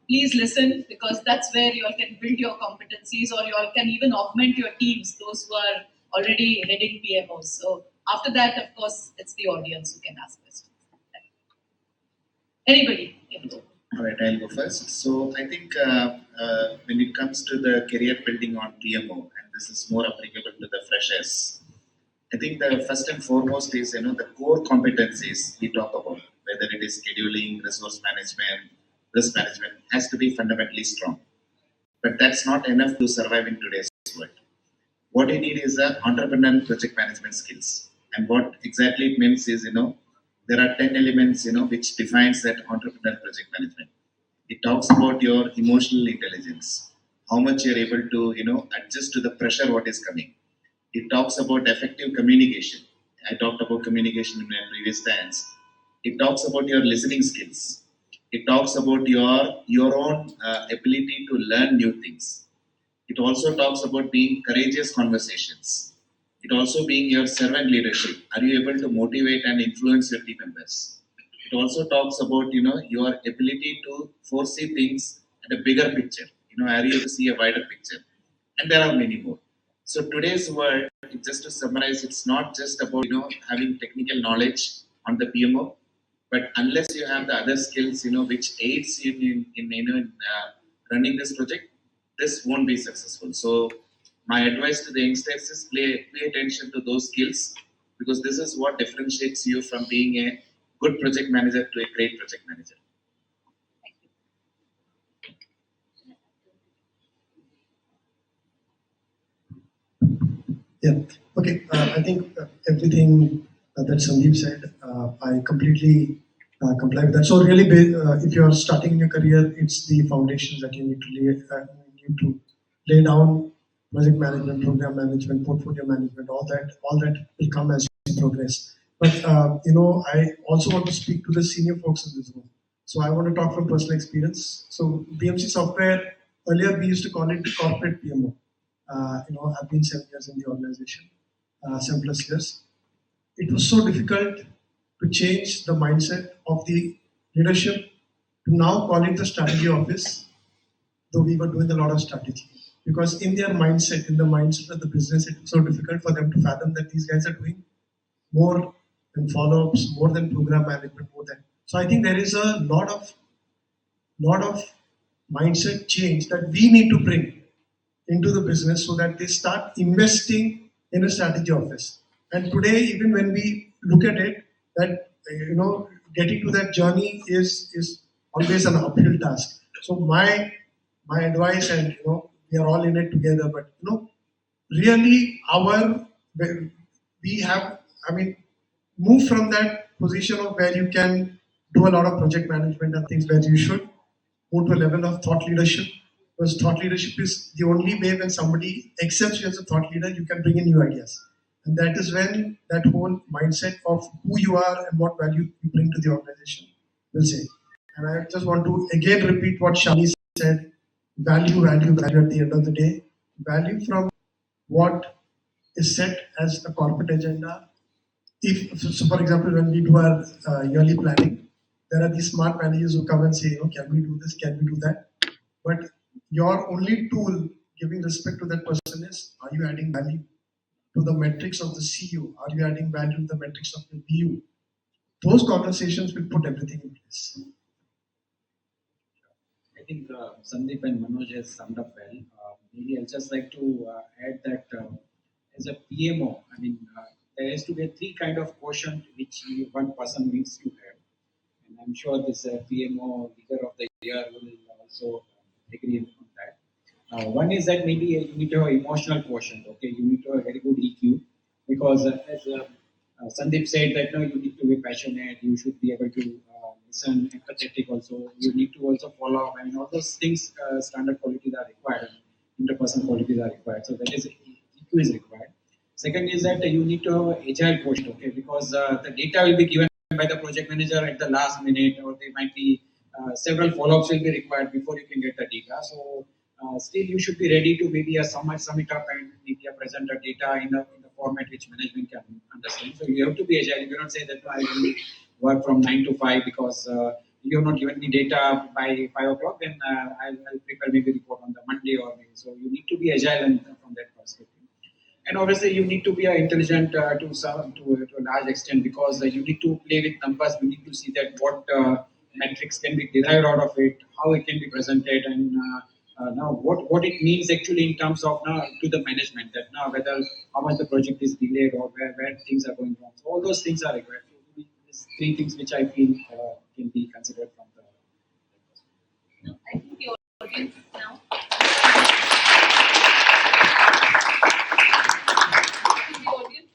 Please listen, because that's where you all can build your competencies, or you all can even augment your teams, those who are already heading PMOs. So after that, of course, it's the audience who can ask questions. Anybody can go. All right, I'll go first. So I think when it comes to the career building on PMO, and this is more applicable to the freshers, I think the first and foremost is the core competencies we talk about, whether it is scheduling, resource management, risk management, has to be fundamentally strong. But that's not enough to survive in today's world. What you need is entrepreneurial project management skills. And what exactly it means is, there are 10 elements, which defines that entrepreneurial project management. It talks about your emotional intelligence, how much you're able to, adjust to the pressure what is coming. It talks about effective communication. I talked about communication in my previous stance. It talks about your listening skills. It talks about your own ability to learn new things. It also talks about being courageous conversations. It also being your servant leadership. Are you able to motivate and influence your team members? It also talks about your ability to foresee things at a bigger picture. Are you able to see a wider picture? And there are many more. So today's world, just to summarize, it's not just about having technical knowledge on the PMO, but unless you have the other skills which aids you in running this project, this won't be successful. So my advice to the youngsters is pay attention to those skills, because this is what differentiates you from being a good project manager to a great project manager. Yeah. Okay. I think everything that Sandeep said, I completely comply with that. So really, if you are starting in your career, it's the foundations that you need to lay down: project management, program management, portfolio management. All that will come as you progress. But I also want to speak to the senior folks in this room. So I want to talk from personal experience. So BMC software, earlier we used to call it corporate PMO. I've been 7 years in the organization, 7+ years. It was so difficult to change the mindset of the leadership to now call it the strategy office, though we were doing a lot of strategy. Because in their mindset, in the mindset of the business, it was so difficult for them to fathom that these guys are doing more than follow-ups, more than program management, more than. So I think there is a lot of mindset change that we need to bring into the business so that they start investing in a strategy office. And today, even when we look at it, that getting to that journey is always an uphill task. So my advice, and we are all in it together, but really we have, move from that position of where you can do a lot of project management and things, where you should move to a level of thought leadership. Because thought leadership is the only way when somebody accepts you as a thought leader, you can bring in new ideas. And that is when that whole mindset of who you are and what value you bring to the organization will say. And I just want to again repeat what Shani said: value at the end of the day. Value from what is set as a corporate agenda. So for example, when we do our yearly planning, there are these smart managers who come and say, can we do this, can we do that? But your only tool giving respect to that person is, are you adding value to the metrics of the CEO? Are you adding value to the metrics of the BU? Those conversations will put everything in place. I think Sandeep and Manoj has summed up well. Maybe I'll just like to add that as a PMO, there has to be 3 kind of quotient which one person needs to have. And I'm sure this PMO Leader of the Year will also agree on that. One is that maybe you need to have emotional quotient. Okay, you need to have a very good EQ, because as Sandeep said that you need to be passionate. You should be able to listen, empathetic. Also, you need to also follow up. All those things, standard qualities are required. Interpersonal qualities are required. So that is EQ is required. Second is that you need to have agile quotient. Okay, because the data will be given by the project manager at the last minute, or they might be several follow-ups will be required before you can get the data. So still you should be ready to maybe sum it up and maybe present the data in the format which management can understand. So you have to be agile. You cannot say that I will work from 9 to 5 because you have not given me data by 5 o'clock, then I'll prepare maybe report on the Monday or maybe. So you need to be agile and, from that perspective. And obviously, you need to be intelligent to a large extent because you need to play with numbers. You need to see that what metrics can be derived out of it, how it can be presented, and now what it means actually in terms of now to the management. That now whether how much the project is delayed or where things are going wrong. So all those things are required. So these three things which I feel can be considered from the. I think the audience now. The audience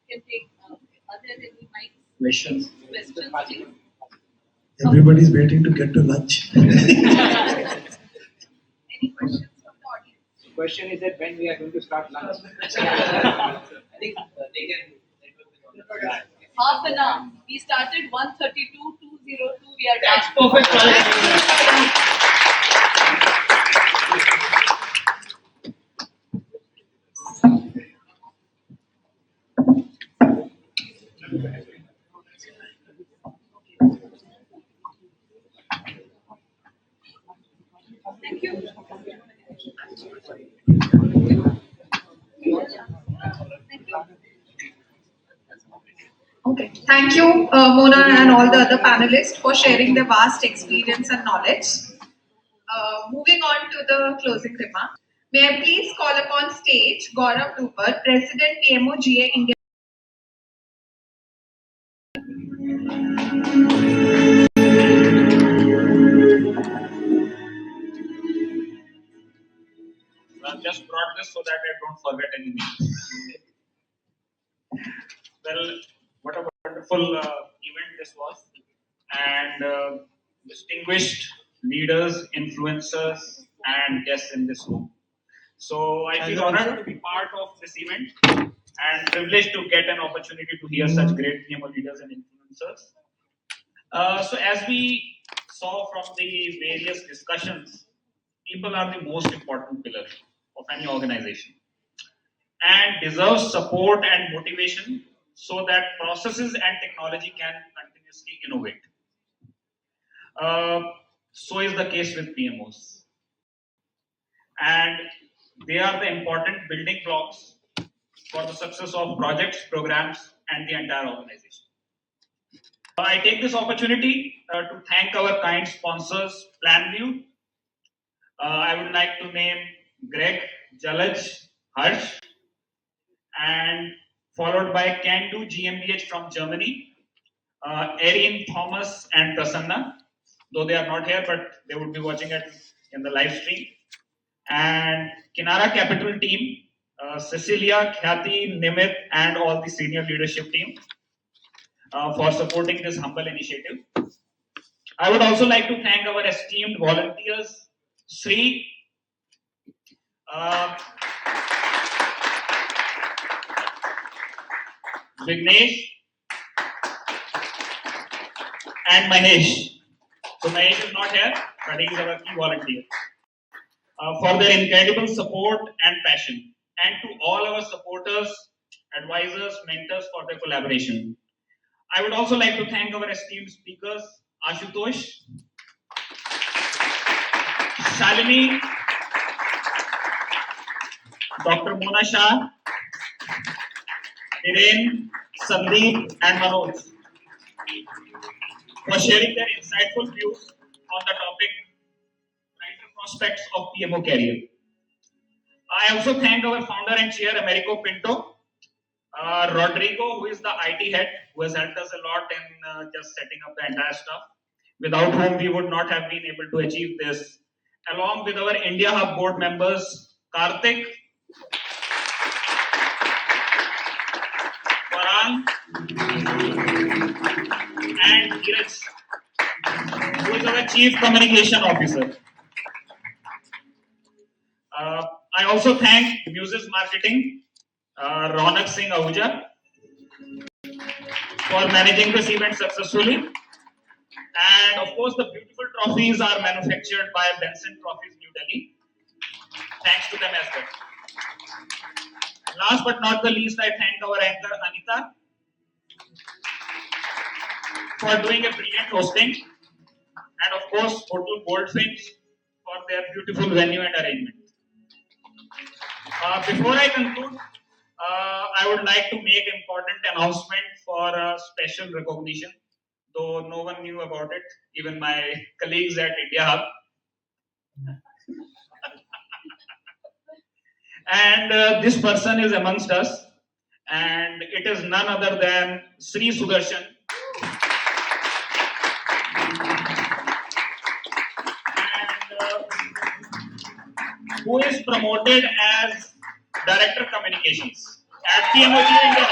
can take. Are there any mics? Questions? Questions, please. Everybody's waiting to get to lunch. Any questions from the audience? The question is that when we are going to start lunch. I think they can. Half an hour. We started 1:32, 2:02. We are That's done. perfect. Thank you. Okay. Thank you, Mona and all the other panelists for sharing their vast experience and knowledge. Moving on to the closing remarks. May I please call upon stage Gaurav Duper, President PMOGA India. I've just brought this so that I don't forget anything. Well, what a wonderful event this was, and distinguished leaders, influencers, and guests in this room. So I feel honored to be part of this event and privileged to get an opportunity to hear such great PMO leaders and influencers. So as we saw from the various discussions, people are the most important pillar of any organization and deserve support and motivation so that processes and technology can continuously innovate. So is the case with PMOs. And they are the important building blocks for the success of projects, programs, and the entire organization. I take this opportunity to thank our kind sponsors, PlanView. I would like to name Greg, Jalaj, Harsh, and followed by Can-Do GmbH from Germany, Erin, Thomas, and Prasanna, though they are not here, but they would be watching it in the live stream. And Kinara Capital team, Cecilia, Khyati, Nimit, and all the senior leadership team for supporting this humble initiative. I would also like to thank our esteemed volunteers, Sri, Vignesh, and Mahesh. So Mahesh is not here, but he is our key volunteer. For their incredible support and passion, and to all our supporters, advisors, mentors for their collaboration. I would also like to thank our esteemed speakers, Ashutosh, Shalini, Dr. Mona Shah, Hiren, Sandeep, and Manoj for sharing their insightful views on the topic brighter prospects of PMO career. I also thank our founder and chair, Americo Pinto, Rodrigo, who is the IT head, who has helped us a lot in just setting up the entire stuff, without whom we would not have been able to achieve this, along with our India Hub board members, Karthik, Farhan, and Dheeraj, who is our Chief Communication Officer. I also thank Muses Marketing, Ronak Singh Ahuja, for managing this event successfully. And of course, the beautiful trophies are manufactured by Benson Trophies, New Delhi. Thanks to them as well. Last but not the least, I thank our anchor Anita for doing a brilliant hosting, and of course Hotel Goldfinch for their beautiful venue and arrangement. Before I conclude, I would like to make an important announcement for a special recognition, though no one knew about it, even my colleagues at India Hub. And this person is amongst us, and it is none other than Sri Sudarshan. Who is promoted as Director Communications at PMOGA India.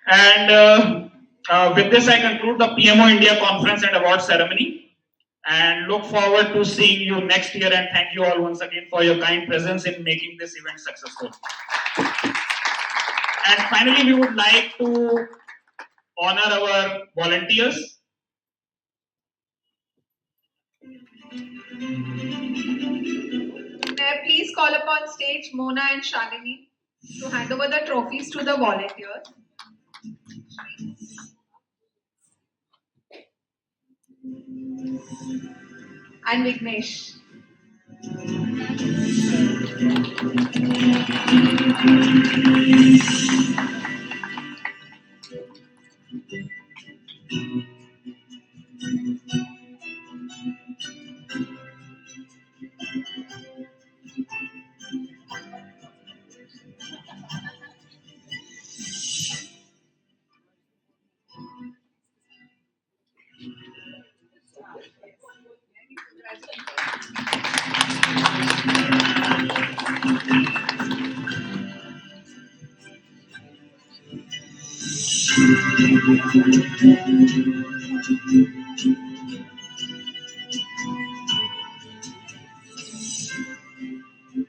And with this, I conclude the PMO India Conference and Award Ceremony, and look forward to seeing you next year. And thank you all once again for your kind presence in making this event successful. And finally, we would like to honor our volunteers. May I please call upon stage Mona and Shalini to hand over the trophies to the volunteers. And Vignesh.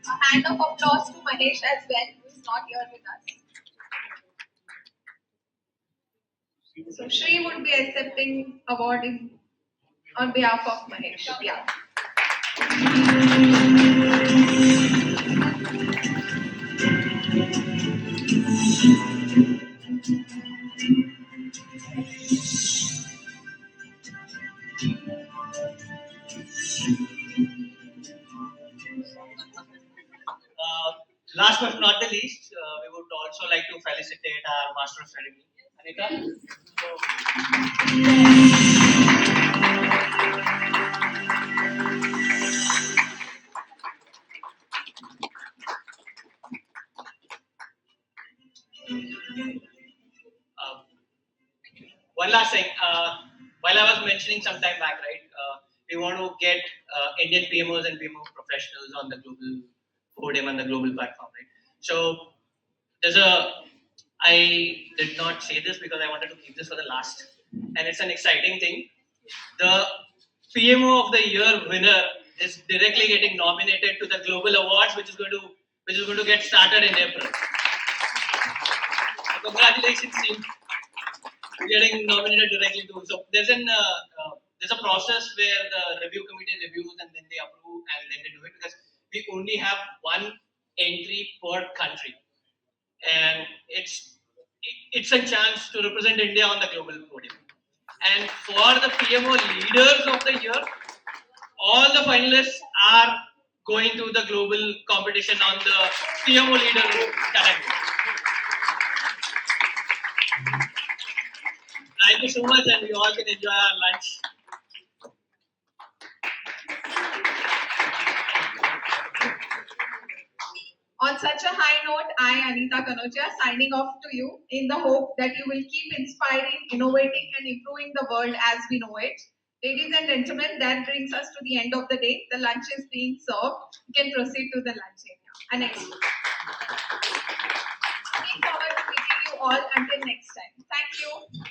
A hand of applause to Mahesh as well, who is not here with us. So Shri would be accepting award on behalf of Mahesh. Yeah. Last but not the least, we would also like to felicitate our Master of Ceremony, Anita. One last thing, while I was mentioning some time back, right, we want to get Indian PMOs and PMO professionals on the global podium and the global platform, right? So I did not say this because I wanted to keep this for the last, and it's an exciting thing. The PMO of the Year winner is directly getting nominated to the global awards, which is going to get started in April. So congratulations, team, getting nominated directly to. So there's a process where the review committee reviews and then they approve and then they do it, because we only have one entry per country, and it's a chance to represent India on the global podium. And for the PMO leaders of the year, all the finalists are going to the global competition on the PMO leader category. Thank you so much, and we all can enjoy our lunch. On On such a high note, I, Anita Kanocha, signing off to you in the hope that you will keep inspiring, innovating, and improving the world as we know it. Ladies and gentlemen, that brings us to the end of the day. The lunch is being served. You can proceed to the lunch area. Next. Looking forward to meeting you all until next time. Thank you.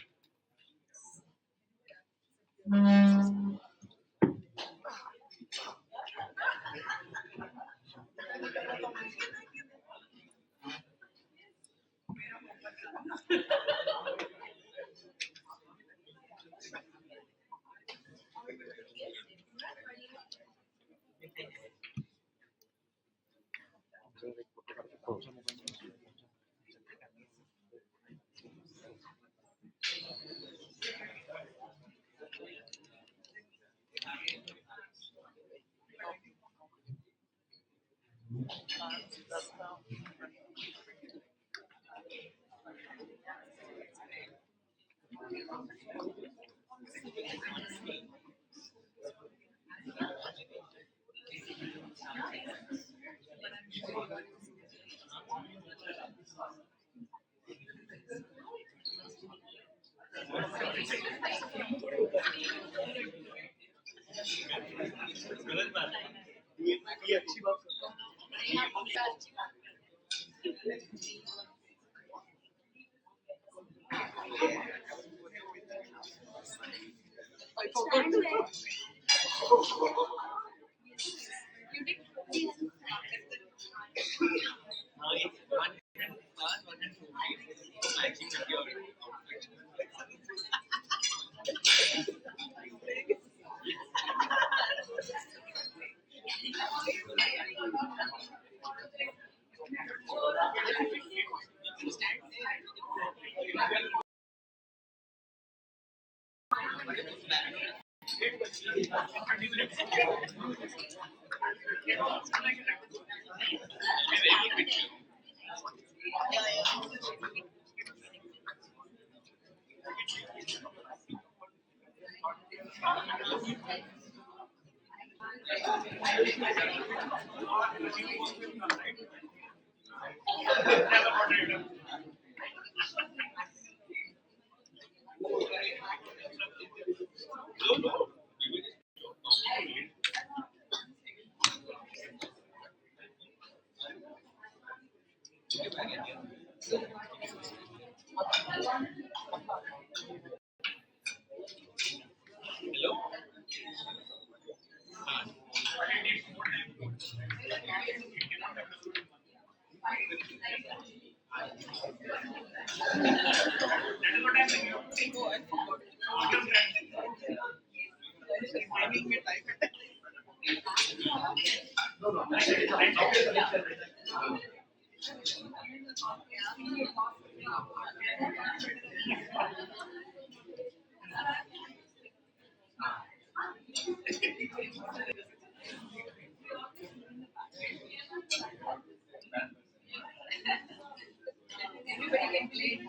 Everybody can play.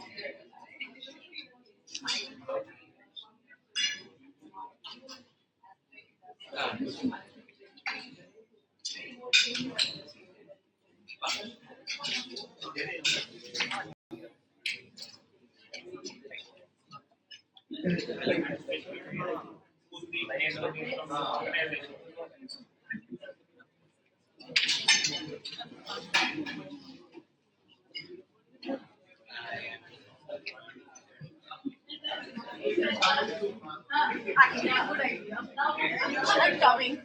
Actually, a good idea. I'm coming.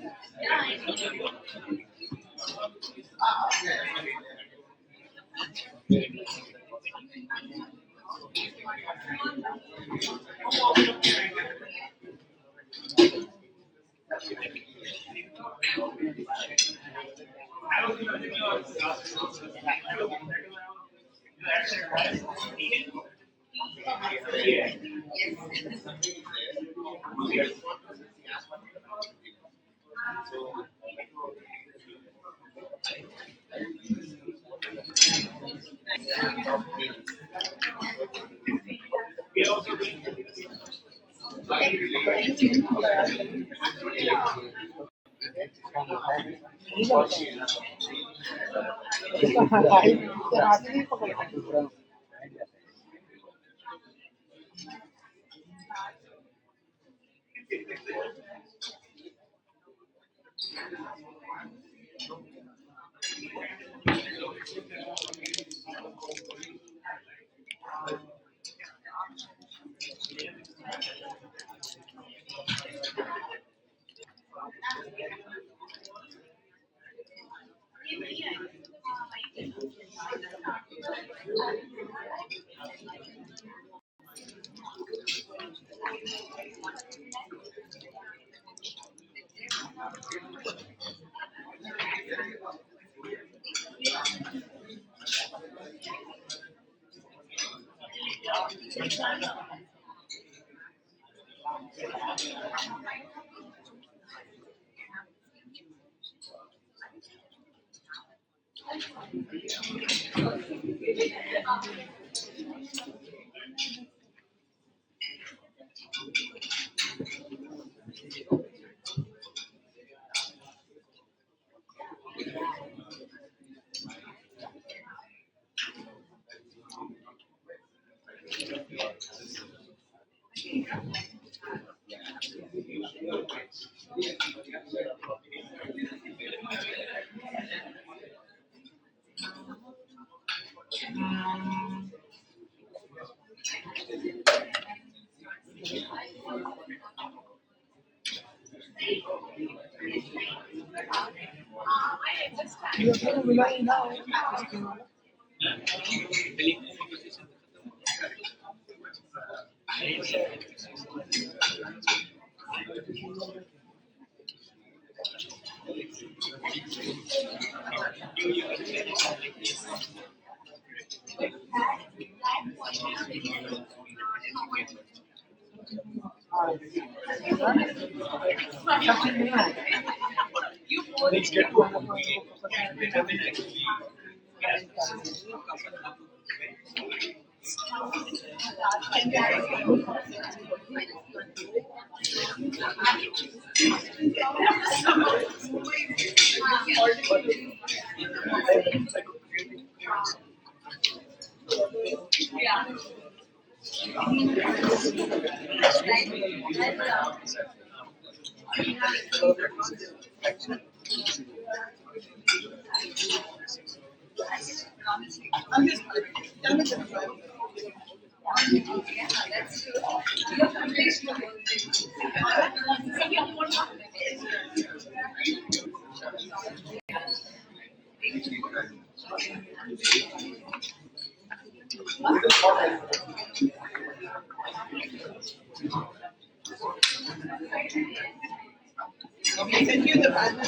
Let's get to Send you the banner.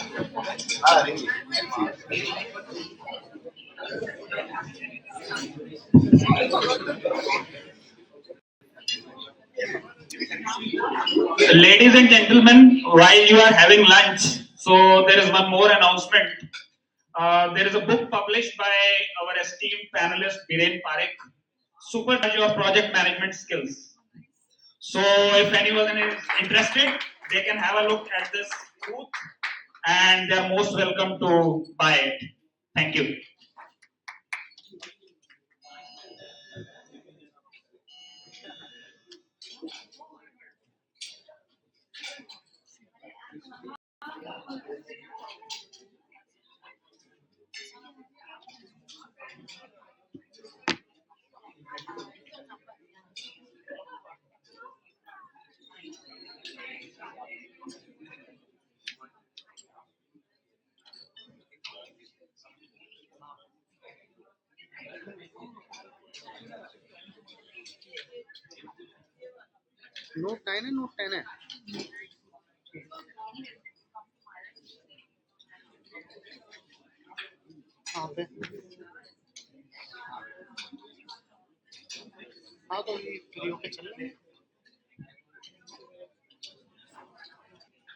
Ladies and gentlemen, while you are having lunch, so there is one more announcement. There is a book published by our esteemed panelist Biren Parekh, Supercharge Your Project Management Skills. So if anyone is interested, they can have a look at this booth and they are most welcome to buy it. Thank you. Note 9 है, note 10 है। कहाँ पे? हाँ तो ये free होके चल रहे हैं।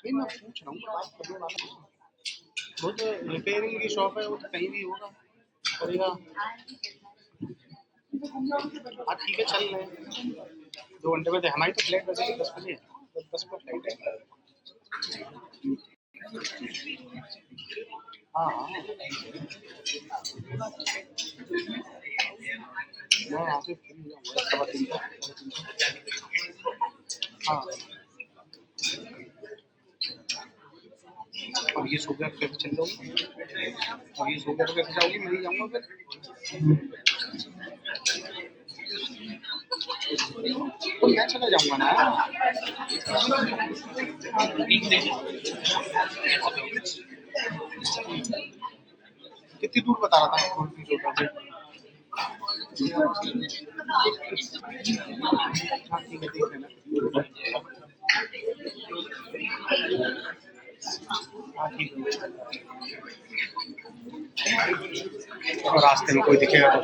नहीं मैं पूछ रहा हूँ, बात करने वाला हूँ। वो तो रिपेयरिंग की शॉप है, वो तो कहीं भी होगा करेगा। हाँ ठीक है, चल रहे हैं 2 घंटे में। हमारी तो फ्लाइट वैसे 10 बजे है, 10 पर फ्लाइट है। हाँ हाँ मैं यहाँ से फ्री हो जाऊँगा 3:15 हाँ और ये सो गया कैसे चल जाऊँगी और ये सो गया तो कैसे जाऊँगी मैं ही जाऊँगा फिर तो मैं चला जाऊँगा ना कितनी दूर बता रहा था होटल से हाँ ठीक है देख लेना हाँ ठीक है और रास्ते में कोई दिखेगा तो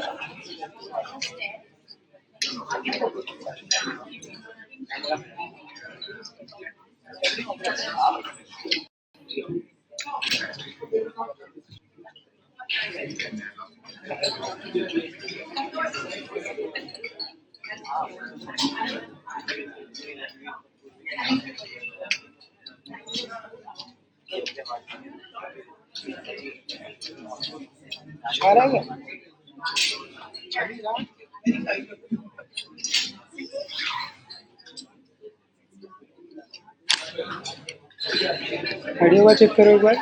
आ रहा है चली जा ऑडियो का चेक करो एक बार